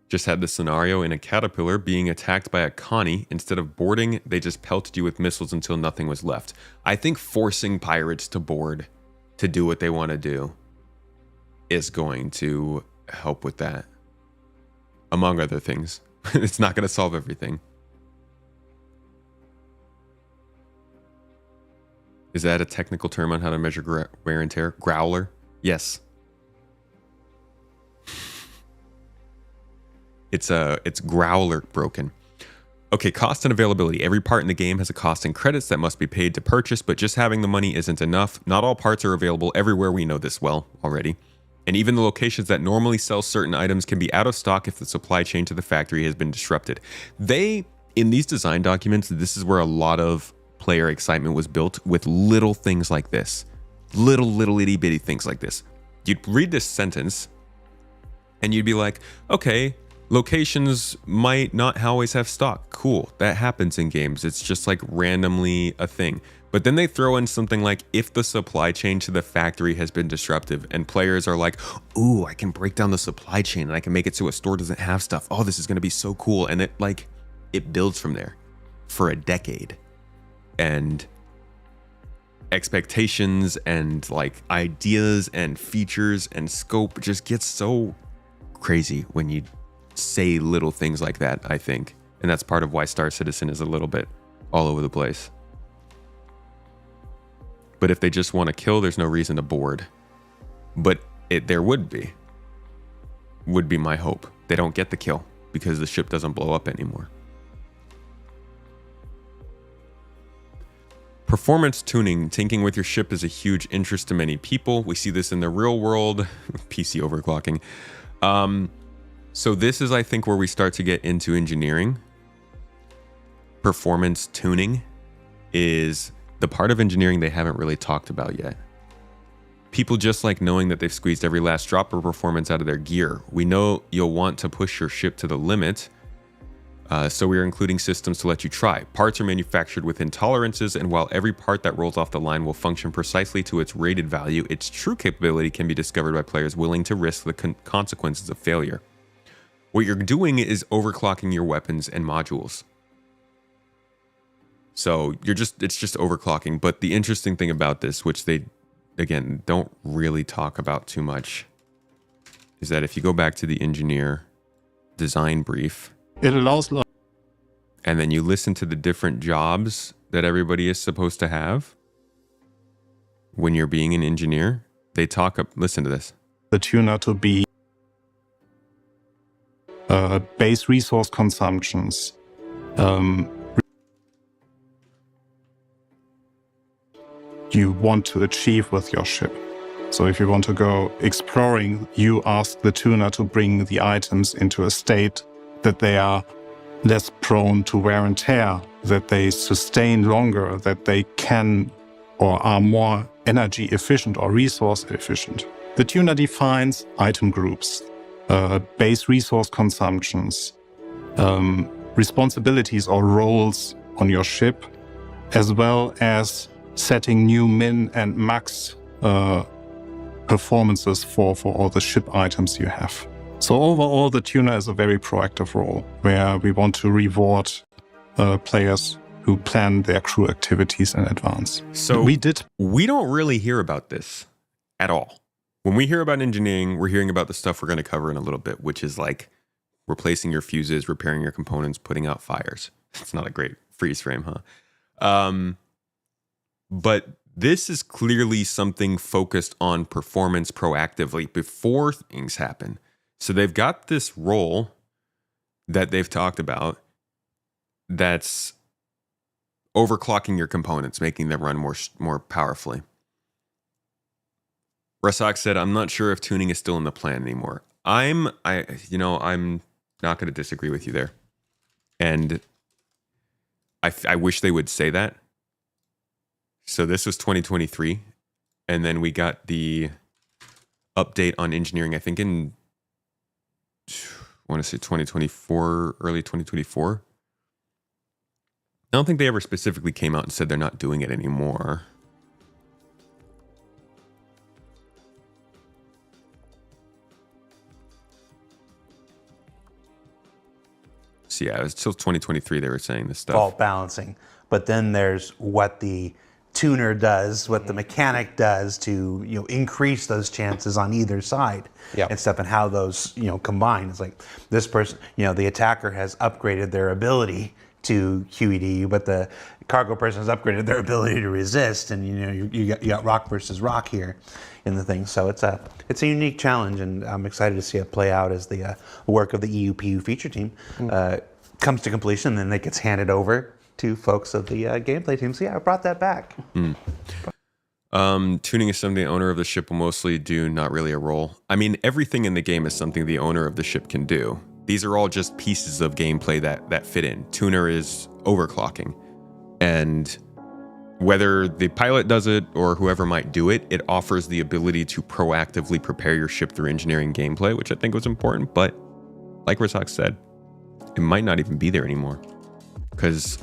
Just had this scenario in a caterpillar being attacked by a Connie. Instead of boarding, they just pelted you with missiles until nothing was left. I think forcing pirates to board to do what they want to do is going to help with that, among other things. It's not going to solve everything. Is that a technical term on how to measure wear and tear? Growler? Yes. It's growler broken. Okay, cost and availability. Every part in the game has a cost and credits that must be paid to purchase, but just having the money isn't enough. Not all parts are available everywhere. We know this well already. And even the locations that normally sell certain items can be out of stock if the supply chain to the factory has been disrupted. In these design documents, this is where a lot of player excitement was built, with little things like this. Little itty bitty things like this. You'd read this sentence and you'd be like, okay, locations might not always have stock. Cool, that happens in games. It's just like randomly a thing. But then they throw in something like, if the supply chain to the factory has been disruptive, and players are like, ooh, I can break down the supply chain and I can make it so a store doesn't have stuff. Oh, this is going to be so cool. And it builds from there for a decade. And expectations and like ideas and features and scope just gets so crazy when you say little things like that, I think. And that's part of why Star Citizen is a little bit all over the place. But if they just want to kill, there's no reason to board. But there would be my hope. They don't get the kill because the ship doesn't blow up anymore. Performance tuning. Tinking with your ship is a huge interest to many people. We see this in the real world. PC overclocking. So this is, I think, where we start to get into engineering. Performance tuning is the part of engineering they haven't really talked about yet. People just like knowing that they've squeezed every last drop of performance out of their gear. We know you'll want to push your ship to the limit. So we are including systems to let you try. Parts are manufactured within tolerances, and while every part that rolls off the line will function precisely to its rated value, its true capability can be discovered by players willing to risk the consequences of failure. What you're doing is overclocking your weapons and modules. So it's just overclocking. But the interesting thing about this, which they again, don't really talk about too much is that if you go back to the engineer design brief, it allows, and then you listen to the different jobs that everybody is supposed to have when you're being an engineer, they talk up, listen to this. The tuner to be base resource consumptions, you want to achieve with your ship. So if you want to go exploring, you ask the tuner to bring the items into a state that they are less prone to wear and tear, that they sustain longer, that they can or are more energy efficient or resource efficient. The tuner defines item groups, base resource consumptions, responsibilities or roles on your ship, as well as setting new min and max performances for all the ship items you have. So overall, the tuner is a very proactive role where we want to reward players who plan their crew activities in advance. So we don't really hear about this at all. When we hear about engineering, we're hearing about the stuff we're going to cover in a little bit, which is like replacing your fuses, repairing your components, putting out fires. It's not a great freeze frame, huh? But this is clearly something focused on performance proactively before things happen. So they've got this role that they've talked about that's overclocking your components, making them run more powerfully. Rasak said, "I'm not sure if tuning is still in the plan anymore." I'm not going to disagree with you there, and I wish they would say that. So this was 2023, and then we got the update on engineering, I think in, I want to say 2024, early 2024. I don't think they ever specifically came out and said they're not doing it anymore. So yeah, it was till 2023 they were saying this stuff. Fault balancing. But then there's what the tuner does, what the mechanic does to increase those chances on either side and stuff, and how those combine. It's like this person, the attacker has upgraded their ability to QED, but the cargo person has upgraded their ability to resist, and you got rock versus rock here in the thing. So it's a unique challenge, and I'm excited to see it play out as the work of the EUPU feature team comes to completion, and then it gets handed over to folks of the gameplay team. So yeah, I brought that back. Tuning is something the owner of the ship will mostly do, not really a role. I mean, everything in the game is something the owner of the ship can do. These are all just pieces of gameplay that fit in. Tuner is overclocking. And whether the pilot does it or whoever might do it, it offers the ability to proactively prepare your ship through engineering gameplay, which I think was important. But like Rasak said, it might not even be there anymore. Because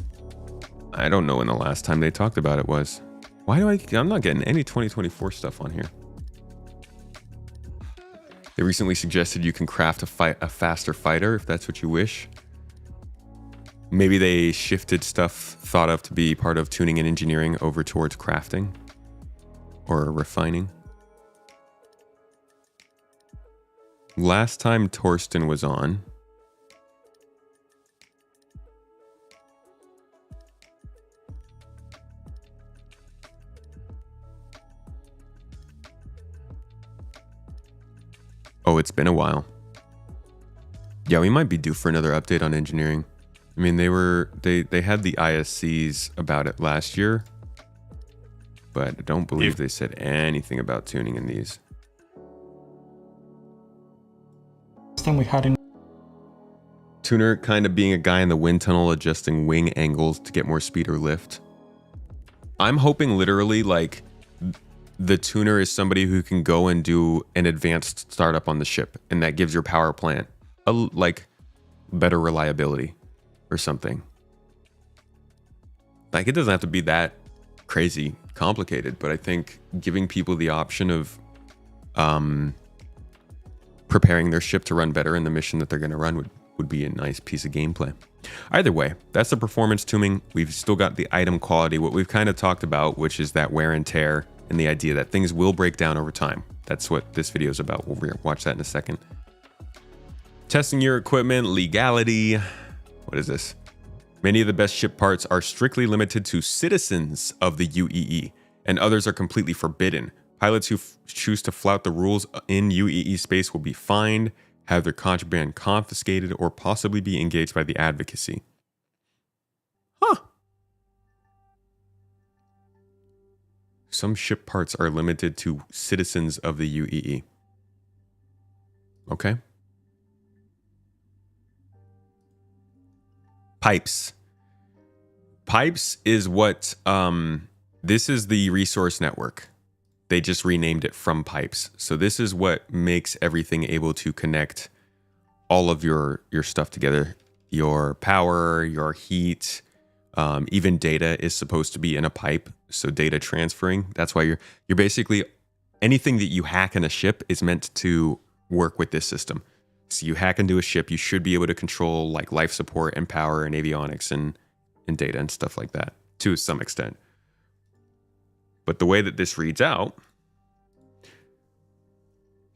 I don't know when the last time they talked about it was. I'm not getting any 2024 stuff on here. They recently suggested you can craft a faster fighter if that's what you wish. Maybe they shifted stuff thought of to be part of tuning and engineering over towards crafting or refining. Last time Torsten was on, it's been a while. Yeah, we might be due for another update on engineering. I mean, they had the ISCs about it last year, but I don't believe they said anything about tuning in these. We had in Tuner kind of being a guy in the wind tunnel adjusting wing angles to get more speed or lift. I'm hoping literally like the tuner is somebody who can go and do an advanced startup on the ship, and that gives your power plant like better reliability or something. Like, it doesn't have to be that crazy complicated, but I think giving people the option of preparing their ship to run better in the mission that they're going to run would be a nice piece of gameplay. Either way, that's the performance tuning. We've still got the item quality, what we've kind of talked about, which is that wear and tear and the idea that things will break down over time. That's what this video is about. We'll watch that in a second. Testing your equipment, legality. What is this? Many of the best ship parts are strictly limited to citizens of the UEE, and others are completely forbidden. Pilots who choose to flout the rules in UEE space will be fined, have their contraband confiscated, or possibly be engaged by the advocacy. Huh. Some ship parts are limited to citizens of the UEE. Okay. Pipes. Pipes is what, this is the resource network. They just renamed it from pipes. So this is what makes everything able to connect all of your stuff together. Your power, your heat, even data is supposed to be in a pipe. So data transferring, that's why you're basically, anything that you hack in a ship is meant to work with this system. So you hack into a ship, you should be able to control like life support and power and avionics and data and stuff like that to some extent. But the way that this reads out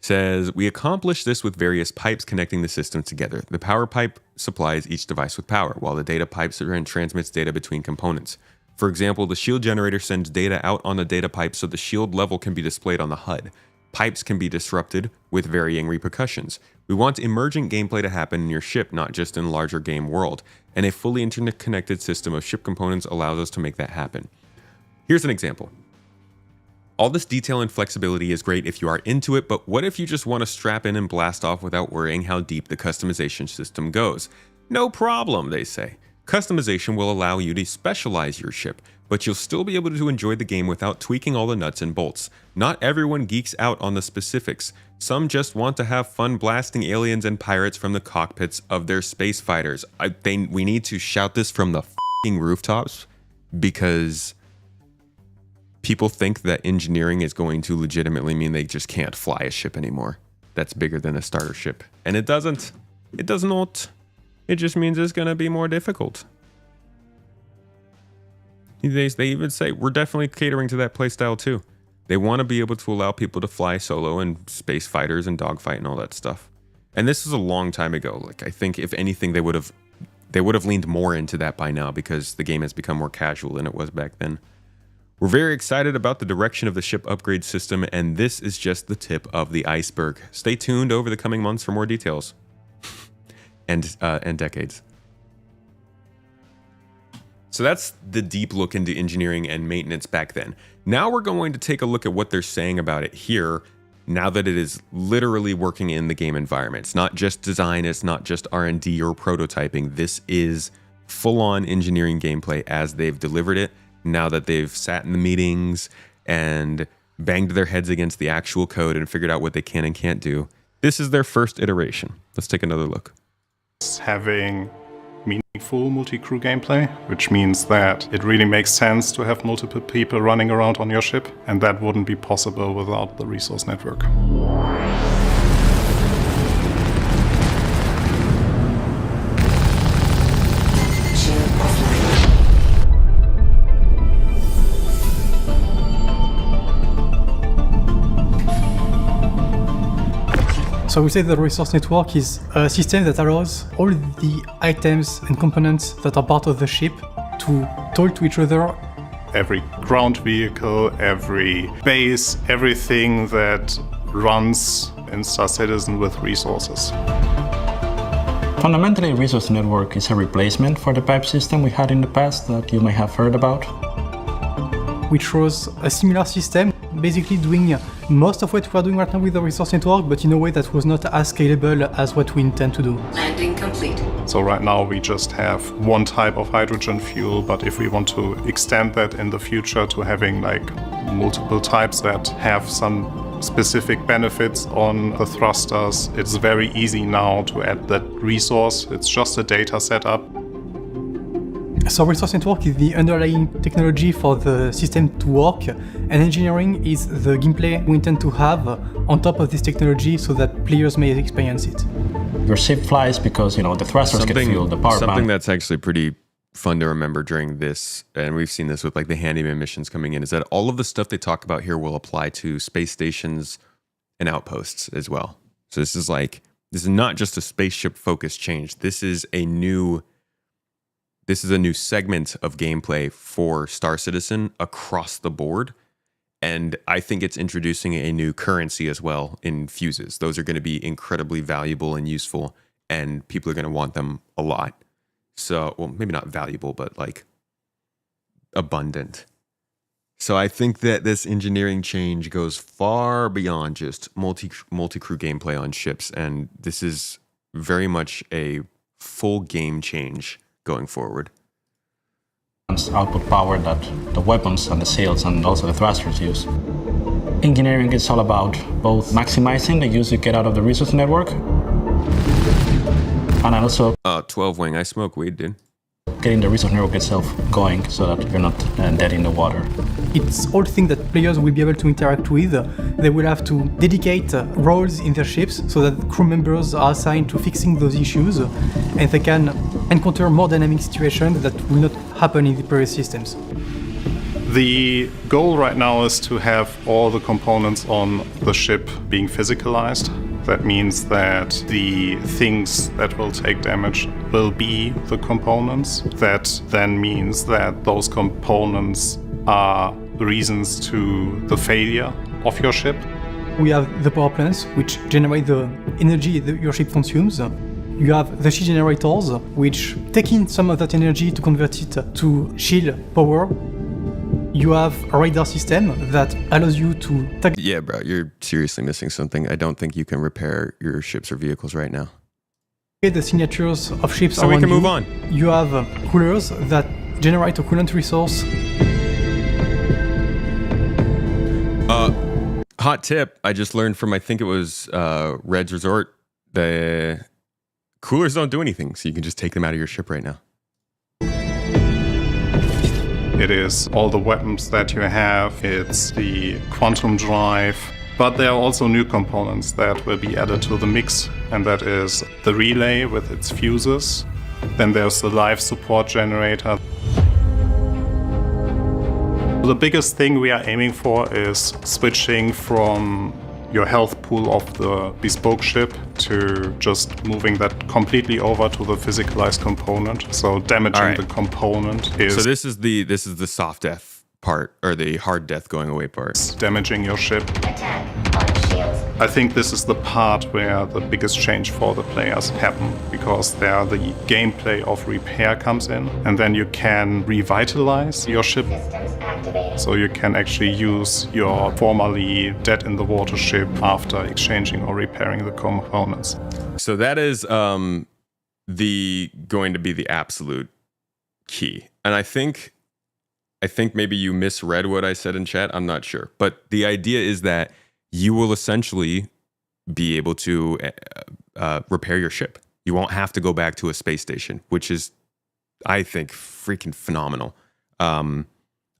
says, we accomplish this with various pipes connecting the system together. The power pipe supplies each device with power, while the data pipe transmits data between components. For example, the shield generator sends data out on the data pipe so the shield level can be displayed on the HUD. Pipes can be disrupted with varying repercussions. We want emergent gameplay to happen in your ship, not just in a larger game world, and a fully interconnected system of ship components allows us to make that happen. Here's an example. All this detail and flexibility is great if you are into it, but what if you just want to strap in and blast off without worrying how deep the customization system goes? No problem, they say. Customization will allow you to specialize your ship, but you'll still be able to enjoy the game without tweaking all the nuts and bolts. Not everyone geeks out on the specifics. Some just want to have fun blasting aliens and pirates from the cockpits of their space fighters. We need to shout this from the f***ing rooftops because people think that engineering is going to legitimately mean they just can't fly a ship anymore. That's bigger than a starter ship. And it doesn't. It does not. It just means it's going to be more difficult. They even say, we're definitely catering to that playstyle too. They want to be able to allow people to fly solo and space fighters and dogfight and all that stuff. And this is a long time ago. Like, I think if anything, they would have leaned more into that by now because the game has become more casual than it was back then. We're very excited about the direction of the ship upgrade system, and this is just the tip of the iceberg. Stay tuned over the coming months for more details. and decades. So that's the deep look into engineering and maintenance back then. Now we're going to take a look at what they're saying about it here, now that it is literally working in the game environment. It's not just design, it's not just R&D or prototyping. This is full-on engineering gameplay as they've delivered it, now that they've sat in the meetings and banged their heads against the actual code and figured out what they can and can't do. This is their first iteration. Let's take another look. Having meaningful multi-crew gameplay, which means that it really makes sense to have multiple people running around on your ship, and that wouldn't be possible without the resource network. So we say that the resource network is a system that allows all the items and components that are part of the ship to talk to each other. Every ground vehicle, every base, everything that runs in Star Citizen with resources. Fundamentally, resource network is a replacement for the pipe system we had in the past that you may have heard about. Which was a similar system, basically doing most of what we are doing right now with the resource network, but in a way that was not as scalable as what we intend to do. Landing complete. So right now we just have one type of hydrogen fuel, but if we want to extend that in the future to having like multiple types that have some specific benefits on the thrusters, it's very easy now to add that resource. It's just a data setup. So resource network is the underlying technology for the system to work, and engineering is the gameplay we intend to have on top of this technology so that players may experience it. Your ship flies because, you know, the thrusters get fueled, the power Something that's actually pretty fun to remember during this, and we've seen this with like the handyman missions coming in, is that all of the stuff they talk about here will apply to space stations and outposts as well. So this is not just a spaceship focused change. This is a new segment of gameplay for Star Citizen across the board. And I think it's introducing a new currency as well in fuses. Those are going to be incredibly valuable and useful, and people are going to want them a lot. So, well, maybe not valuable, but like abundant. So I think that this engineering change goes far beyond just multi-crew gameplay on ships, and this is very much a full game change going forward. Output power that the weapons and the sails and also the thrusters use. Engineering is all about both maximizing the use you get out of the resource network, and also 12 wing, I smoke weed, dude. Getting the resource network itself going so that you're not dead in the water. It's all things that players will be able to interact with. They will have to dedicate roles in their ships so that crew members are assigned to fixing those issues, and they can encounter more dynamic situations that will not happen in the previous systems. The goal right now is to have all the components on the ship being physicalized. That means that the things that will take damage will be the components. That then means that those components are reasons to the failure of your ship. We have the power plants, which generate the energy that your ship consumes. You have the shield generators, which take in some of that energy to convert it to shield power. You have a radar system that allows you to... Yeah, bro, you're seriously missing something. I don't think you can repair your ships or vehicles right now. The signatures of ships so we can move on. You have coolers that generate a coolant resource. Hot tip, I just learned from, I think it was Red's Resort, the coolers don't do anything, so you can just take them out of your ship right now. It is all the weapons that you have, it's the quantum drive, but there are also new components that will be added to the mix, and that is the relay with its fuses. Then there's the life support generator. The biggest thing we are aiming for is switching from your health pool of the bespoke ship to just moving that completely over to the physicalized component. So damaging the component is... So this is the soft death part, or the hard death going away part. Damaging your ship. I think this is the part where the biggest change for the players happen, because there the gameplay of repair comes in, and then you can revitalize your ship. So you can actually use your formerly dead in the water ship after exchanging or repairing the components. So that is going to be the absolute key. And I think maybe you misread what I said in chat. I'm not sure. But the idea is that you will essentially be able to repair your ship. You won't have to go back to a space station, which is, I think, freaking phenomenal.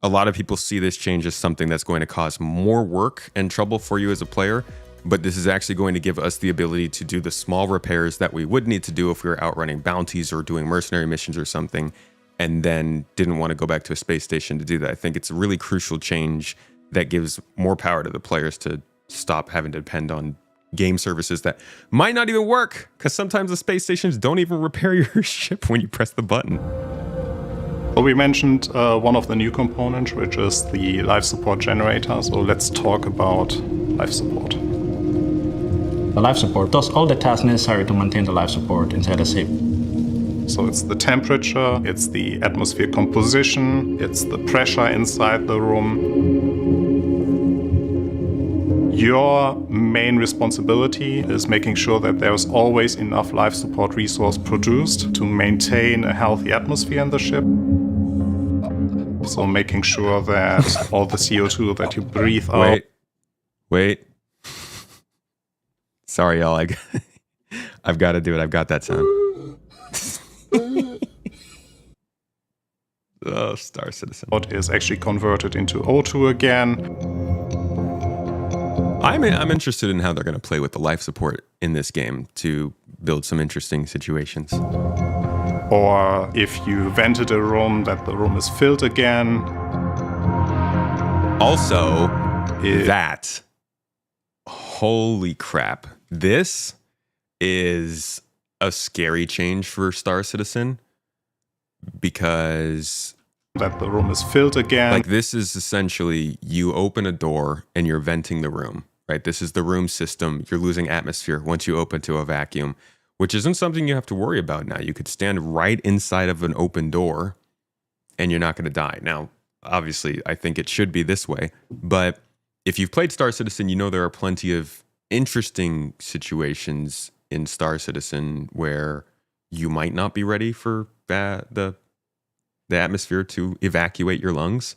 A lot of people see this change as something that's going to cause more work and trouble for you as a player, but this is actually going to give us the ability to do the small repairs that we would need to do if we were out running bounties or doing mercenary missions or something, and then didn't want to go back to a space station to do that. I think it's a really crucial change that gives more power to the players to stop having to depend on game services that might not even work, because sometimes the space stations don't even repair your ship when you press the button. Well, we mentioned one of the new components, which is the life support generator. So let's talk about life support. The life support does all the tasks necessary to maintain the life support inside a ship. So it's the temperature, it's the atmosphere composition, it's the pressure inside the room. Your main responsibility is making sure that there's always enough life support resource produced to maintain a healthy atmosphere in the ship. So making sure that all the CO2 that you breathe out... Wait. Sorry, y'all. I've got to do it. I've got that sound. Oh, Star Citizen. What is actually converted into O2 again. I'm interested in how they're going to play with the life support in this game to build some interesting situations. or if you vented a room, that the room is filled again. Also, holy crap. This is a scary change for Star Citizen because that the room is filled again. Like, this is essentially you open a door and you're venting the room, right? This is the room system. You're losing atmosphere once you open to a vacuum, which isn't something you have to worry about now. You could stand right inside of an open door and you're not going to die. Now, obviously, I think it should be this way, but if you've played Star Citizen, you know there are plenty of interesting situations in Star Citizen where you might not be ready for the atmosphere to evacuate your lungs.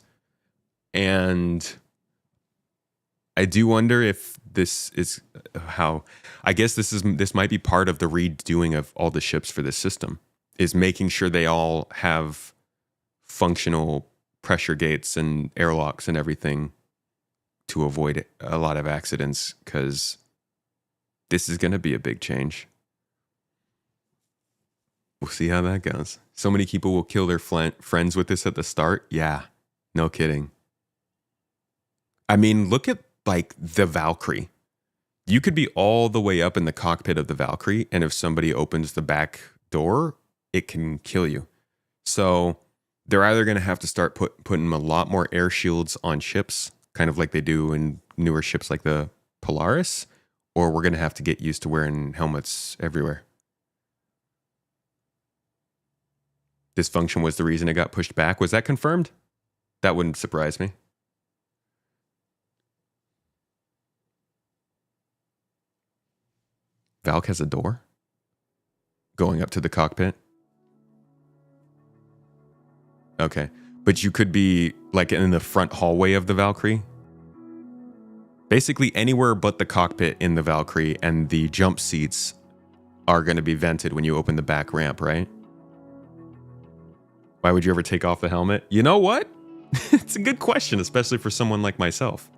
And I do wonder if this is how, I guess this might be part of the redoing of all the ships for this system, is making sure they all have functional pressure gates and airlocks and everything to avoid a lot of accidents, because this is going to be a big change. We'll see how that goes. So many people will kill their friends with this at the start. Yeah, no kidding. I mean, look at like the Valkyrie. You could be all the way up in the cockpit of the Valkyrie, and if somebody opens the back door, it can kill you. So they're either going to have to start putting a lot more air shields on ships, kind of like they do in newer ships like the Polaris, or we're going to have to get used to wearing helmets everywhere. This function was the reason it got pushed back. Was that confirmed? That wouldn't surprise me. Valk has a door going up to the cockpit. Okay. But you could be like in the front hallway of the Valkyrie. Basically anywhere but the cockpit in the Valkyrie, and the jump seats are going to be vented when you open the back ramp, right? Why would you ever take off the helmet? You know what? It's a good question, especially for someone like myself.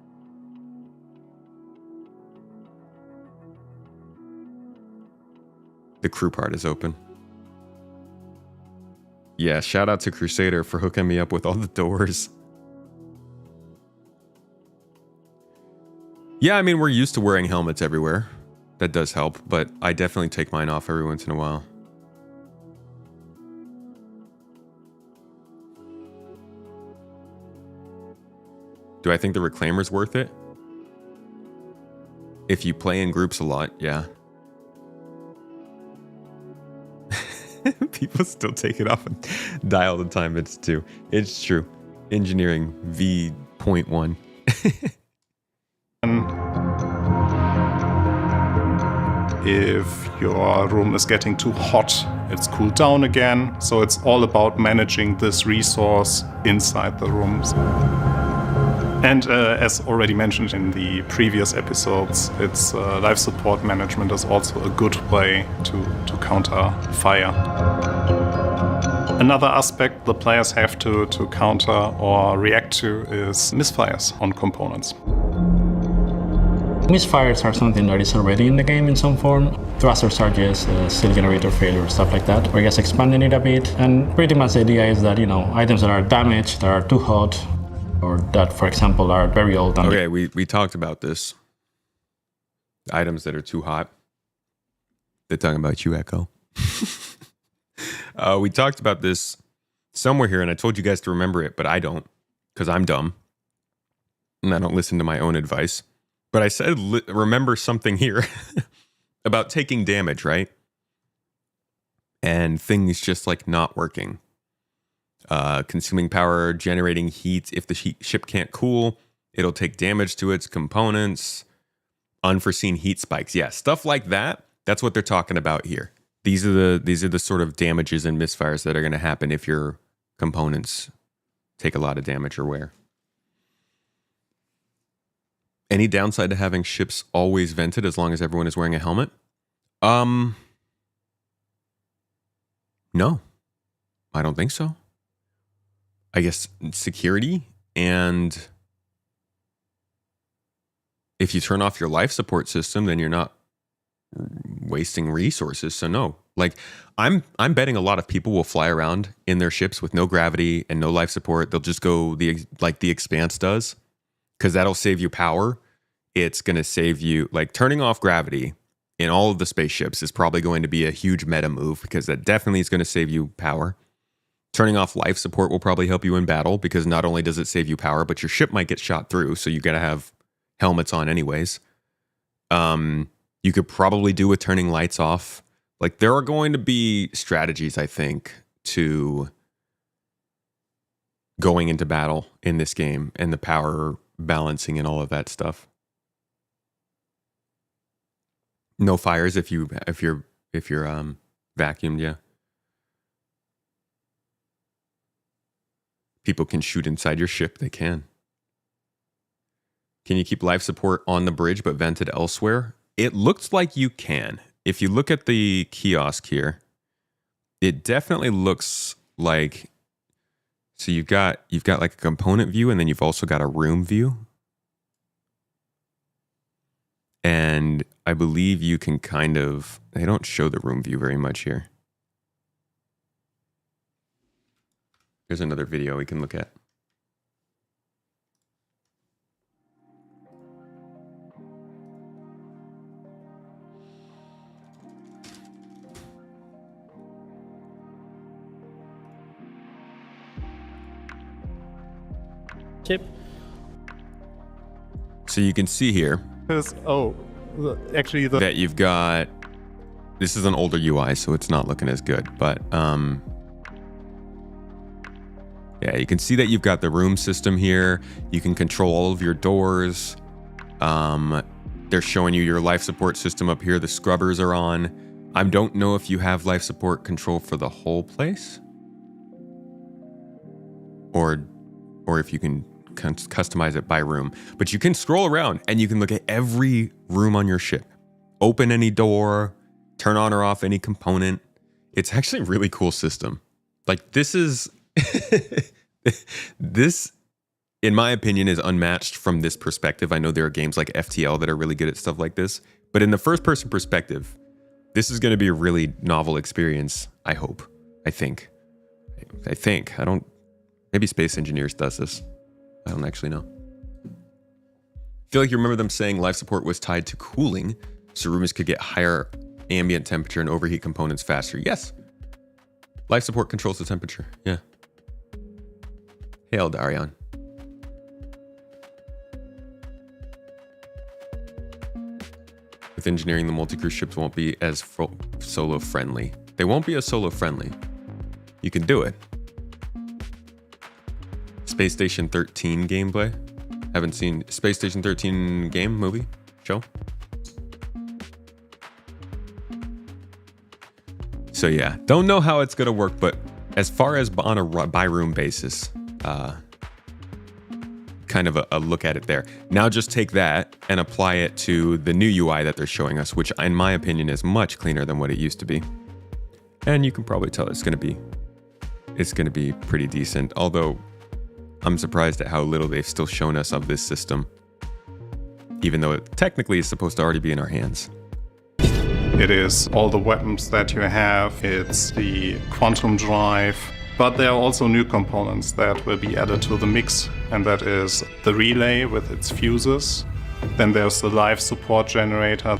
The crew part is open. Yeah, shout out to Crusader for hooking me up with all the doors. Yeah, I mean, we're used to wearing helmets everywhere. That does help, but I definitely take mine off every once in a while. Do I think the Reclaimer's worth it? If you play in groups a lot, yeah. People still take it off and dial the time it's to. It's true. Engineering V.1. If your room is getting too hot, it's cooled down again. So it's all about managing this resource inside the rooms. And as already mentioned in the previous episodes, it's life support management is also a good way to counter fire. Another aspect the players have to counter or react to is misfires on components. Misfires are something that is already in the game in some form. Thruster charges, seal generator failure, stuff like that. We're just expanding it a bit, and pretty much the idea is that, you know, items that are damaged, that are too hot, or that, for example, are very old. Okay, we talked about this. Items that are too hot. They're talking about you, Echo. We talked about this somewhere here, and I told you guys to remember it, but I don't, because I'm dumb, and I don't listen to my own advice. But I said, remember something here about taking damage, right? And things just like not working. Consuming power, generating heat. If the ship can't cool, it'll take damage to its components. Unforeseen heat spikes. Yeah, stuff like that. That's what they're talking about here. These are the sort of damages and misfires that are going to happen if your components take a lot of damage or wear. Any downside to having ships always vented as long as everyone is wearing a helmet? No, I don't think so. I guess security, and if you turn off your life support system, then you're not wasting resources. So no, like I'm betting a lot of people will fly around in their ships with no gravity and no life support. They'll just go like the Expanse does, because that'll save you power. It's going to save you, like, turning off gravity in all of the spaceships is probably going to be a huge meta move, because that definitely is going to save you power. Turning off life support will probably help you in battle, because not only does it save you power, but your ship might get shot through, so you got to have helmets on anyways. You could probably do with turning lights off. Like, there are going to be strategies, I think, to going into battle in this game and the power balancing and all of that stuff. No fires if you're vacuumed, yeah. People can shoot inside your ship, they can. Can you keep life support on the bridge but vented elsewhere? It looks like you can. If you look at the kiosk here, it definitely looks like, so you've got like a component view, and then you've also got a room view. And I believe you can kind of, they don't show the room view very much here. There's another video we can look at. Tip. So you can see here Actually, that you've got, this is an older UI, so it's not looking as good, but yeah, you can see that you've got the room system here. You can control all of your doors. They're showing you your life support system up here. The scrubbers are on. I don't know if you have life support control for the whole place, or if you can customize it by room. But you can scroll around and you can look at every room on your ship. Open any door, turn on or off any component. It's actually a really cool system. Like, this is this, in my opinion, is unmatched from this perspective. I know there are games like FTL that are really good at stuff like this, but in the first person perspective, this is going to be a really novel experience. I hope. I think. I don't. Maybe Space Engineers does this. I don't actually know. I feel like you remember them saying life support was tied to cooling, so rooms could get higher ambient temperature and overheat components faster. Yes. Life support controls the temperature. Yeah. Hail, Darion. With engineering, the multi-crew ships won't be as solo friendly. They won't be as solo friendly. You can do it. Space Station 13 gameplay. Haven't seen Space Station 13 game, movie, show. So yeah, don't know how it's gonna work, but as far as on a by room basis, kind of a look at it there. Now just take that and apply it to the new UI that they're showing us, which in my opinion is much cleaner than what it used to be. And you can probably tell it's gonna be pretty decent, although I'm surprised at how little they've still shown us of this system, even though it technically is supposed to already be in our hands. It is all the weapons that you have, it's the quantum drive, but there are also new components that will be added to the mix, and that is the relay with its fuses. Then there's the life support generator.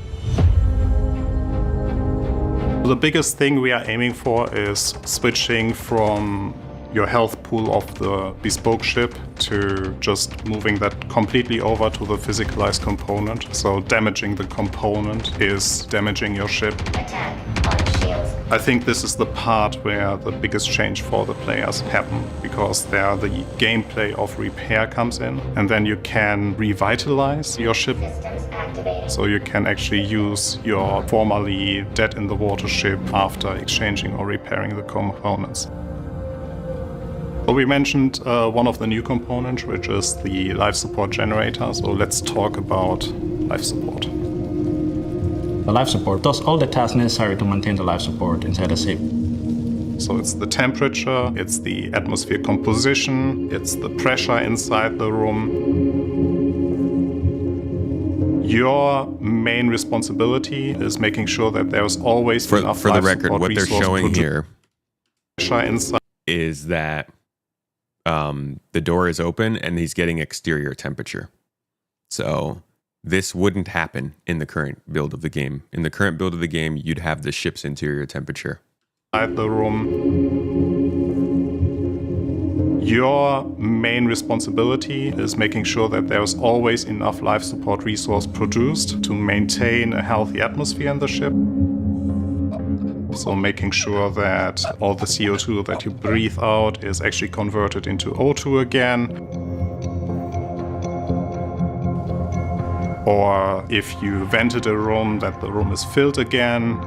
The biggest thing we are aiming for is switching from your health pool of the bespoke ship to just moving that completely over to the physicalized component. So damaging the component is damaging your ship. I think this is the part where the biggest change for the players happen, because there the gameplay of repair comes in, and then you can revitalize your ship. So you can actually use your formerly dead in the water ship after exchanging or repairing the components. So we mentioned one of the new components, which is the life support generator. So let's talk about life support. The life support does all the tasks necessary to maintain the life support inside a ship. So it's the temperature, it's the atmosphere composition, it's the pressure inside the room. Your main responsibility is making sure that there's always enough for the life record, support what they're resource showing here inside is that the door is open and he's getting exterior temperature. So this wouldn't happen in the current build of the game. In the current build of the game, you'd have the ship's interior temperature. inside the room. Your main responsibility is making sure that there's always enough life support resource produced to maintain a healthy atmosphere in the ship. So making sure that all the CO2 that you breathe out is actually converted into O2 again. Or if you vented a room, that the room is filled again.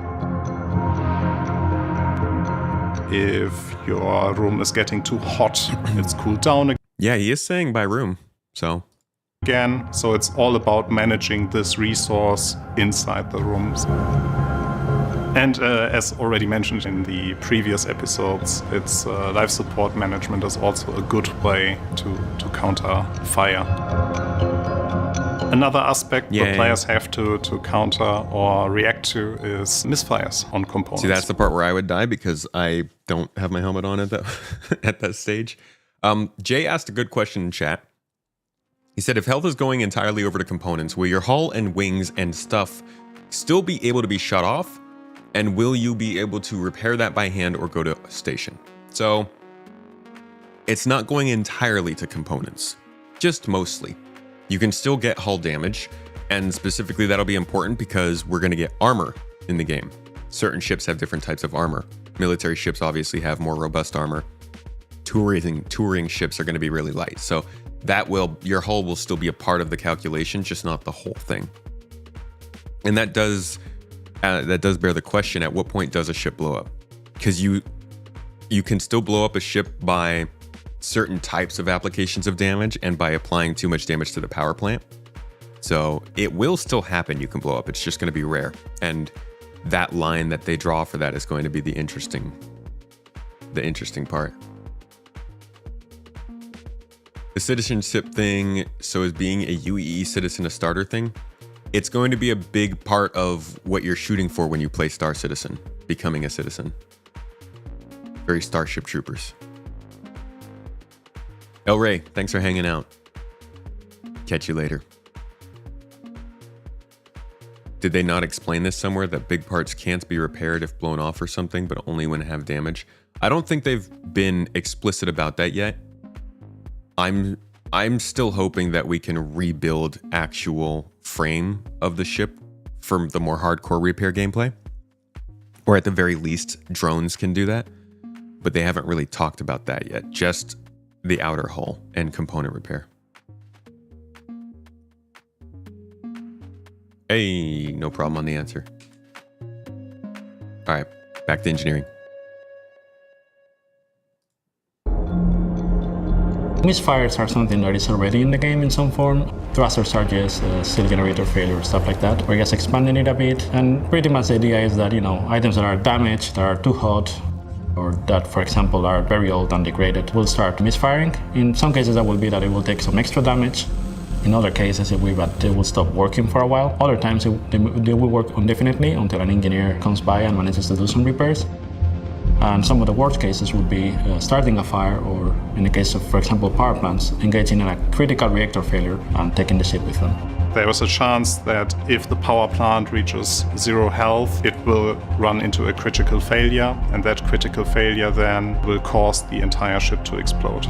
If your room is getting too hot, it's cooled down again. Yeah, he is saying by room, so. Again, so it's all about managing this resource inside the rooms. And as already mentioned in the previous episodes, it's life support management is also a good way to counter fire. Another aspect that players have to counter or react to is misfires on components. See, that's the part where I would die because I don't have my helmet on at that at that stage. Jay asked a good question in chat. He said, if health is going entirely over to components, will your hull and wings and stuff still be able to be shut off? And will you be able to repair that by hand or go to a station? So it's not going entirely to components, just mostly. You can still get hull damage, and specifically that'll be important because we're going to get armor in the game. Certain ships have different types of armor. Military ships obviously have more robust armor. Touring ships are going to be really light. So your hull will still be a part of the calculation, just not the whole thing. And that does bear the question, at what point does a ship blow up? Because you can still blow up a ship by certain types of applications of damage and by applying too much damage to the power plant. So it will still happen, you can blow up, it's just going to be rare. And that line that they draw for that is going to be the interesting part. The citizenship thing, so is being a UEE citizen a starter thing? It's going to be a big part of what you're shooting for when you play Star Citizen, becoming a citizen. Very Starship Troopers. El Rey, thanks for hanging out. Catch you later. Did they not explain this somewhere, that big parts can't be repaired if blown off or something, but only when have damage? I don't think they've been explicit about that yet. I'm still hoping that we can rebuild actual frame of the ship from the more hardcore repair gameplay. Or at the very least, drones can do that. But they haven't really talked about that yet. Just the outer hull and component repair. Hey, no problem on the answer. All right, back to engineering. Misfires are something that is already in the game in some form. Thruster charges, seal generator failure, stuff like that. We're just expanding it a bit, and pretty much the idea is that, items that are damaged, that are too hot, or that, for example, are very old and degraded, will start misfiring. In some cases, that will be that it will take some extra damage. In other cases, it will be that they will stop working for a while. Other times, they will work indefinitely until an engineer comes by and manages to do some repairs. And some of the worst cases would be starting a fire, or in the case of, for example, power plants, engaging in a critical reactor failure and taking the ship with them. There is a chance that if the power plant reaches 0 health, it will run into a critical failure, and that critical failure then will cause the entire ship to explode.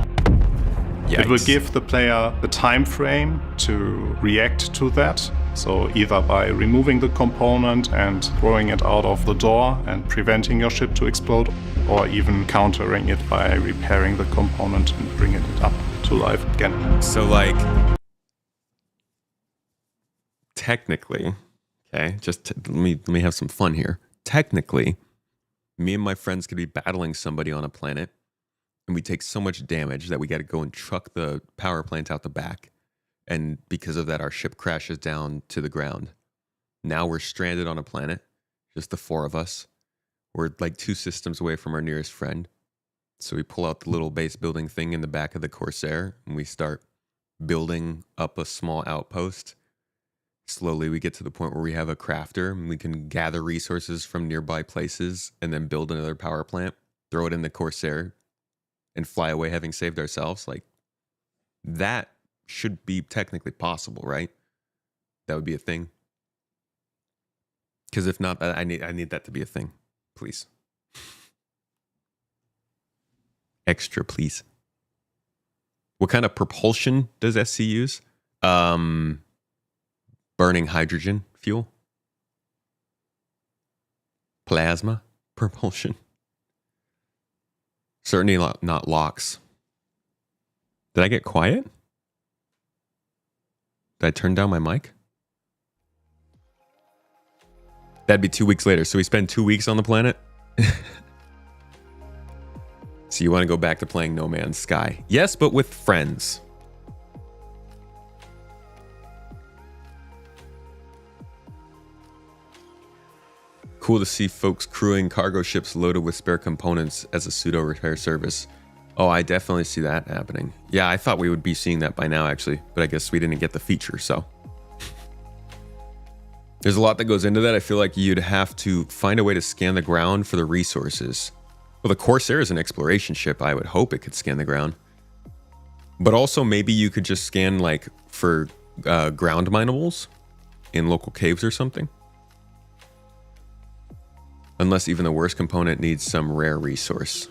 Yikes. It will give the player the time frame to react to that. So either by removing the component and throwing it out of the door and preventing your ship to explode, or even countering it by repairing the component and bringing it up to life again. So technically, okay, let me have some fun here. Technically, me and my friends could be battling somebody on a planet, and we take so much damage that we got to go and truck the power plant out the back. And because of that, our ship crashes down to the ground. Now we're stranded on a planet, just the 4 of us. We're like 2 systems away from our nearest friend. So we pull out the little base building thing in the back of the Corsair, and we start building up a small outpost slowly we get to the point where we have a crafter and we can gather resources from nearby places and then build another power plant, throw it in the Corsair, and fly away having saved ourselves. Like, that should be technically possible, right? That would be a thing. Because if not, I need that to be a thing. Please. Extra, please. What kind of propulsion does SC use? Burning hydrogen fuel? Plasma propulsion? Certainly not LOX. Did I get quiet? Did I turn down my mic? That'd be 2 weeks later. So we spend 2 weeks on the planet? So you want to go back to playing No Man's Sky? Yes, but with friends. Cool to see folks crewing cargo ships loaded with spare components as a pseudo repair service. Oh, I definitely see that happening. Yeah, I thought we would be seeing that by now, actually, but I guess we didn't get the feature, so. There's a lot that goes into that. I feel like you'd have to find a way to scan the ground for the resources. Well, the Corsair is an exploration ship. I would hope it could scan the ground. But also maybe you could just scan like for ground minables in local caves or something. Unless even the worst component needs some rare resource.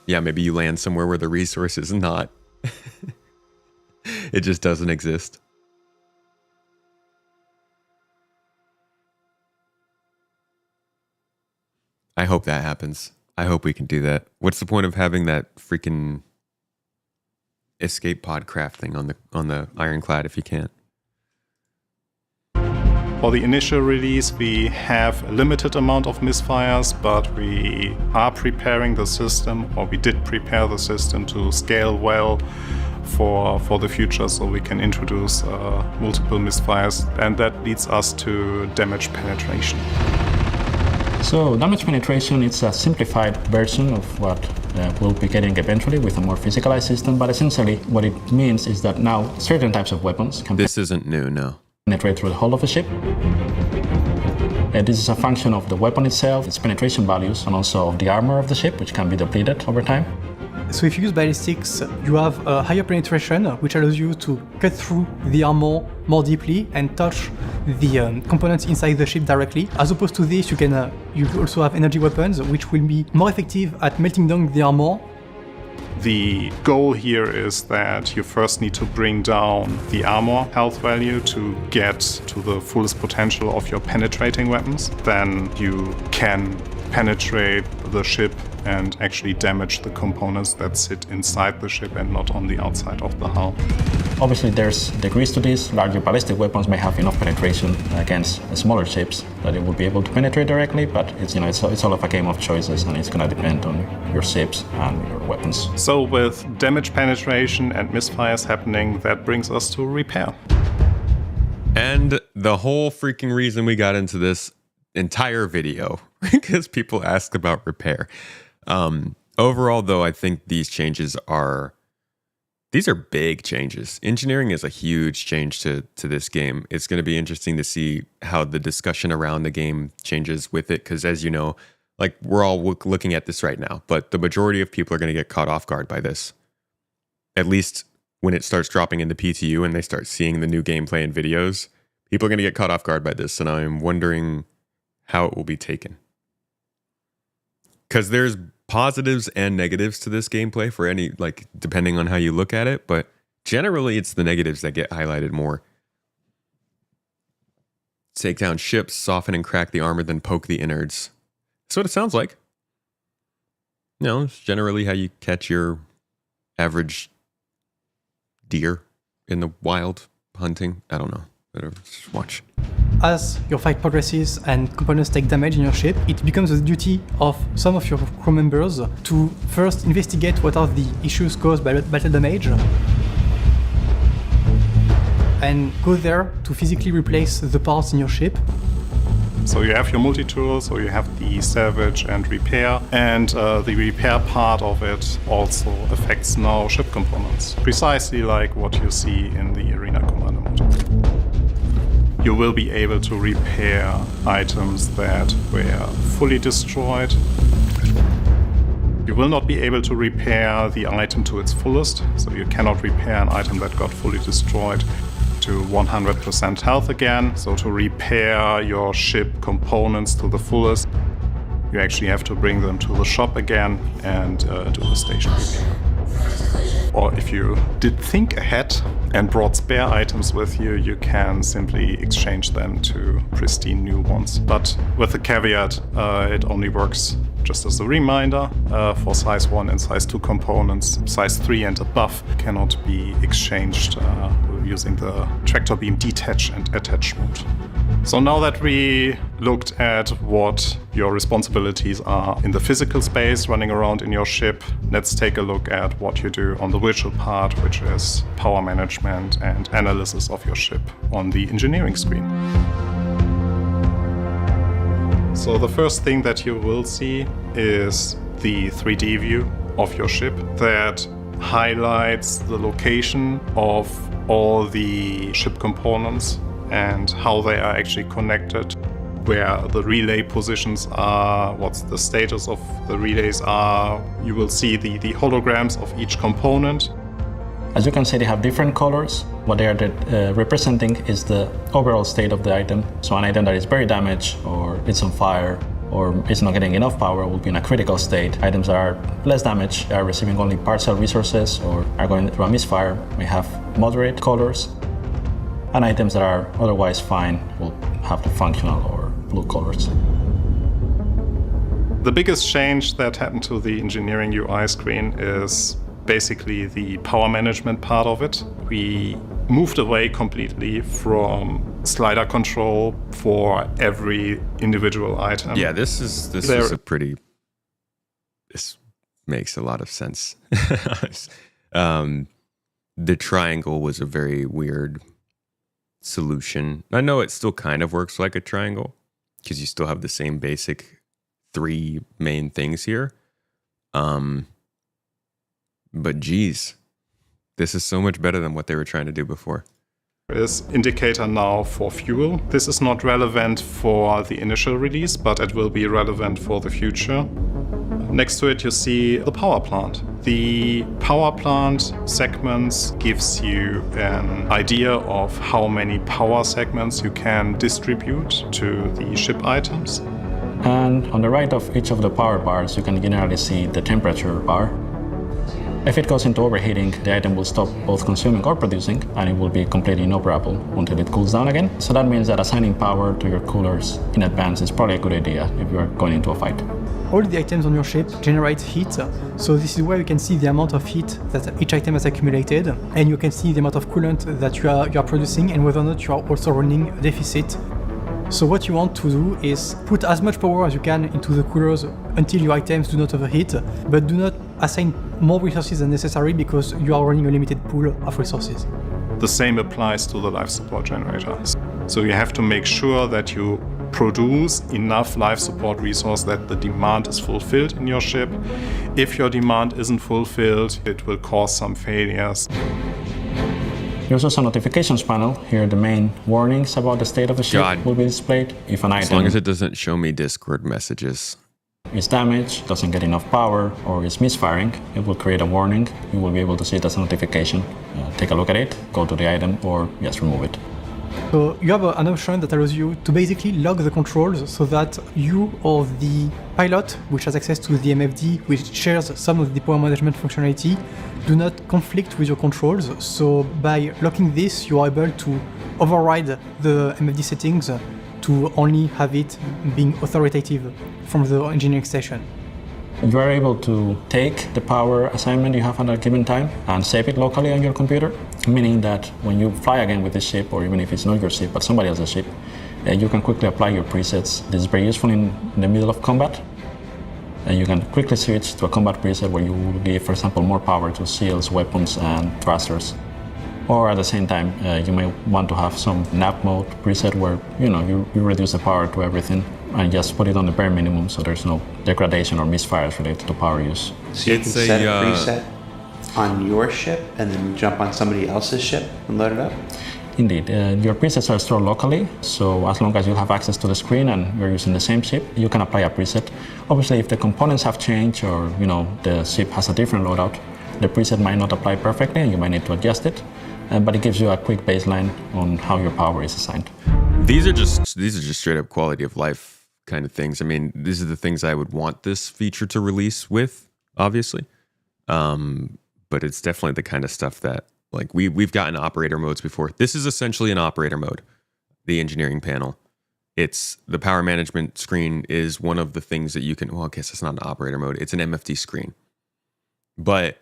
Yeah, maybe you land somewhere where the resource is not. It just doesn't exist. I hope that happens. I hope we can do that. What's the point of having that freaking escape pod craft thing on the Ironclad if you can't? For the initial release, we have a limited amount of misfires, but we are preparing the system, or we did prepare the system to scale well for the future, so we can introduce multiple misfires, and that leads us to damage penetration. So damage penetration, it's a simplified version of what we'll be getting eventually with a more physicalized system, but essentially what it means is that now certain types of weapons can This isn't new, no. Penetrate through the hull of a ship. This is a function of the weapon itself, its penetration values, and also of the armor of the ship, which can be depleted over time. So if you use ballistics, you have a higher penetration, which allows you to cut through the armor more deeply and touch the components inside the ship directly. As opposed to this, you also have energy weapons, which will be more effective at melting down the armor. The goal here is that you first need to bring down the armor health value to get to the fullest potential of your penetrating weapons. Then you can penetrate the ship and actually damage the components that sit inside the ship and not on the outside of the hull. Obviously there's degrees to this. Larger ballistic weapons may have enough penetration against smaller ships that it will be able to penetrate directly, but it's all of a game of choices, and it's going to depend on your ships and your weapons. So with damage penetration and misfires happening, that brings us to repair. And the whole freaking reason we got into this entire video, because people asked about repair. Overall, though, I think these changes are big changes. Engineering is a huge change to this game. It's going to be interesting to see how the discussion around the game changes with it, because as you know, like, we're all looking at this right now, but the majority of people are going to get caught off guard by this. At least when it starts dropping into PTU and they start seeing the new gameplay and videos, people are going to get caught off guard by this, and I'm wondering how it will be taken. Because there's positives and negatives to this gameplay for any, like, depending on how you look at it, but generally it's the negatives that get highlighted more. Take down ships, soften and crack the armor, then poke the innards. That's what it sounds like. You know, it's generally how you catch your average deer in the wild hunting. I don't know. Just watch. As your fight progresses and components take damage in your ship, it becomes the duty of some of your crew members to first investigate what are the issues caused by battle damage and go there to physically replace the parts in your ship. So you have your multi-tool, so you have the salvage and repair, and the repair part of it also affects now ship components, precisely like what you see in the Arena Commander mode. you will be able to repair items that were fully destroyed. You will not be able to repair the item to its fullest, so you cannot repair an item that got fully destroyed to 100% health again. So to repair your ship components to the fullest, you actually have to bring them to the shop again and do the station repair. Or if you did think ahead and brought spare items with you, you can simply exchange them to pristine new ones. But with the caveat, it only works, just as a reminder, for size 1 and size 2 components. Size 3 and above cannot be exchanged using the tractor beam detach and attach mode. So now that we looked at what your responsibilities are in the physical space running around in your ship, let's take a look at what you do on the virtual part, which is power management and analysis of your ship on the engineering screen. So the first thing that you will see is the 3D view of your ship that highlights the location of all the ship components and how they are actually connected, where the relay positions are, what's the status of the relays are. You will see the holograms of each component. As you can see, they have different colors. What they are representing is the overall state of the item. So an item that is very damaged, or it's on fire, or it's not getting enough power will be in a critical state. Items that are less damaged, are receiving only partial resources, or are going through a misfire, may have moderate colors. And items that are otherwise fine will have the functional or blue colors. The biggest change that happened to the engineering UI screen is basically the power management part of it. We moved away completely from slider control for every individual item. Yeah, this makes a lot of sense. The triangle was a very weird solution. I know it still kind of works like a triangle because you still have the same basic 3 main things here. But geez, this is so much better than what they were trying to do before. Is indicator now for fuel. This is not relevant for the initial release, but it will be relevant for the future. Next to it, you see the power plant. The power plant segments gives you an idea of how many power segments you can distribute to the ship items. And on the right of each of the power bars, you can generally see the temperature bar. If it goes into overheating, the item will stop both consuming or producing, and it will be completely inoperable until it cools down again. So that means that assigning power to your coolers in advance is probably a good idea if you're going into a fight. All the items on your ship generate heat, so this is where you can see the amount of heat that each item has accumulated, and you can see the amount of coolant that you are producing and whether or not you are also running a deficit. So what you want to do is put as much power as you can into the coolers until your items do not overheat, but do not assign more resources than necessary because you are running a limited pool of resources. The same applies to the life support generators. So you have to make sure that you produce enough life support resource that the demand is fulfilled in your ship. If your demand isn't fulfilled, it will cause some failures. There's also a notifications panel. Here the main warnings about the state of the ship will be displayed. If an item, as long as it doesn't show me Discord messages, is damaged, doesn't get enough power, or is misfiring, it will create a warning. You will be able to see it as a notification. Take a look at it, go to the item, or just remove it. So you have an option that allows you to basically log the controls so that you or the pilot, which has access to the MFD, which shares some of the power management functionality, do not conflict with your controls. So by locking this, you are able to override the MFD settings to only have it being authoritative from the engineering station. You are able to take the power assignment you have at a given time and save it locally on your computer, meaning that when you fly again with the ship, or even if it's not your ship but somebody else's ship, you can quickly apply your presets. This is very useful in the middle of combat. And you can quickly switch to a combat preset where you will give, for example, more power to shields, weapons, and thrusters. Or at the same time, you may want to have some nap mode preset where you reduce the power to everything and just put it on the bare minimum so there's no degradation or misfires related to power use. So you can set a preset on your ship and then jump on somebody else's ship and load it up? indeed. Your presets are stored locally, so as long as you have access to the screen and you're using the same chip, you can apply a preset. Obviously, if the components have changed or the chip has a different loadout, the preset might not apply perfectly and you might need to adjust it, but it gives you a quick baseline on how your power is assigned. These are just straight up quality of life kind of things. I mean, these are the things I would want this feature to release with, obviously. But it's definitely the kind of stuff that, like, we've gotten operator modes before. This is essentially an operator mode, the engineering panel. It's the power management screen is one of the things that you can, well, I guess it's not an operator mode. It's an MFD screen. But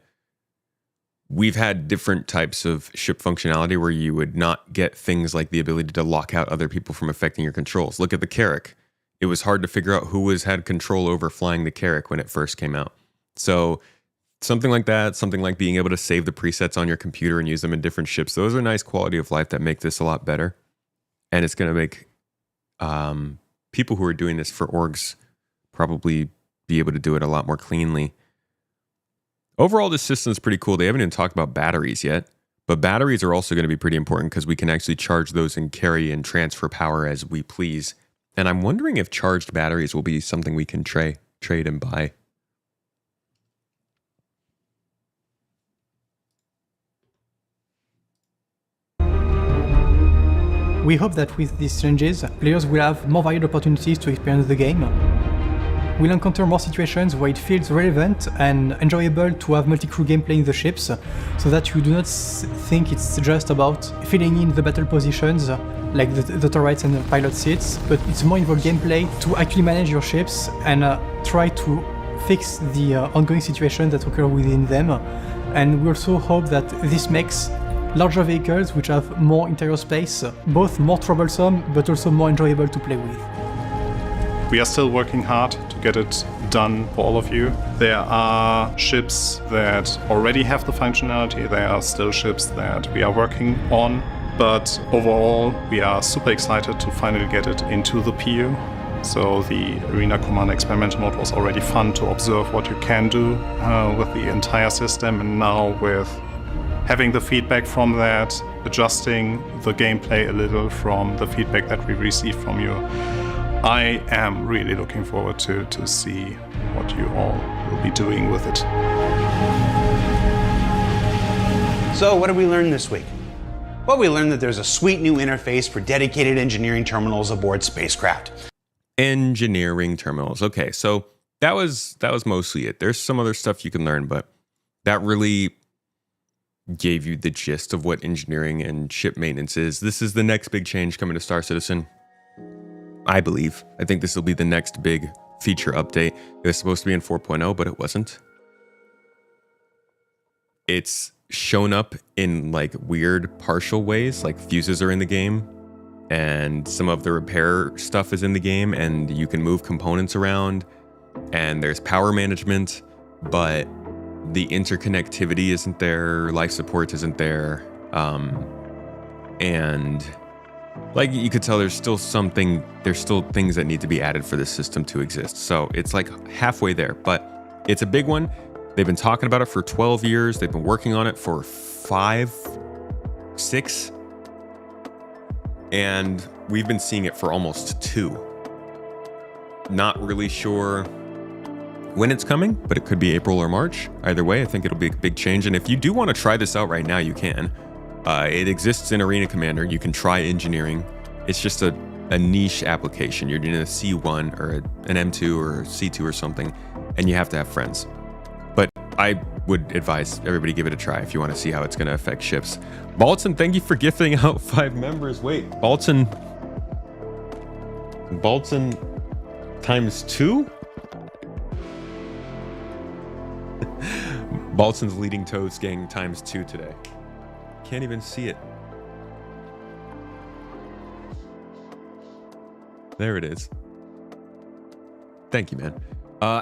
we've had different types of ship functionality where you would not get things like the ability to lock out other people from affecting your controls. Look at the Carrack. It was hard to figure out who had control over flying the Carrack when it first came out. So something like that, something like being able to save the presets on your computer and use them in different ships. Those are nice quality of life that make this a lot better. And it's going to make people who are doing this for orgs probably be able to do it a lot more cleanly. Overall, this system is pretty cool. They haven't even talked about batteries yet, but batteries are also going to be pretty important because we can actually charge those and carry and transfer power as we please. And I'm wondering if charged batteries will be something we can trade and buy. We hope that with these changes, players will have more varied opportunities to experience the game. We'll encounter more situations where it feels relevant and enjoyable to have multi-crew gameplay in the ships, so that you do not think it's just about filling in the battle positions, like the turrets and the pilot seats, but it's more involved gameplay to actually manage your ships and try to fix the ongoing situations that occur within them. And we also hope that this makes larger vehicles, which have more interior space, both more troublesome but also more enjoyable to play with. We are still working hard to get it done for all of you. There are ships that already have the functionality, there are still ships that we are working on, but overall we are super excited to finally get it into the PU. So the Arena Command Experimental Mode was already fun to observe what you can do with the entire system, and now with having the feedback from that, adjusting the gameplay a little from the feedback that we received from you, I am really looking forward to see what you all will be doing with it. So what did we learn this week? Well, we learned that there's a sweet new interface for dedicated engineering terminals aboard spacecraft. Engineering terminals. Okay, so that was mostly it. There's some other stuff you can learn, but that really gave you the gist of what engineering and ship maintenance is. This is the next big change coming to Star Citizen. I believe. I think this will be the next big feature update. It was supposed to be in 4.0, but it wasn't. It's shown up in like weird partial ways, like fuses are in the game, and some of the repair stuff is in the game, and you can move components around, and there's power management, but the interconnectivity isn't there, life support isn't there, and like you could tell there's still things that need to be added for this system to exist. So it's like halfway there, but it's a big one. They've been talking about it for 12 years. They've been working on it for 5, 6, and we've been seeing it for almost 2. Not really sure when it's coming, but it could be April or March. Either way, I think it'll be a big change. And if you do want to try this out right now, you can. It exists in Arena Commander. You can try engineering. It's just a niche application. You're doing a C1 or an M2 or a C2 or something, and you have to have friends. But I would advise everybody give it a try if you want to see how it's going to affect ships. Baltzen, thank you for gifting out 5 members. Wait, Baltzen times 2? Baltzen's leading Toads gang times 2 today. Can't even see it. There it is. Thank you, man.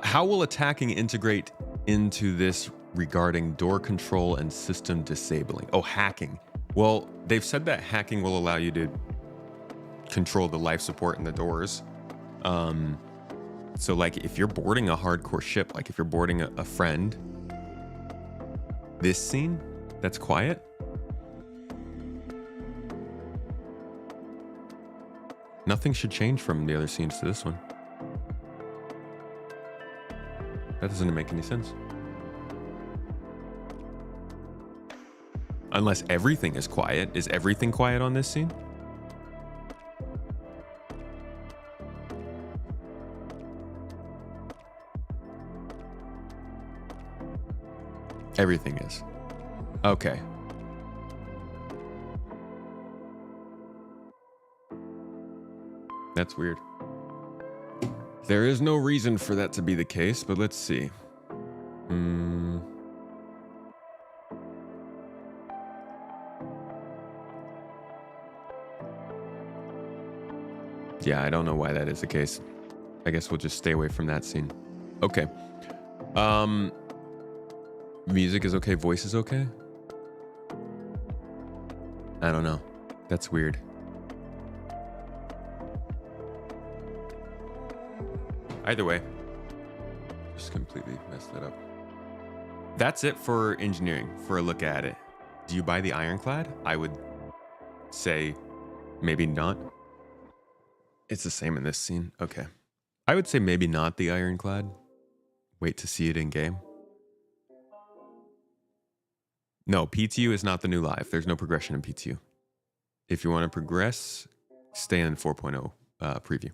How will attacking integrate into this regarding door control and system disabling? Oh, hacking. Well, they've said that hacking will allow you to control the life support in the doors. So like if you're boarding a hardcore ship, like if you're boarding a friend, this scene that's quiet, Nothing should change from the other scenes to this one. That doesn't make any sense. Unless everything is quiet. Is everything quiet on this scene? Everything is. Okay. That's weird. There is no reason for that to be the case, but let's see. Yeah, I don't know why that is the case. I guess we'll just stay away from that scene. Okay. Music is okay, voice is okay? I don't know. That's weird. Either way, just completely messed that up. That's it for engineering, for a look at it. Do you buy the ironclad? I would say maybe not. It's the same in this scene. Okay. I would say maybe not the ironclad. Wait to see it in game. No, PTU is not the new live. There's no progression in PTU. If you want to progress, stay in 4.0 preview.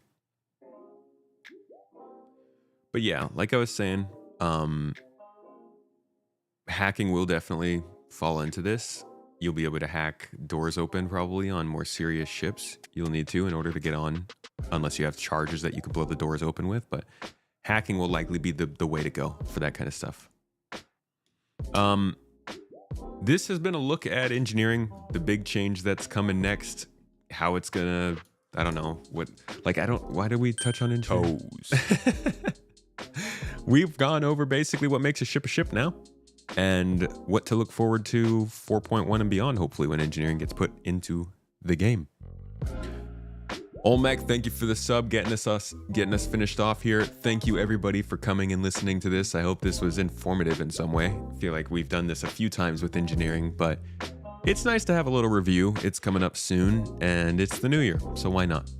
But yeah, like I was saying, hacking will definitely fall into this. You'll be able to hack doors open probably on more serious ships. You'll need to in order to get on, unless you have charges that you could blow the doors open with. But hacking will likely be the way to go for that kind of stuff. This has been a look at engineering, the big change that's coming next, how it's gonna, I don't know, why did we touch on engineering? Toes. We've gone over basically what makes a ship now and what to look forward to 4.1 and beyond, hopefully, when engineering gets put into the game. Olmec, thank you for the sub, getting us finished off here. Thank you everybody for coming and listening to this. I hope this was informative in some way. I feel like we've done this a few times with engineering, but it's nice to have a little review. It's coming up soon and it's the new year, so why not?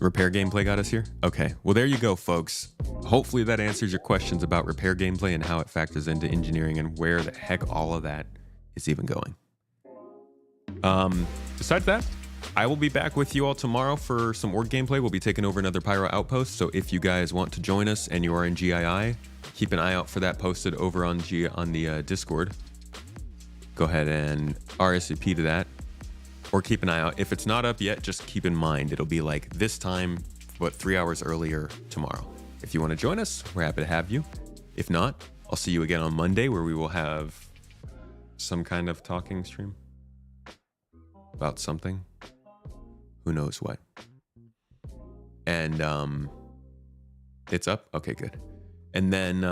Repair gameplay got us here? Okay, well there you go, folks. Hopefully that answers your questions about repair gameplay and how it factors into engineering and where the heck all of that is even going. Besides that, I will be back with you all tomorrow for some org gameplay. We'll be taking over another Pyro outpost, so if you guys want to join us and you are in GII, keep an eye out for that posted over on the Discord. Go ahead and RSVP to that. Or keep an eye out. If it's not up yet, just keep in mind it'll be like this time, but 3 hours earlier tomorrow. If you want to join us, we're happy to have you. If not, I'll see you again on Monday where we will have some kind of talking stream about something. Who knows what. And it's up? Okay, good. And then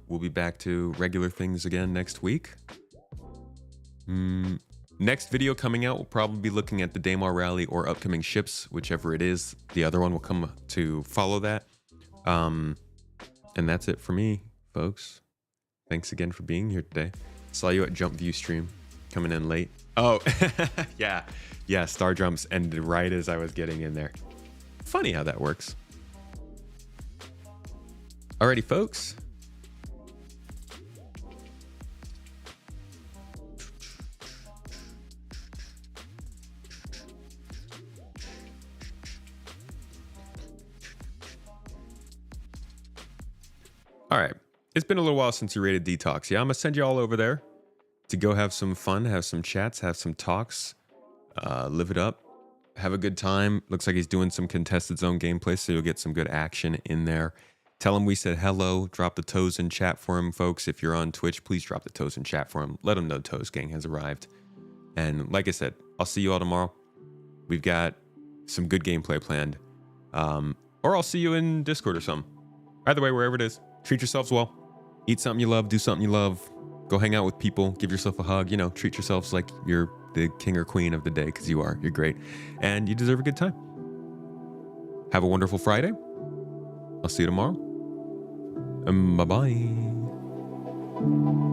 we'll be back to regular things again next week. Next video coming out, we'll probably be looking at the Daymar Rally or upcoming ships, whichever it is. The other one will come to follow that. And that's it for me, folks. Thanks again for being here today. Saw you at Jump View stream, coming in late. Oh, yeah, Star Jumps ended right as I was getting in there. Funny how that works. Alrighty, folks. All right, it's been a little while since you rated Detox. Yeah, I'm gonna send you all over there to go have some fun, have some chats, have some talks, live it up, have a good time. Looks like he's doing some contested zone gameplay, so you'll get some good action in there. Tell him we said hello. Drop the toes in chat for him, folks. If you're on Twitch, please drop the toes in chat for him. Let him know Toes Gang has arrived. And like I said, I'll see you all tomorrow. We've got some good gameplay planned. Or I'll see you in Discord or something. Either way, wherever it is. Treat yourselves well. Eat something you love. Do something you love. Go hang out with people. Give yourself a hug. You know, treat yourselves like you're the king or queen of the day, because you are. You're great. And you deserve a good time. Have a wonderful Friday. I'll see you tomorrow. Bye-bye.